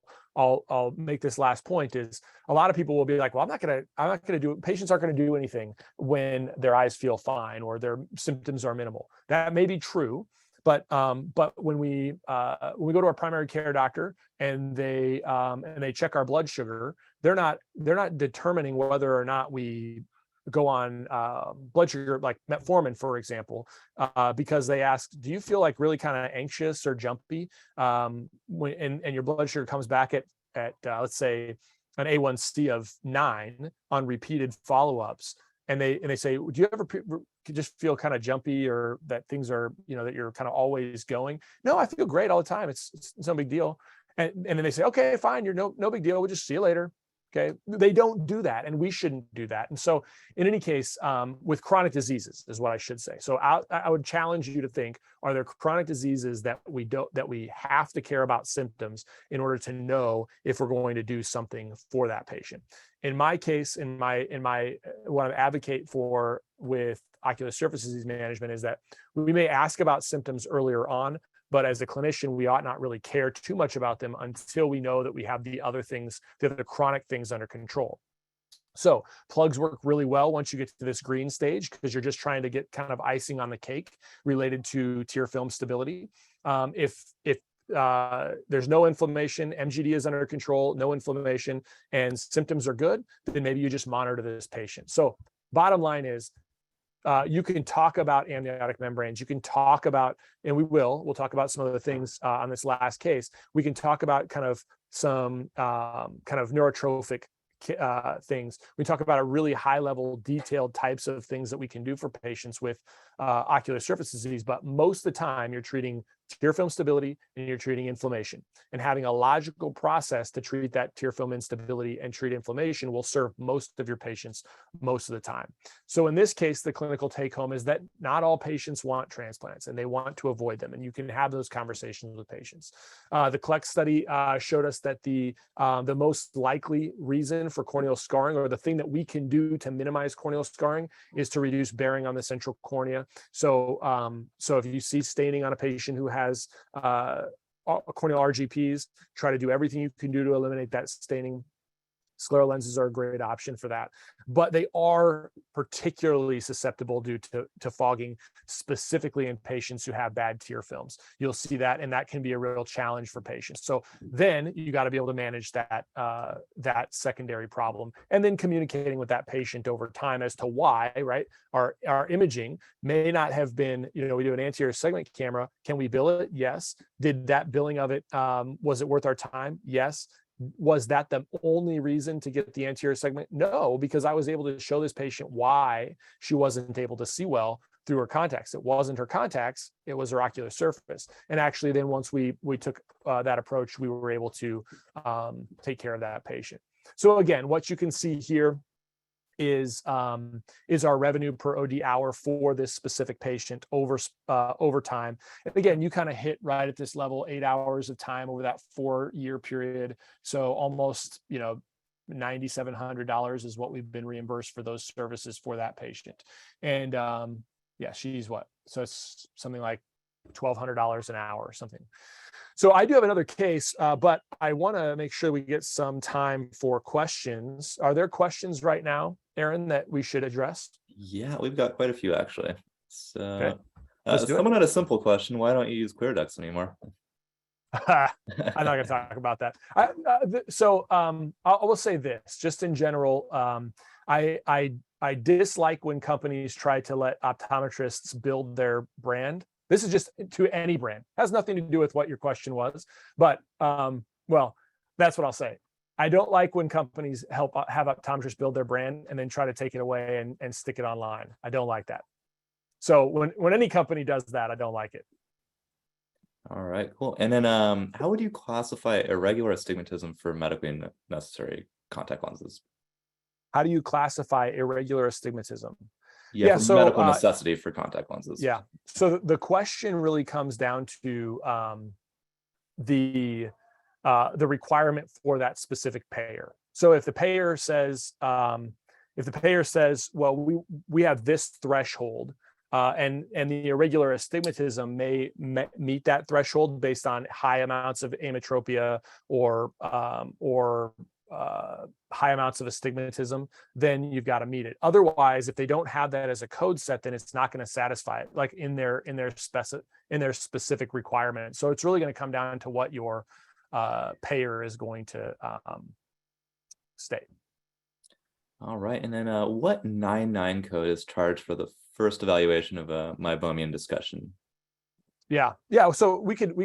make this last point is a lot of people will be like, well, I'm not going to do it. Patients aren't going to do anything when their eyes feel fine or their symptoms are minimal. That may be true, but when we go to our primary care doctor and they check our blood sugar, they're not determining whether or not we go on blood sugar like metformin, for example, because they ask, do you feel like really kind of anxious or jumpy and your blood sugar comes back at let's say an A1C of 9 on repeated follow-ups, and they say, do you ever just feel kind of jumpy, or that things are, that you're kind of always going? No, I feel great all the time. It's no big deal. And then they say, okay, fine, you're no big deal. We'll just see you later. Okay, they don't do that, and we shouldn't do that. And so, in any case, with chronic diseases is what I should say. So I would challenge you to think: are there chronic diseases that we have to care about symptoms in order to know if we're going to do something for that patient? In my case, in my what I advocate for with ocular surface disease management is that we may ask about symptoms earlier on, but as a clinician, we ought not really care too much about them until we know that we have the other chronic things under control. So plugs work really well once you get to this green stage, because you're just trying to get kind of icing on the cake related to tear film stability. If there's no inflammation, MGD is under control, no inflammation, and symptoms are good, then maybe you just monitor this patient. So bottom line is, you can talk about amniotic membranes. You can talk about, and we'll talk about some of the things on this last case. We can talk about kind of some kind of neurotrophic things. We talk about a really high level, detailed types of things that we can do for patients with ocular surface disease. But most of the time, you're treating tear film stability and you're treating inflammation. And having a logical process to treat that tear film instability and treat inflammation will serve most of your patients most of the time. So in this case, the clinical take home is that not all patients want transplants, and they want to avoid them. And you can have those conversations with patients. The CLEX study showed us that the most likely reason for corneal scarring, or the thing that we can do to minimize corneal scarring, is to reduce bearing on the central cornea. So if you see staining on a patient who has corneal RGPs, try to do everything you can do to eliminate that staining. Scleral lenses are a great option for that, but they are particularly susceptible due to fogging, specifically in patients who have bad tear films. You'll see that, and that can be a real challenge for patients. So then you got to be able to manage that secondary problem, and then communicating with that patient over time as to why, right? Our imaging may not have been, we do an anterior segment camera. Can we bill it? Yes. Did that billing of it, was it worth our time? Yes. Was that the only reason to get the anterior segment? No, because I was able to show this patient why she wasn't able to see well through her contacts. It wasn't her contacts, it was her ocular surface. And actually then once we took that approach, we were able to take care of that patient. So again, what you can see here is our revenue per OD hour for this specific patient over time. And again, you kind of hit right at this level, 8 hours of time over that 4-year period. So almost, $9,700 is what we've been reimbursed for those services for that patient. And yeah, she's what? So it's something like $1,200 an hour or something. So I do have another case, but I want to make sure we get some time for questions. Are there questions right now, Aaron, that we should address? Yeah, we've got quite a few actually. So Okay. Let's do it. someone had a simple question. Why don't you use ClearDex anymore? I'm not going to talk about that. I will say this, just in general, I dislike when companies try to let optometrists build their brand. This is just to any brand. It has nothing to do with what your question was, but well, that's what I'll say. I don't like when companies have optometrists build their brand and then try to take it away and stick it online. I don't like that. So when any company does that, I don't like it. All right, cool. And then how would you classify irregular astigmatism for medically necessary contact lenses? How do you classify irregular astigmatism? Yeah, for so, medical necessity for contact lenses. Yeah. So the question really comes down to the requirement for that specific payer. So if the payer says, well, we have this threshold, and the irregular astigmatism may meet that threshold based on high amounts of ametropia or high amounts of astigmatism, then you've got to meet it. Otherwise, if they don't have that as a code set, then it's not going to satisfy it, like in their specific requirement. So it's really going to come down to what your payer is going to state. All right, and then what 99 code is charged for the first evaluation of a meibomian discussion? Yeah. So we could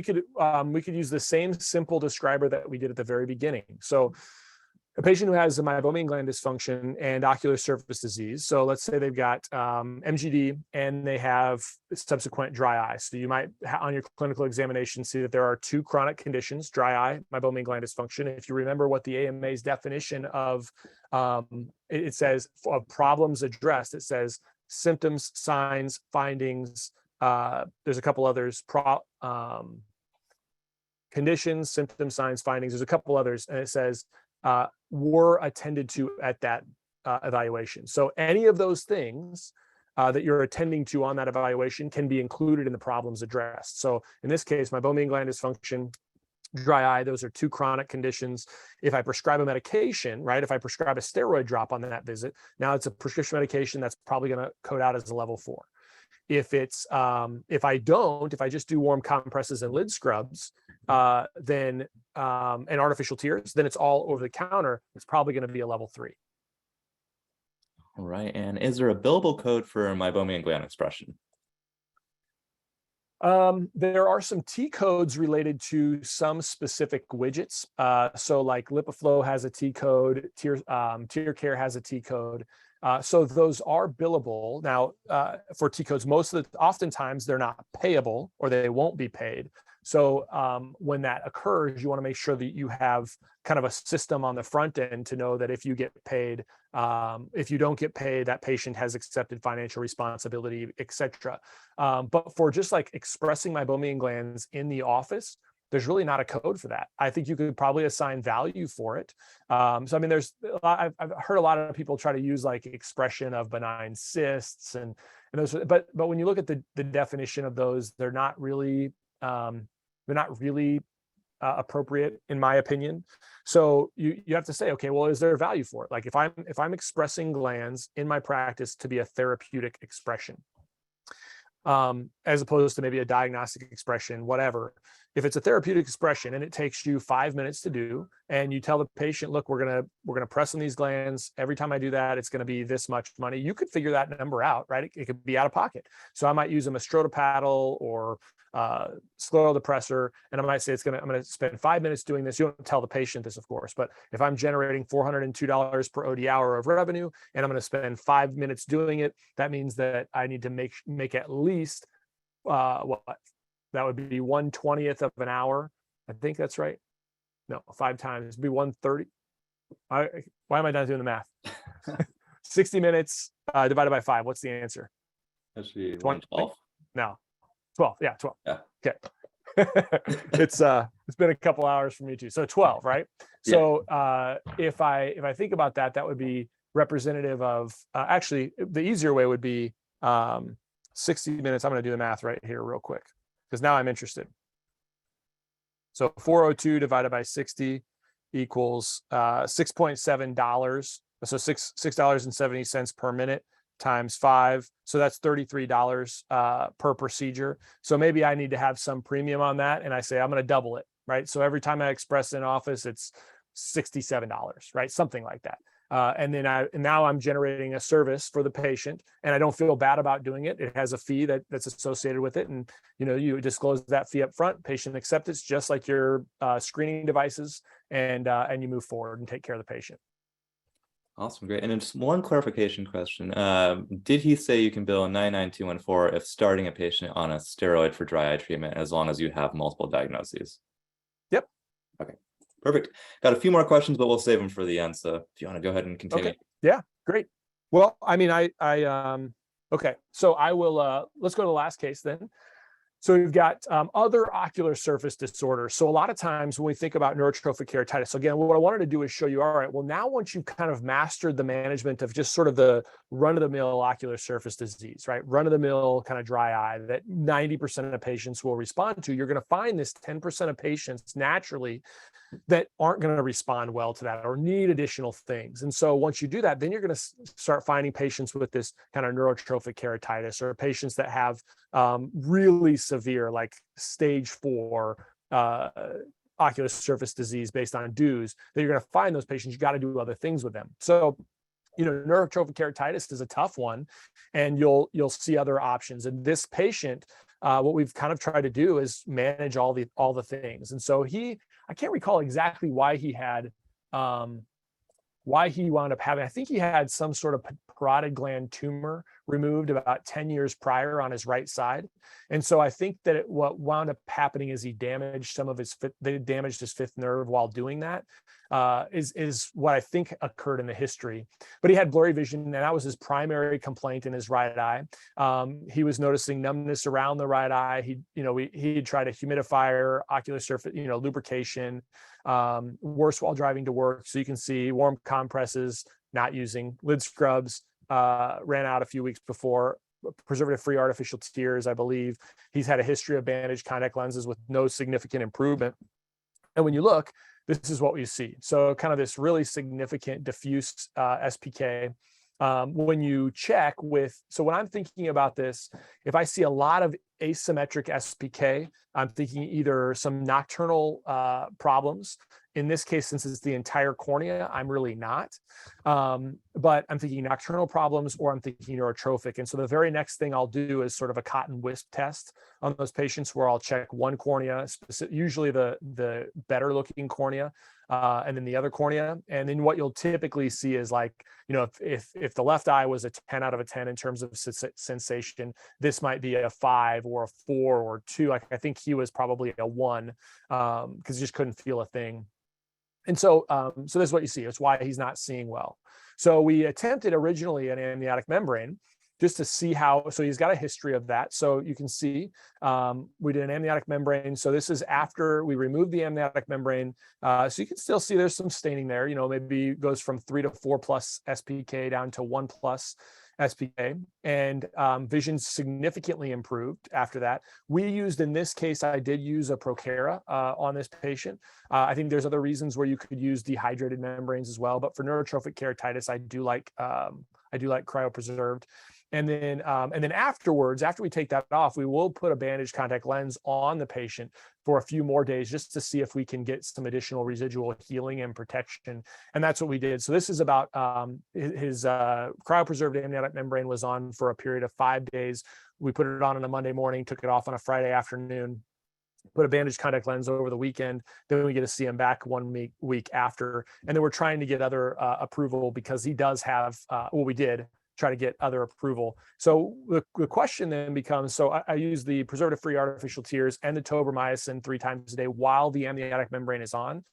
use the same simple describer that we did at the very beginning. So a patient who has a meibomian gland dysfunction and ocular surface disease. So let's say they've got MGD and they have subsequent dry eye. So you might, on your clinical examination, see that there are two chronic conditions: dry eye, meibomian gland dysfunction. If you remember what the AMA's definition of, it says of problems addressed, it says symptoms, signs, findings. There's a couple others, conditions, symptoms, signs, findings. There's a couple others, and it says were attended to at that evaluation. So any of those things that you're attending to on that evaluation can be included in the problems addressed. So in this case, meibomian gland dysfunction, dry eye, those are two chronic conditions. If I prescribe a medication, right, if I prescribe a steroid drop on that visit, now it's a prescription medication that's probably going to code out as a level 4. If it's if I just do warm compresses and lid scrubs, then and artificial tears, then it's all over the counter. It's probably going to be a level 3. All right. And is there a billable code for meibomian gland expression? There are some T codes related to some specific widgets. So like LipiFlow has a T code, Tear Care has a T code. So those are billable. Now, for T codes, oftentimes they're not payable or they won't be paid. So when that occurs, you want to make sure that you have kind of a system on the front end to know that if you get paid, if you don't get paid, that patient has accepted financial responsibility, etc. But for just like expressing meibomian glands in the office, there's really not a code for that. I think you could probably assign value for it. So I mean, I've heard a lot of people try to use like expression of benign cysts and those, but when you look at the definition of those, they're not really appropriate in my opinion. So you have to say, okay, well, is there value for it? Like if I'm expressing glands in my practice to be a therapeutic expression, as opposed to maybe a diagnostic expression, whatever. If it's a therapeutic expression and it takes you 5 minutes to do, and you tell the patient, look, we're gonna press on these glands. Every time I do that, it's gonna be this much money. You could figure that number out, right? It could be out of pocket. So I might use a Mastrota paddle or scleral depressor, and I might say I'm gonna spend 5 minutes doing this. You don't tell the patient this, of course, but if I'm generating $402 per OD hour of revenue, and I'm gonna spend 5 minutes doing it, that means that I need to make at least what? That would be 1/20th of an hour. I think that's right. No, 5 times, it'd be 130. Why am I not doing the math? 60 minutes divided by 5. What's the answer? Actually, 12? No, 12. Yeah, 12. Yeah. Okay. It's been a couple hours for me too. So 12, right? So if I think about that, that would be representative of actually the easier way would be 60 minutes. I'm going to do the math right here real quick, because now I'm interested. So 402 divided by 60 equals $6.7. So $6.70 per minute times 5. So that's $33 per procedure. So maybe I need to have some premium on that. And I say, I'm going to double it, right? So every time I express in office, it's $67, right? Something like that. And now I'm generating a service for the patient, and I don't feel bad about doing it. It has a fee that's associated with it, and you disclose that fee up front. Patient acceptance, just like your screening devices, and you move forward and take care of the patient. Awesome, great. And then just one clarification question: did he say you can bill 99214 if starting a patient on a steroid for dry eye treatment, as long as you have multiple diagnoses? Yep. Okay. Perfect. Got a few more questions, but we'll save them for the end. So if you want to go ahead and continue. Okay. Yeah, great. Well, I mean, okay. So I will, let's go to the last case then. So we've got other ocular surface disorders. So a lot of times when we think about neurotrophic keratitis, so again, what I wanted to do is show you, all right, well, now once you've kind of mastered the management of just sort of the run-of-the-mill ocular surface disease, right? Run-of-the-mill kind of dry eye that 90% of patients will respond to, you're going to find this 10% of patients naturally that aren't going to respond well to that or need additional things. And so once you do that, then you're going to start finding patients with this kind of neurotrophic keratitis, or patients that have really severe, like stage 4 ocular surface disease based on DEWs, that you're going to find those patients, you got to do other things with them. So, neurotrophic keratitis is a tough one, and you'll see other options. And this patient, what we've kind of tried to do is manage all the things. And so I can't recall exactly why he had why he wound up having, I think he had some sort of parotid gland tumor removed about 10 years prior on his right side. And so I think that what wound up happening is he damaged they damaged his fifth nerve while doing that, is what I think occurred in the history. But he had blurry vision, and that was his primary complaint in his right eye. He was noticing numbness around the right eye. He tried a humidifier, ocular surface, lubrication, worse while driving to work. So you can see warm compresses, not using lid scrubs, ran out a few weeks before, preservative-free artificial tears, I believe. He's had a history of bandaged contact lenses with no significant improvement. And when you look, this is what we see. So kind of this really significant diffuse SPK. When you check so when I'm thinking about this, if I see a lot of asymmetric SPK, I'm thinking either some nocturnal problems. In this case, since it's the entire cornea, I'm really not. But I'm thinking nocturnal problems, or I'm thinking neurotrophic. And so the very next thing I'll do is sort of a cotton wisp test on those patients, where I'll check one cornea, usually the better looking cornea, and then the other cornea. And then what you'll typically see is, like, if the left eye was a 10 out of 10 in terms of sensation, this might be a 5 or a 4 or 2. I think he was probably a 1, because he just couldn't feel a thing. And so, so this is what you see. It's why he's not seeing well. So we attempted originally an amniotic membrane just to see how, so he's got a history of that. So you can see we did an amniotic membrane. So this is after we removed the amniotic membrane. So you can still see there's some staining there, maybe it goes from 3 to 4 plus SPK down to 1 plus SPK, and vision significantly improved after that. We used, in this case, I did use a Procara on this patient. I think there's other reasons where you could use dehydrated membranes as well, but for neurotrophic keratitis, I do like cryopreserved. And then afterwards, after we take that off, we will put a bandaged contact lens on the patient for a few more days, just to see if we can get some additional residual healing and protection. And that's what we did. So this is about his cryopreserved amniotic membrane was on for a period of 5 days. We put it on a Monday morning, took it off on a Friday afternoon, put a bandaged contact lens over the weekend. Then we get to see him back 1 week after. And then we're trying to get other approval, because he does have, we did try to get other approval. So the question then becomes, so I use the preservative-free artificial tears and the tobramycin 3 times a day while the amniotic membrane is on.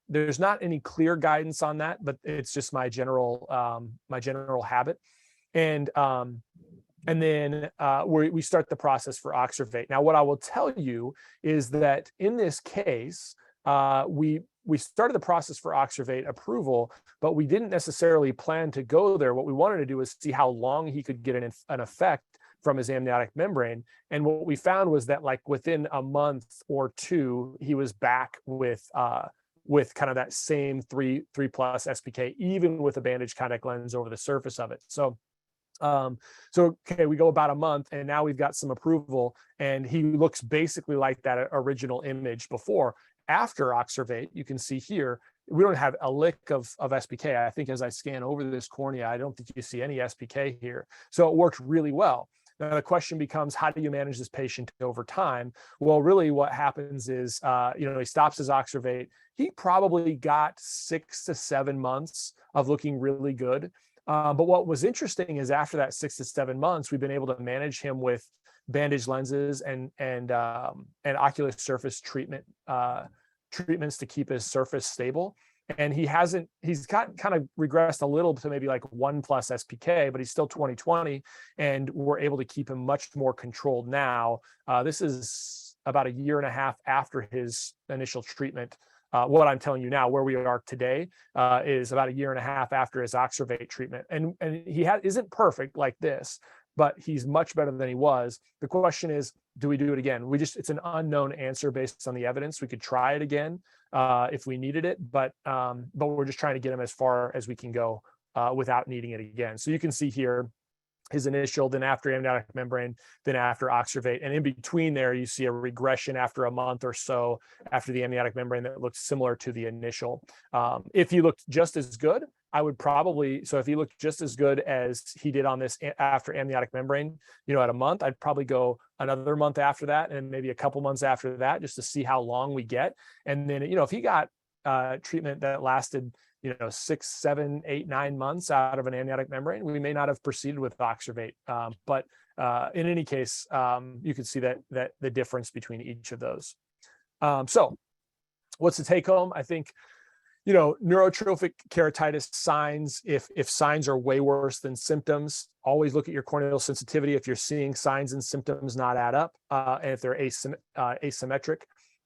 There's not any clear guidance on that, but it's just my general habit. And then we start the process for Oxervate. Now, what I will tell you is that in this case, we started the process for Oxervate approval, but we didn't necessarily plan to go there. What we wanted to do was see how long he could get an effect from his amniotic membrane. And what we found was that, like, within a month or 2, he was back with kind of that same 3 plus SPK, even with a bandaged contact lens over the surface of it. So okay, we go about a month, and now we've got some approval, and he looks basically like that original image before. After Oxervate, you can see here, we don't have a lick of SPK. I think as I scan over this cornea, I don't think you see any SPK here. So it worked really well. Now the question becomes, how do you manage this patient over time? Well, really what happens is, he stops his Oxervate. He probably got 6 to 7 months of looking really good. But what was interesting is, after that 6 to 7 months, we've been able to manage him with bandaged lenses and ocular surface treatments to keep his surface stable. And he's got kind of regressed a little to maybe like 1 plus SPK, but he's still 20/20, and we're able to keep him much more controlled now. This is about 1.5 years after his initial treatment. What I'm telling you now, where we are today, is about 1.5 years after his Oxervate treatment. And he isn't perfect like this, but he's much better than he was. The question is, do we do it again? It's an unknown answer based on the evidence. We could try it again if we needed it, but we're just trying to get him as far as we can go without needing it again. So you can see here his initial, then after amniotic membrane, then after Oxervate. And in between there, you see a regression after a month or so after the amniotic membrane that looks similar to the initial. If he looked just as good, I would probably, so if he looked just as good as he did on this after amniotic membrane, at a month, I'd probably go another month after that, and maybe a couple months after that, just to see how long we get. And then, if he got treatment that lasted 6, 7, 8, 9 months out of an amniotic membrane, we may not have proceeded with oxybate. But in any case, you can see that the difference between each of those. So what's the take home? I think, neurotrophic keratitis signs, if signs are way worse than symptoms, always look at your corneal sensitivity. If you're seeing signs and symptoms not add up, and if they're asymmetric,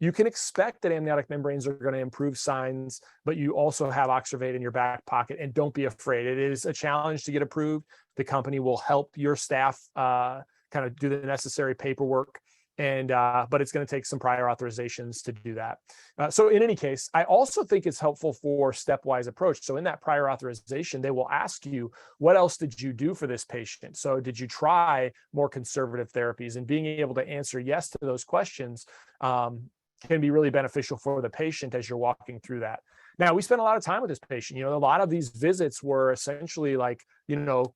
you can expect that amniotic membranes are going to improve signs, but you also have oxybate in your back pocket, and don't be afraid. It is a challenge to get approved. The company will help your staff kind of do the necessary paperwork. But it's going to take some prior authorizations to do that. So in any case, I also think it's helpful for stepwise approach. So in that prior authorization, they will ask you, what else did you do for this patient? So did you try more conservative therapies? And being able to answer yes to those questions can be really beneficial for the patient as you're walking through that. Now, we spent a lot of time with this patient. A lot of these visits were essentially like,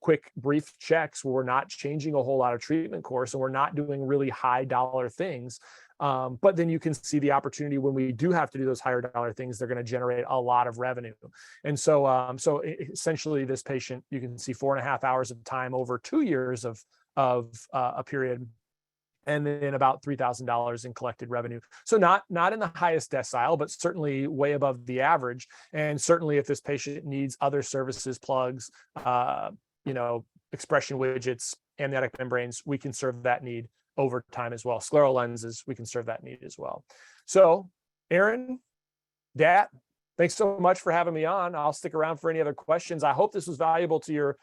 quick, brief checks where we're not changing a whole lot of treatment course, and we're not doing really high dollar things. But then you can see the opportunity when we do have to do those higher dollar things, they're going to generate a lot of revenue. And so, essentially this patient, you can see 4.5 hours of time over 2 years of a period, and then about $3,000 in collected revenue. So not in the highest decile, but certainly way above the average. And certainly if this patient needs other services, plugs, expression widgets, amniotic membranes, we can serve that need over time as well. Scleral lenses, we can serve that need as well. So Aaron, Dat, thanks so much for having me on. I'll stick around for any other questions. I hope this was valuable to your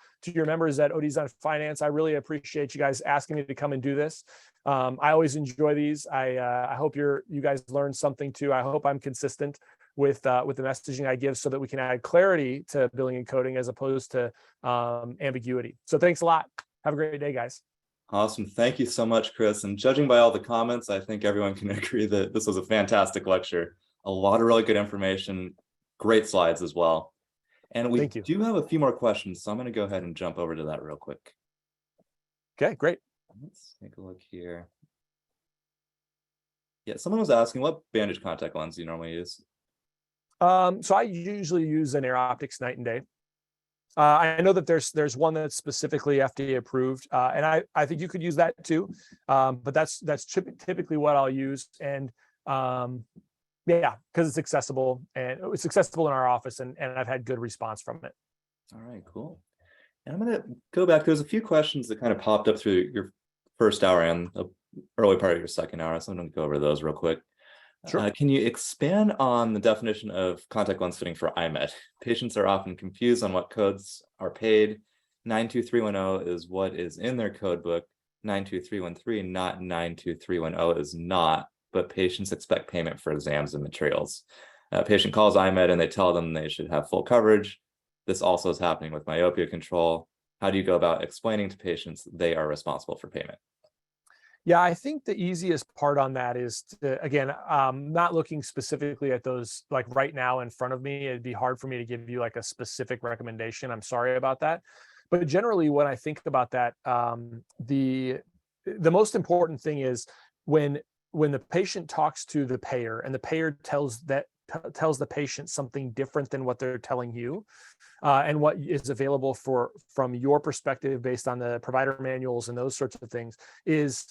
members at ODonFinance. I really appreciate you guys asking me to come and do this. I always enjoy these. I hope you guys learned something too. I hope I'm consistent with the messaging I give, so that we can add clarity to billing and coding as opposed to ambiguity. So thanks a lot. Have a great day, guys. Awesome. Thank you so much, Chris. And judging by all the comments, I think everyone can agree that this was a fantastic lecture. A lot of really good information, great slides as well. And we do have a few more questions, so I'm going to go ahead and jump over to that real quick. Okay, great. Let's take a look here. Yeah, someone was asking, what bandage contact lens do you normally use? So I usually use an Air Optics Night and Day. I know that there's one that's specifically FDA approved, and I think you could use that too. But that's typically what I'll use, and yeah, because it's accessible, and it's accessible in our office, and I've had good response from it. All right, cool. And I'm going to go back. There's a few questions that kind of popped up through your first hour and the early part of your second hour, so I'm going to go over those real quick. Sure. Can you expand on the definition of contact lens fitting for IMED? Patients are often confused on what codes are paid. 92310 is what is in their code book. 92313, not 92310 is not, but patients expect payment for exams and materials. A patient calls IMED and they tell them they should have full coverage. This also is happening with myopia control. How do you go about explaining to patients they are responsible for payment? Yeah, I think the easiest part on that is to, again, not looking specifically at those like right now in front of me. It'd be hard for me to give you like a specific recommendation. I'm sorry about that. But generally, when I think about that, the most important thing is when the patient talks to the payer and the payer tells the patient something different than what they're telling you, and what is available from your perspective based on the provider manuals and those sorts of things, is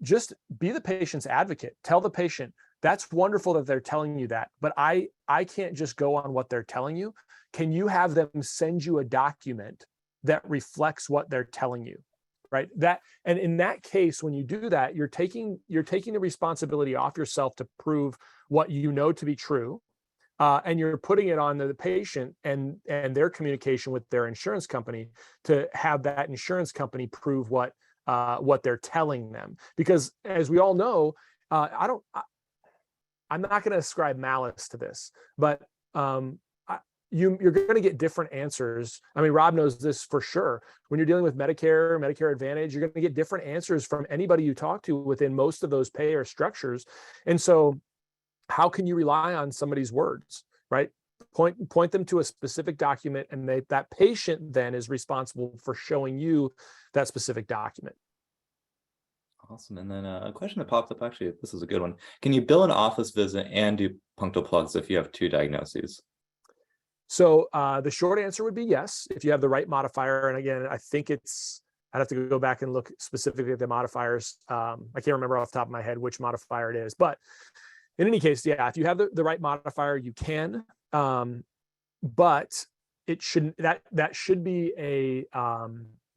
just be the patient's advocate. Tell the patient, that's wonderful that they're telling you that, but I can't just go on what they're telling you. Can you have them send you a document that reflects what they're telling you? Right. And in that case, when you do that, you're taking the responsibility off yourself to prove what you know to be true. And you're putting it on the patient and their communication with their insurance company to have that insurance company prove what they're telling them. Because as we all know, I'm not going to ascribe malice to this, but you're going to get different answers. I mean, Rob knows this for sure. When you're dealing with Medicare Advantage, you're going to get different answers from anybody you talk to within most of those payer structures. And so how can you rely on somebody's words, right? Point them to a specific document, and that patient then is responsible for showing you that specific document. Awesome. And then a question that popped up, actually, this is a good one. Can you bill an office visit and do punctal plugs if you have 2 diagnoses? So the short answer would be yes, if you have the right modifier. And again, I think I'd have to go back and look specifically at the modifiers. I can't remember off the top of my head which modifier it is, but in any case, yeah, if you have the right modifier, you can. But it shouldn't, that should be a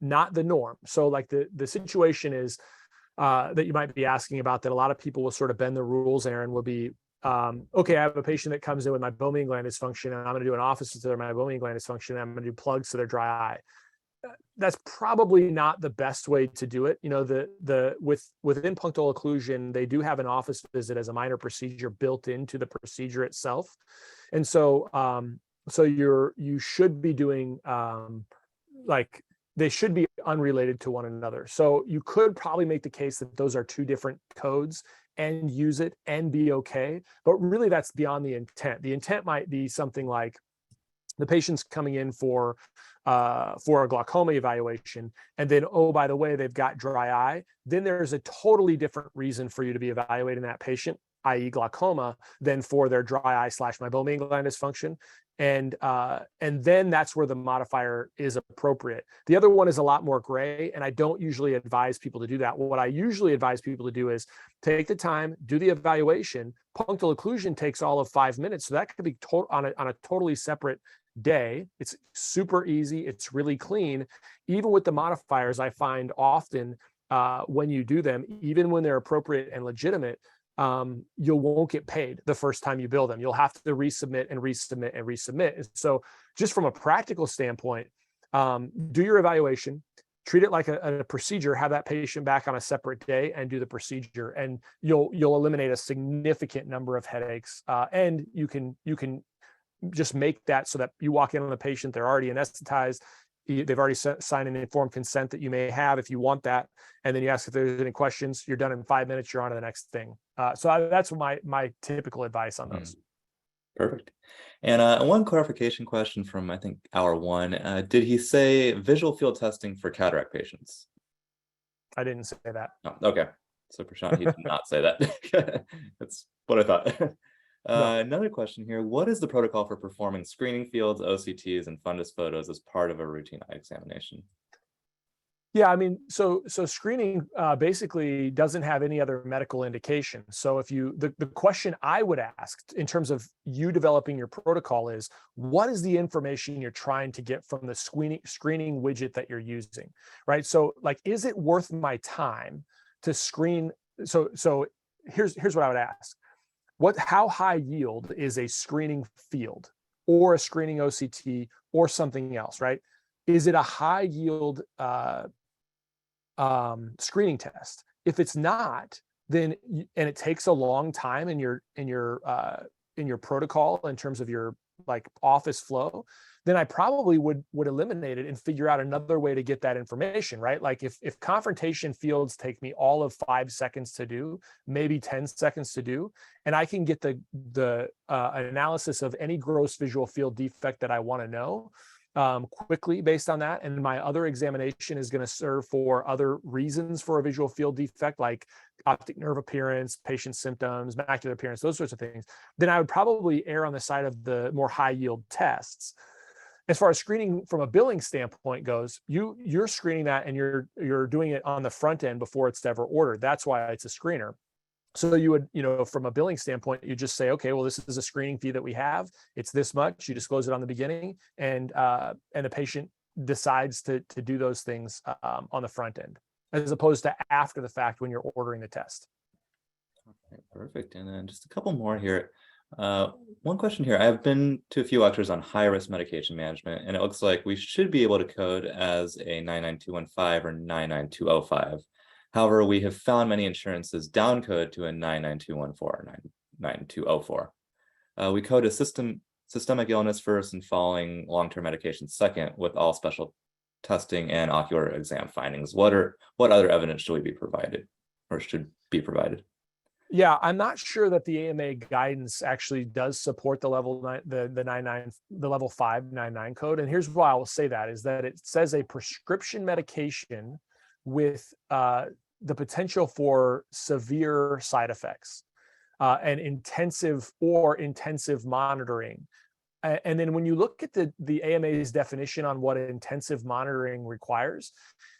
not the norm. So like the situation is that you might be asking about, that a lot of people will sort of bend the rules, Aaron, will be, okay, I have a patient that comes in with meibomian gland dysfunction, and I'm going to do an office to their meibomian gland dysfunction, and I'm going to do plugs to their dry eye. That's probably not the best way to do it. You know, within punctal occlusion, they do have an office visit as a minor procedure built into the procedure itself. And so, you should be doing, like, they should be unrelated to one another. So you could probably make the case that those are two different codes and use it and be okay. But really that's beyond the intent. The intent might be something like the patient's coming in for a glaucoma evaluation, and then, oh, by the way, they've got dry eye. Then there's a totally different reason for you to be evaluating that patient, i.e. glaucoma, than for their dry eye / meibomian gland dysfunction. And then that's where the modifier is appropriate. The other one is a lot more gray, and I don't usually advise people to do that. What I usually advise people to do is take the time, do the evaluation. Punctal occlusion takes all of 5 minutes, so that could be on a totally separate day. It's super easy. It's really clean. Even with the modifiers, I find often when you do them, even when they're appropriate and legitimate, you won't get paid the first time you bill them. You'll have to resubmit and resubmit and resubmit. And so just from a practical standpoint, do your evaluation, treat it like a procedure, have that patient back on a separate day and do the procedure, and you'll eliminate a significant number of headaches. And you can just make that so that you walk in on the patient, they're already anesthetized. They've already signed an informed consent that you may have if you want that. And then you ask if there's any questions, you're done in 5 minutes, you're on to the next thing. So that's my typical advice on those. Perfect. And one clarification question from, I think, hour one. Did he say visual field testing for cataract patients? I didn't say that. Oh, okay. So Prashant, he did not say that. That's what I thought. Another question here. What is the protocol for performing screening fields, OCTs, and fundus photos as part of a routine eye examination? Yeah, I mean, so screening basically doesn't have any other medical indication. So if the question I would ask in terms of you developing your protocol is, what is the information you're trying to get from the screening widget that you're using, right? So like, is it worth my time to screen? So here's what I would ask. How high yield is a screening field or a screening OCT or something else, right? Is it a high yield screening test? If it's not, then and it takes a long time in your protocol in terms of your like office flow, then I probably would eliminate it and figure out another way to get that information, right? Like if confrontation fields take me all of 5 seconds to do, maybe 10 seconds to do, and I can get the analysis of any gross visual field defect that I want to know quickly based on that, and my other examination is going to serve for other reasons for a visual field defect, like optic nerve appearance, patient symptoms, macular appearance, those sorts of things, then I would probably err on the side of the more high yield tests. As far as screening from a billing standpoint goes, you're screening that and you're doing it on the front end before it's ever ordered. That's why it's a screener. So you would, from a billing standpoint, you just say, okay, well, this is a screening fee that we have. It's this much. You disclose it on the beginning, and the patient decides to do those things on the front end, as opposed to after the fact when you're ordering the test. Okay, perfect. And then just a couple more here. One question here. I've been to a few lectures on high-risk medication management, and it looks like we should be able to code as a 99215 or 99205. However, we have found many insurances downcode to a 99214 or 99204. We code a systemic illness first and following long-term medication second, with all special testing and ocular exam findings. What other evidence should we be provided or should be provided? Yeah, I'm not sure that the AMA guidance actually does support the level 9, the level 599 code. And here's why I will say that is that it says a prescription medication with the potential for severe side effects and intensive monitoring And then when you look at the AMA's definition on what intensive monitoring requires,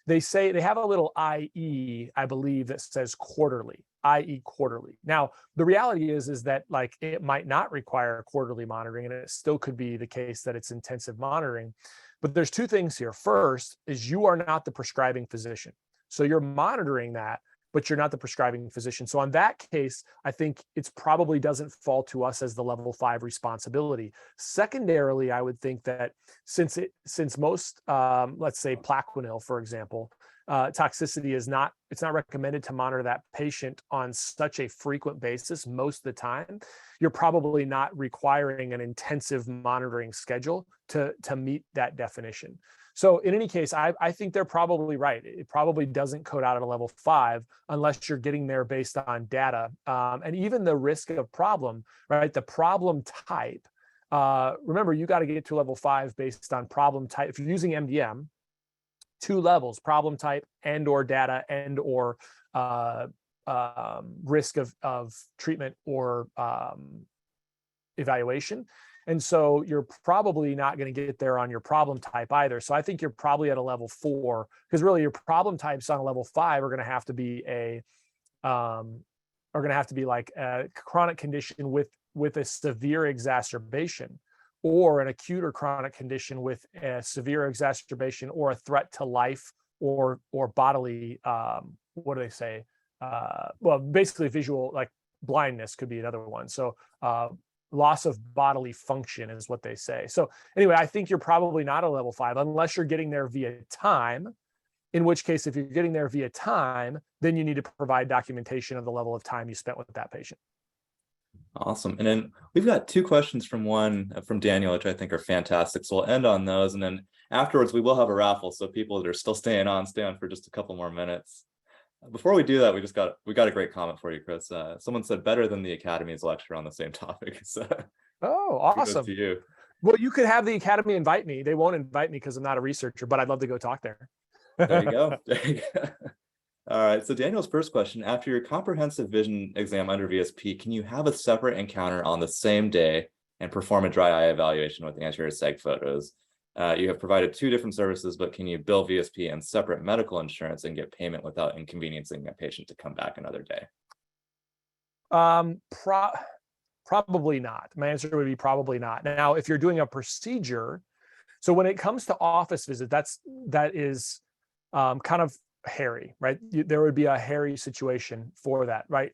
they say they have a little IE, I believe, that says quarterly, i.e. quarterly. Now, the reality is that like it might not require quarterly monitoring, and it still could be the case that it's intensive monitoring. But there's two things here. First is you are not the prescribing physician. So you're monitoring that, but you're not the prescribing physician. So on that case, I think it's probably doesn't fall to us as the level 5 responsibility. Secondarily, I would think that since most, let's say Plaquenil, for example, toxicity it's not recommended to monitor that patient on such a frequent basis most of the time, you're probably not requiring an intensive monitoring schedule to meet that definition. So in any case, I think they're probably right. It probably doesn't code out at a level 5 unless you're getting there based on data. And even the risk of problem, right? The problem type, remember, you got to get to level 5 based on problem type. If you're using MDM, 2 levels, problem type and or data and or risk of treatment or evaluation. And so you're probably not going to get there on your problem type either. So I think you're probably at a level 4, because really your problem types on a level 5 are going to have to be like a chronic condition with a severe exacerbation, or an acute or chronic condition with a severe exacerbation or a threat to life or bodily, what do they say? Well, basically visual, like blindness could be another one. So loss of bodily function is what they say. So anyway, I think you're probably not a level 5 unless you're getting there via time, in which case, if you're getting there via time, then you need to provide documentation of the level of time you spent with that patient. Awesome. And then we've got 2 questions from Daniel, which I think are fantastic. So we'll end on those. And then afterwards, we will have a raffle. So people that are still stay on for just a couple more minutes. Before we do that, we got a great comment for you, Chris. Someone said better than the Academy's lecture on the same topic. So oh, awesome. To you. Well, you could have the Academy invite me. They won't invite me because I'm not a researcher, but I'd love to go talk there. There you go. There you go. All right. So Daniel's first question: after your comprehensive vision exam under VSP, can you have a separate encounter on the same day and perform a dry eye evaluation with anterior seg photos? You have provided 2 different services, but can you bill VSP and separate medical insurance and get payment without inconveniencing a patient to come back another day? Probably not. My answer would be probably not. Now, if you're doing a procedure, so when it comes to office visit, that is kind of hairy, right? There would be a hairy situation for that, right?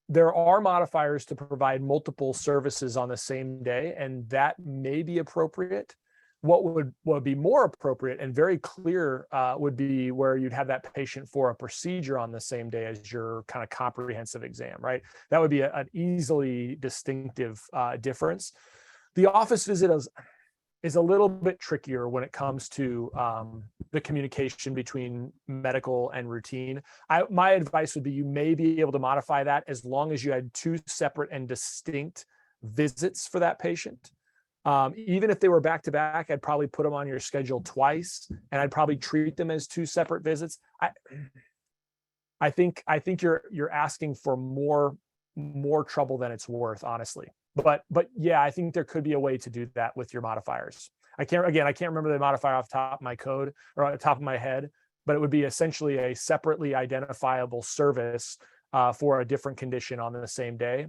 There are modifiers to provide multiple services on the same day, and that may be appropriate. What would be more appropriate and very clear would be where you'd have that patient for a procedure on the same day as your kind of comprehensive exam, right? That would be an easily distinctive difference. The office visit is a little bit trickier when it comes to the communication between medical and routine. My advice would be you may be able to modify that as long as you had 2 separate and distinct visits for that patient. Even if they were back to back, I'd probably put them on your schedule twice, and I'd probably treat them as 2 separate visits. I think you're asking for more trouble than it's worth, honestly. But yeah, I think there could be a way to do that with your modifiers. I can't remember the modifier off the top of my code or on the top of my head, but it would be essentially a separately identifiable service for a different condition on the same day.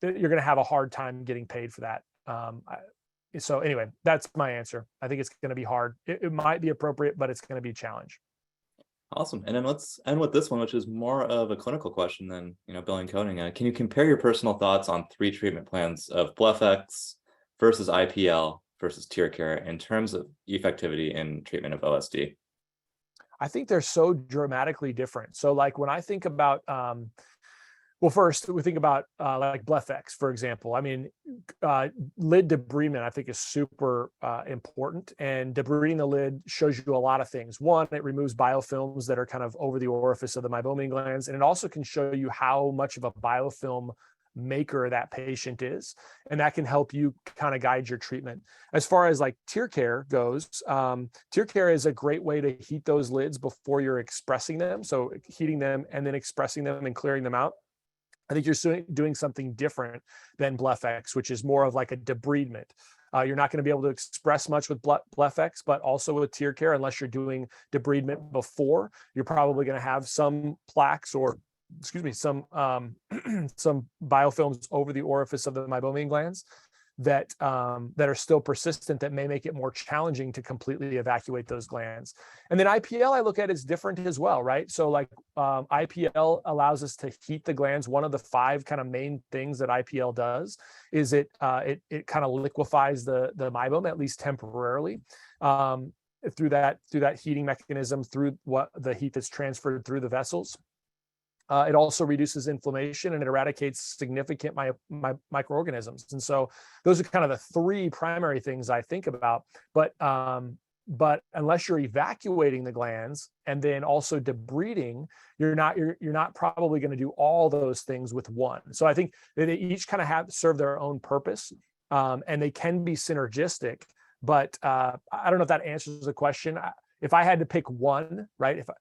You're going to have a hard time getting paid for that. So anyway, that's my answer. I think it's going to be hard. It might be appropriate, but it's going to be a challenge. Awesome. And then let's end with this one, which is more of a clinical question than billing coding. Can you compare your personal thoughts on 3 treatment plans of BluffX versus IPL versus TearCare in terms of effectivity in treatment of OSD? I think they're so dramatically different. So like when I think about well, first we think about like BluffX, for example. I mean, lid debridement I think is super important, and debriding the lid shows you a lot of things. One, it removes biofilms that are kind of over the orifice of the meibomian glands, and it also can show you how much of a biofilm maker that patient is, and that can help you kind of guide your treatment. As far as like TearCare goes, TearCare is a great way to heat those lids before you're expressing them. So heating them and then expressing them and clearing them out. I think you're doing something different than BlephX, which is more of like a debridement. You're not going to be able to express much with BlephX, but also with tear care, unless you're doing debridement before, you're probably going to have some plaques or, excuse me, some some biofilms over the orifice of the meibomian glands that are still persistent, that may make it more challenging to completely evacuate those glands. And then IPL I look at is different as well, right? So like IPL allows us to heat the glands. One of the 5 kind of main things that IPL does is it kind of liquefies the meibome, at least temporarily, through that heating mechanism, through what the heat that's transferred through the vessels. It also reduces inflammation and it eradicates significant microorganisms. And so those are kind of the 3 primary things I think about. But unless you're evacuating the glands and then also debriding, you're not probably going to do all those things with one. So I think that they each kind of serve their own purpose, and they can be synergistic. But I don't know if that answers the question. If I had to pick one, right? If I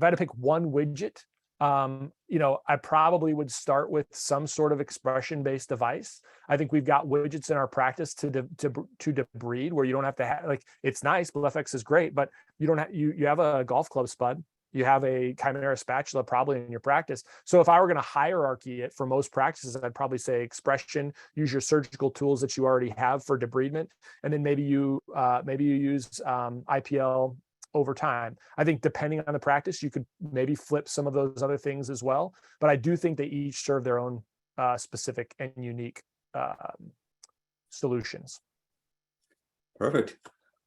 had to pick one widget, I probably would start with some sort of expression-based device. I think we've got widgets in our practice to debride, where you don't have to have, like, it's nice, BlephX is great, but you don't have, you have a golf club spud, you have a Chimera spatula probably in your practice. So if I were going to hierarchy it for most practices, I'd probably say expression, use your surgical tools that you already have for debridement, and then maybe you use IPL over time. I think depending on the practice, you could maybe flip some of those other things as well. But I do think they each serve their own specific and unique solutions. Perfect.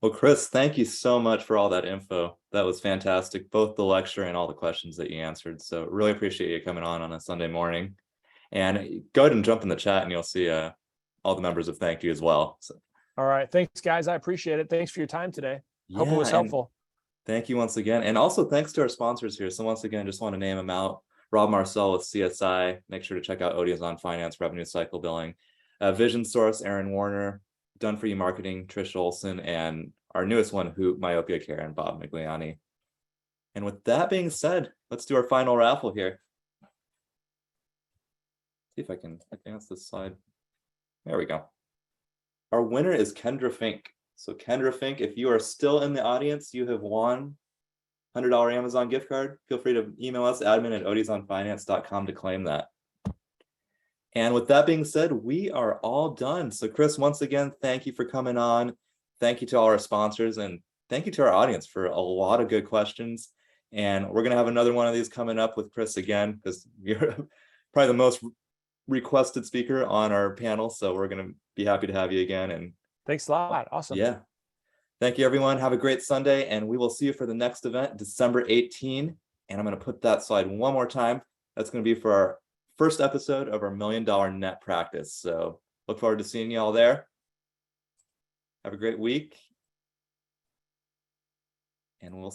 Well, Chris, thank you so much for all that info. That was fantastic, both the lecture and all the questions that you answered. So really appreciate you coming on a Sunday morning. And go ahead and jump in the chat and you'll see all the members of thank you as well. So, all right. Thanks, guys. I appreciate it. Thanks for your time today. Hope it was helpful. Thank you once again. And also thanks to our sponsors here. So once again, just want to name them out. Rob Marcel with CSI. Make sure to check out ODonFinance revenue cycle billing. Vision Source, Aaron Warner. Done For You Marketing, Trish Olson. And our newest one, Hoop Myopia Care, and Bob Migliani. And with that being said, let's do our final raffle here. See if I can advance this slide. There we go. Our winner is Kendra Fink. So Kendra Fink, if you are still in the audience, you have won $100 Amazon gift card. Feel free to email us, admin@odonfinance.com, to claim that. And with that being said, we are all done. So Chris, once again, thank you for coming on. Thank you to all our sponsors, and thank you to our audience for a lot of good questions. And we're going to have another one of these coming up with Chris again, because you're probably the most requested speaker on our panel. So we're going to be happy to have you again. And thanks a lot. Awesome. Yeah. Thank you, everyone. Have a great Sunday, and we will see you for the next event, December 18. And I'm going to put that slide one more time. That's going to be for our first episode of our $1 Million Net Practice. So look forward to seeing you all there. Have a great week. And we'll